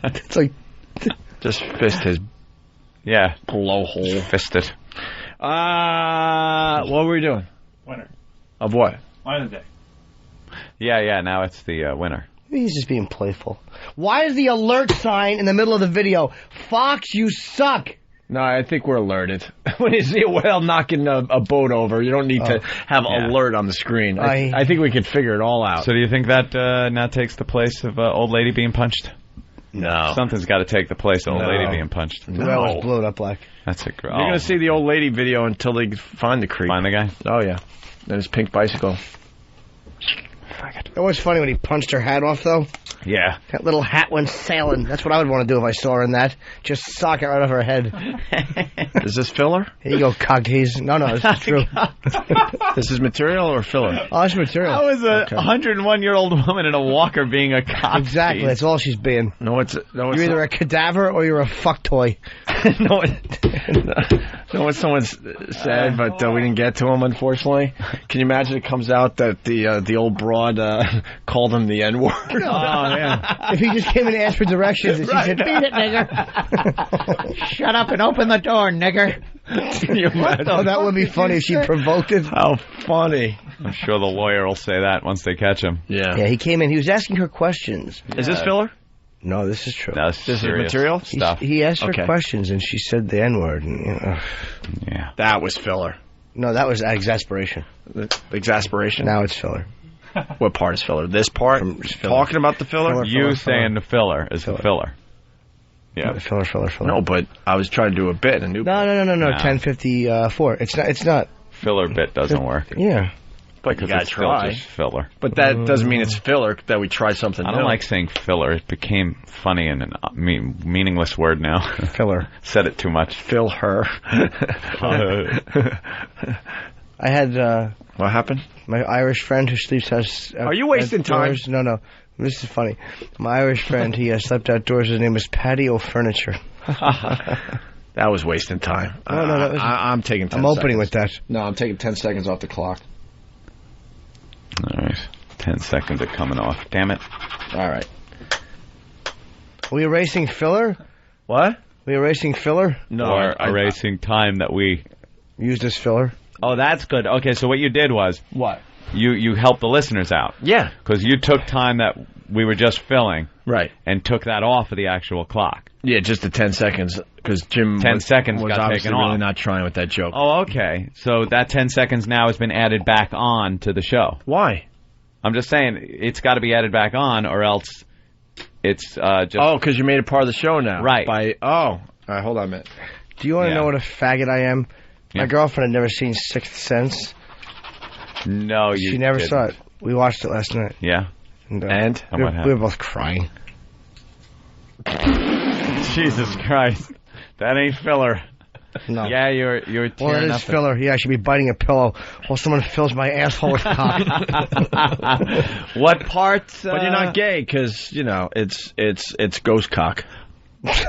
It's like... Just fist his blowhole. Fist it. What were we doing? Winner. Of what? Line of the day. Yeah, now it's the winner. He's just being playful. Why is the alert sign in the middle of the video? Fox, you suck! No, I think we're alerted. When you see a whale knocking a boat over, you don't need to have alert on the screen. I think we could figure it all out. So do you think that now takes the place of old lady being punched? No. Something's got to take the place of old lady being punched. The whale was blown up black. That's a great. You're going to see the old lady video until they find the creep. Find the guy? Oh, yeah. And his pink bicycle. It was funny when he punched her hat off, though. Yeah. That little hat went sailing. That's what I would want to do if I saw her in that. Just sock it right off her head. Is this filler? Here you go, cocktease. No, this is true. This is material or filler? Oh, it's material. How is a 101-year-old woman in a walker being a cock? Exactly. That's all she's being. No, you're either a cadaver or you're a fuck toy. No, what someone said, but we didn't get to him, unfortunately. Can you imagine it comes out that the old broad called him the N-word? Oh, yeah. If he just came in and asked for directions and she said, beat it, nigger. Shut up and open the door, nigger. Can you imagine? Oh, that would be funny if she provoked it. How funny. I'm sure the lawyer will say that once they catch him. Yeah. Yeah, he came in. He was asking her questions. Is this filler? No, this is true. This is material stuff. He asked her questions, and she said the N-word. Yeah. That was filler. No, that was exasperation. Exasperation? Now it's filler. What part is filler? This part? Talking about the filler? You saying the filler is the filler. Yeah. Filler. No, but I was trying to do a bit. No. 10:54. It's not. Filler bit doesn't work. Yeah. But you gotta try. Filler. But that doesn't mean it's filler, that we try something new. I don't like saying filler. It became funny and a meaningless word now. Filler. Said it too much. Fill her. I had... what happened? My Irish friend who sleeps out... Are you wasting time? No. This is funny. My Irish friend, he slept outdoors. His name was Patio Furniture. That was wasting time. No, that was... I'm taking 10 seconds. I'm opening with that. No, I'm taking 10 seconds off the clock. All right. 10 seconds are coming off. Damn it. All right. Are we erasing filler? What? We erasing filler? No. Or erasing time that we... used as filler? Oh, that's good. Okay, so what you did was... What? You helped the listeners out. Yeah. Because you took time that we were just filling. Right. And took that off of the actual clock. Yeah, just the 10 seconds, because Jim 10 seconds was got obviously taken really off. not trying with that joke. Oh, okay. So that 10 seconds now has been added back on to the show. Why? I'm just saying, it's got to be added back on, or else it's just... Oh, because you made it part of the show now. Right. All right, hold on a minute. Do you want to know what a faggot I am? My girlfriend had never seen Sixth Sense. No, she never saw it. We watched it last night. Yeah. And we were both crying. Jesus Christ. That ain't filler. No. Yeah, you're tearing Well, it is filler. Yeah, I should be biting a pillow while someone fills my asshole with cock. What parts? But you're not gay, because, you know, it's ghost cock.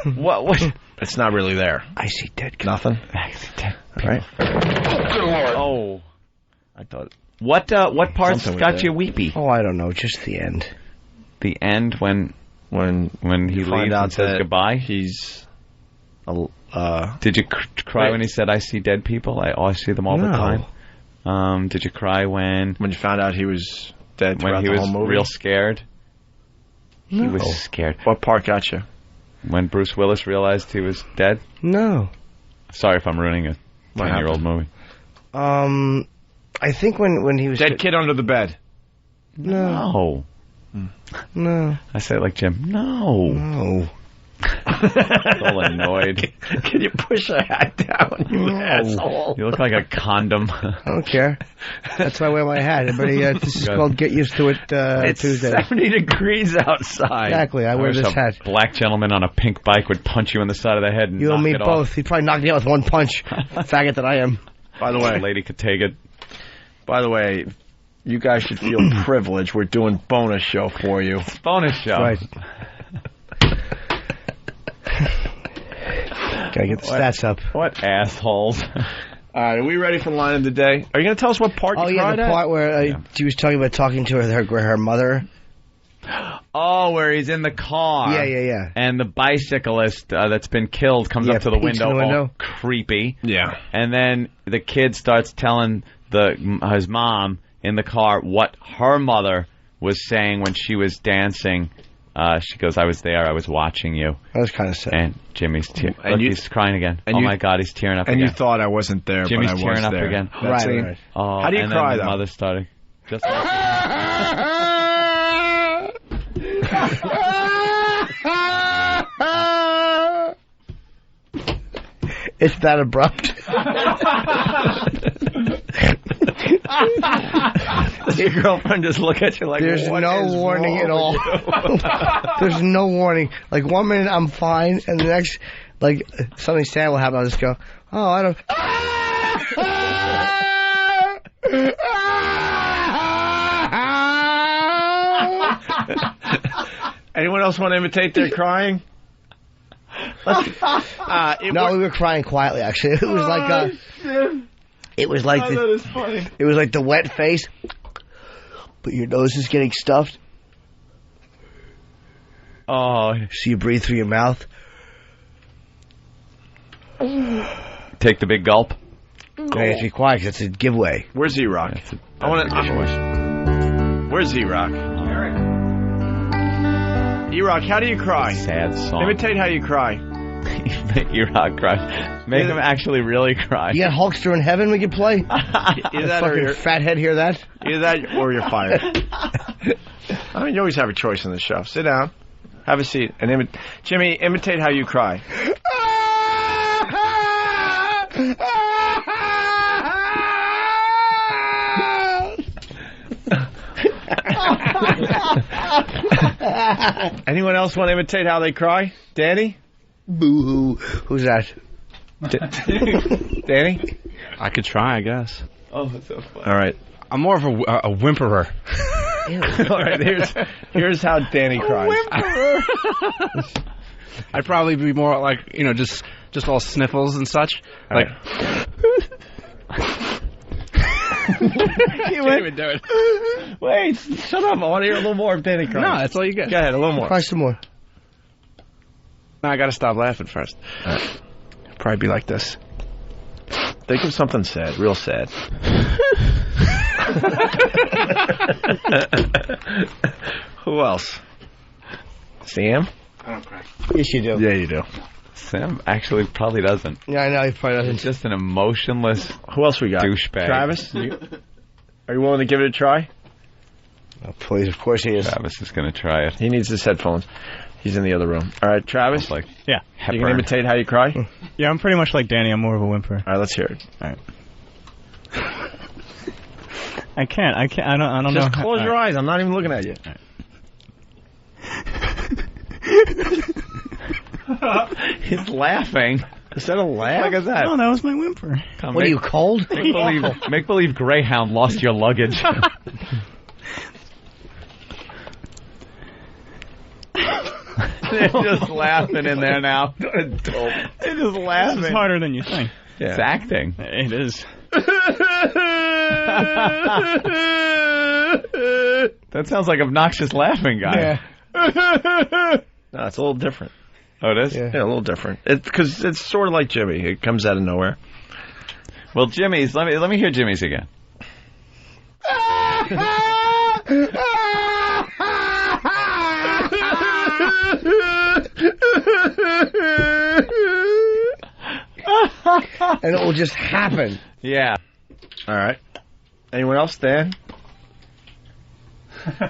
What? It's not really there. I see dead. Nothing? I see dead. Right? Oh. I thought... What parts got you weepy? Oh, I don't know. Just the end. The end when he leaves and says goodbye? He's... Did you cry when he said, I see dead people? I see them all the time. Did you cry when you found out he was dead when he the was whole movie? real scared? No. He was scared. What part got you? When Bruce Willis realized he was dead? No. Sorry if I'm ruining it. 10-year-old movie. I think when he was... Dead kid under the bed. No. No. I say it like Jim. No. All annoyed. Can you push a hat down, you asshole? You look like a condom. I don't care. That's why I wear my hat. Everybody, this is called Get Used to It it's Tuesday. 70 degrees outside. Exactly. I wear this hat. Black gentleman on a pink bike would punch you in the side of the head and you knock and me it both. off. He'd probably knock me out with one punch. Faggot that I am. By the way, lady could take it. By the way, you guys should feel privileged. We're doing bonus show for you. It's bonus show. Right. Gotta get the stats up. What assholes. All right, are we ready for the line of the day? Are you going to tell us what part you cried the at? part where she was talking about talking to her mother. Oh, where he's in the car. Yeah. And the bicyclist that's been killed comes up to the window, all creepy. Yeah. And then the kid starts telling his mom in the car what her mother was saying when she was dancing. She goes, I was there, I was watching you. That was kind of sad. And Jimmy's he's crying again. And my God, he's tearing up again. And you thought I wasn't there, Jimmy's but I was tearing up there. again. Right. Oh, how do you cry, then though? The mother started. Just like It's that abrupt. Your girlfriend just look at you like, there's no warning at all. There's no warning. Like 1 minute I'm fine, and the next, like something sad will happen. I'll just go, oh, I don't. Anyone else want to imitate their crying? No, we were crying quietly. Actually, it was like it was like it was like the wet face, but your nose is getting stuffed. Oh, so you breathe through your mouth. Take the big gulp. You have to be quiet because it's a giveaway. Where's Z-Rock? I want to. Where's Z-Rock? E-Rock, how do you cry? Sad song. Imitate how you cry. E-Rock cries. Make him actually really cry. You got Hulkster in heaven we could play? Either that fucking or fathead hear that? Either that or you're fired. I mean, you always have a choice in the show. Sit down. Have a seat. And Jimmy, imitate how you cry. Anyone else want to imitate how they cry? Danny? Boo-hoo. Who's that? Danny? I could try, I guess. Oh, that's so funny. All right. I'm more of a whimperer. All right, here's how Danny cries. I'd probably be more like, just all sniffles and such. All like. You can't even do it. Wait, shut up. I want to hear a little more of Danny crying. No, that's all you get. Go ahead, a little more. Cry some more. No, I got to stop laughing first. Probably be like this. Think of something sad, real sad. Who else? Sam? I don't cry. Yes, you do. Yeah, you do. Sam actually probably doesn't. Yeah, I know he probably doesn't. He's just an emotionless. Who else we got? Douchebag. Travis? Are you willing to give it a try? Oh, please, of course he is. Travis is going to try it. He needs his headphones. He's in the other room. All right, Travis? Yeah. You can imitate how you cry? Yeah, I'm pretty much like Danny. I'm more of a whimper. All right, let's hear it. All right. I can't. I don't know. Just close your eyes. I'm not even looking at you. He's laughing. Is that a laugh? Look at that. No, that was my whimper. What are you, cold? Make believe Greyhound lost your luggage. They're just laughing in there now. They're just laughing. This is harder than you think. Yeah. It's acting. It is. That sounds like obnoxious laughing, guy. Yeah. No, it's a little different. Oh, it is? Yeah, a little different. Because it's sort of like Jimmy. It comes out of nowhere. Well, Jimmy's. Let me hear Jimmy's again. and it will just happen. Yeah. All right. Anyone else, Dan? What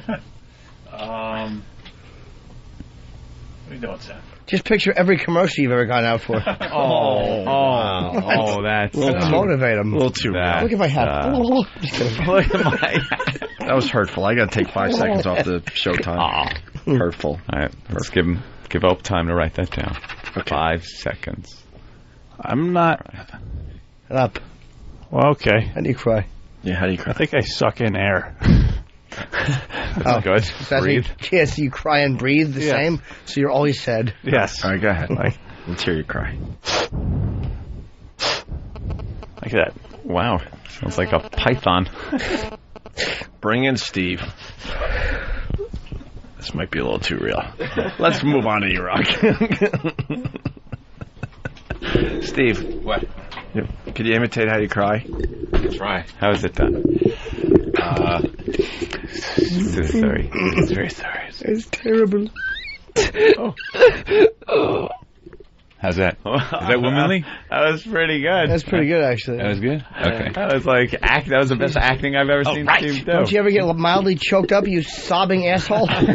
are you doing, Sam? Just picture every commercial you've ever gone out for. That's to motivate them. A little too real. Look at my hat. Just kidding. Look at my hat. That was hurtful. I got to take 5 seconds off the show time. Hurtful. All right, let's give Ope time to write that down. Okay. 5 seconds. I'm not up. Well, okay. How do you cry? Yeah, how do you cry? I think I suck in air. Good. Breathe. Yes, you cry and breathe the same, so you're always sad. Yes. All right, go ahead. Let's hear you cry. Like that. Wow. Sounds like a python. Bring in Steve. This might be a little too real. Let's move on to E-Rock. Steve. What? Could you imitate how you cry? Try. How is it done? Sorry. It's very sorry. It's terrible. How's that? Is that womanly? That was pretty good. That's pretty good, actually. That was good? Okay. That was like that was the best acting I've ever seen Steve do. Don't you ever get mildly choked up, you sobbing asshole? Don't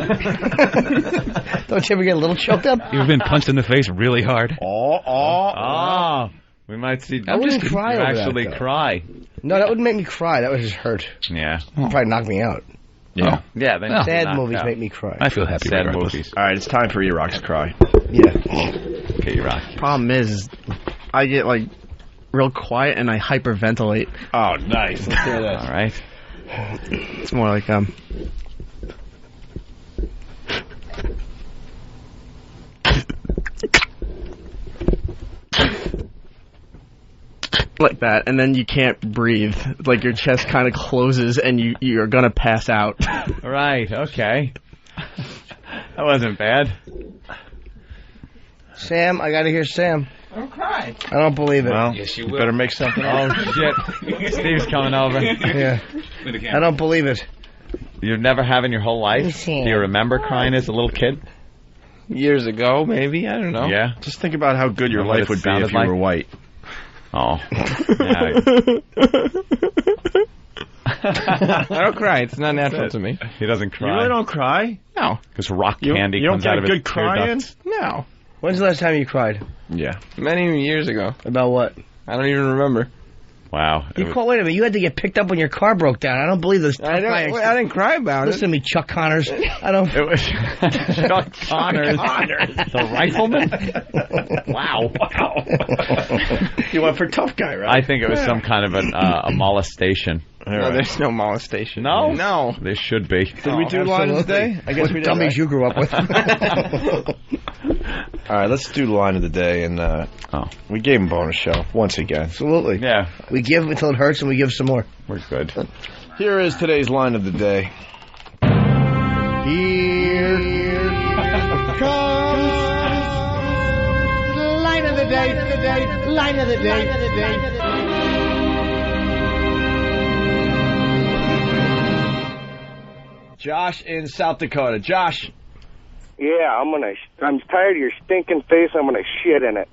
you ever get a little choked up? You've been punched in the face really hard. We might see. I wouldn't cry over actually that, though. cry. No, that wouldn't make me cry. That would just hurt. Yeah. It'd probably knock me out. Yeah. Yeah. Then sad movies make me cry. I feel happy. Sad regardless. movies. All right, it's time for E-Rock's cry. Yeah. Okay, E-Rock. Problem is, I get like real quiet and I hyperventilate. Oh, nice. Let's hear this. All right. It's more like like that, and then you can't breathe. Like your chest kind of closes, and you're gonna pass out. Right. Okay. That wasn't bad. Sam, I gotta hear Sam. Don't cry. I don't believe it. Well, yes, you you will. better make something Oh up. shit! Steve's coming over. Yeah. I don't believe it. You've never have in your whole life? Do you remember crying as a little kid? Years ago, maybe. I don't know. Yeah. Just think about how good your What life it would be if sounded you like? were white. Oh. Yeah. I don't cry. It's not natural to me. He doesn't cry. You really don't cry? No. Because rock candy You don't comes get out a of his good crying? ducts. No. When's the last time you cried? Yeah. Many years ago. About what? I don't even remember. Wow. Wait a minute. You had to get picked up when your car broke down. I don't believe this. I didn't cry about Listen to me, Chuck Connors. I don't. It was Chuck Connors. The rifleman? Wow. You went for tough guy, right? I think it was some kind of a molestation. No, there's no molestation. No? No. There should be. Did we do line of the day? I guess What we did. dummies Right? you grew up with. All right, let's do the line of the day, and we gave him bonus show once again. Absolutely. Yeah. We give until it hurts, and we give some more. We're good. Here is today's line of the day. Here comes line of the day. Line of the day. Josh in South Dakota. Josh. Yeah, I'm tired of your stinking face. I'm gonna shit in it.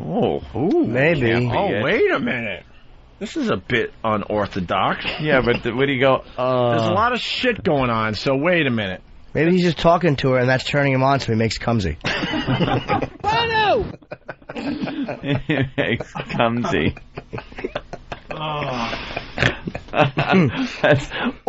Oh, maybe. Oh, wait a minute. This is a bit unorthodox. Yeah, but where do you go? There's a lot of shit going on, so wait a minute. Maybe he's just talking to her, and that's turning him on, so he makes cumsy. It makes cumsy.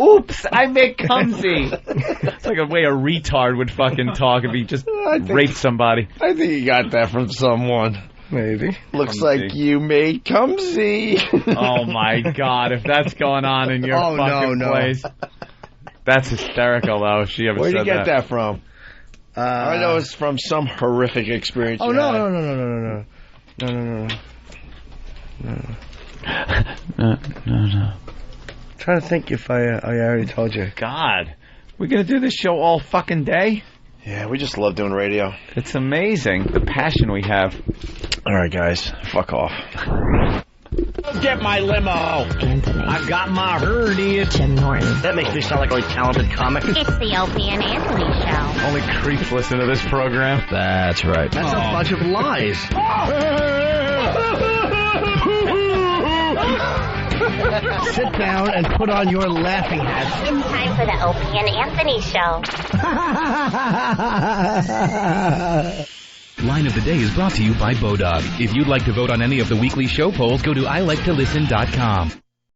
Oops, I make cumsy. It's like a way a retard would fucking talk if he just raped somebody. I think you got that from someone. Maybe. Looks like you made cumsy. Oh my god, if that's going on in your fucking place. That's hysterical, though, if she ever Where'd said you get that from? I know it's from some horrific experience. Oh, you no. Trying to think if I already told you. God, we're going to do this show all fucking day? Yeah, we just love doing radio. It's amazing, the passion we have. All right, guys, fuck off. Get my limo. I've got my herdy. Jim Norton. That makes me sound like a really talented comic. It's the Opie and Anthony show. Only creeps listen to this program. That's right. That's a bunch of lies. Sit down and put on your laughing hat. It's time for the Opie and Anthony Show. Line of the Day is brought to you by Bodog. If you'd like to vote on any of the weekly show polls, go to iliketolisten.com.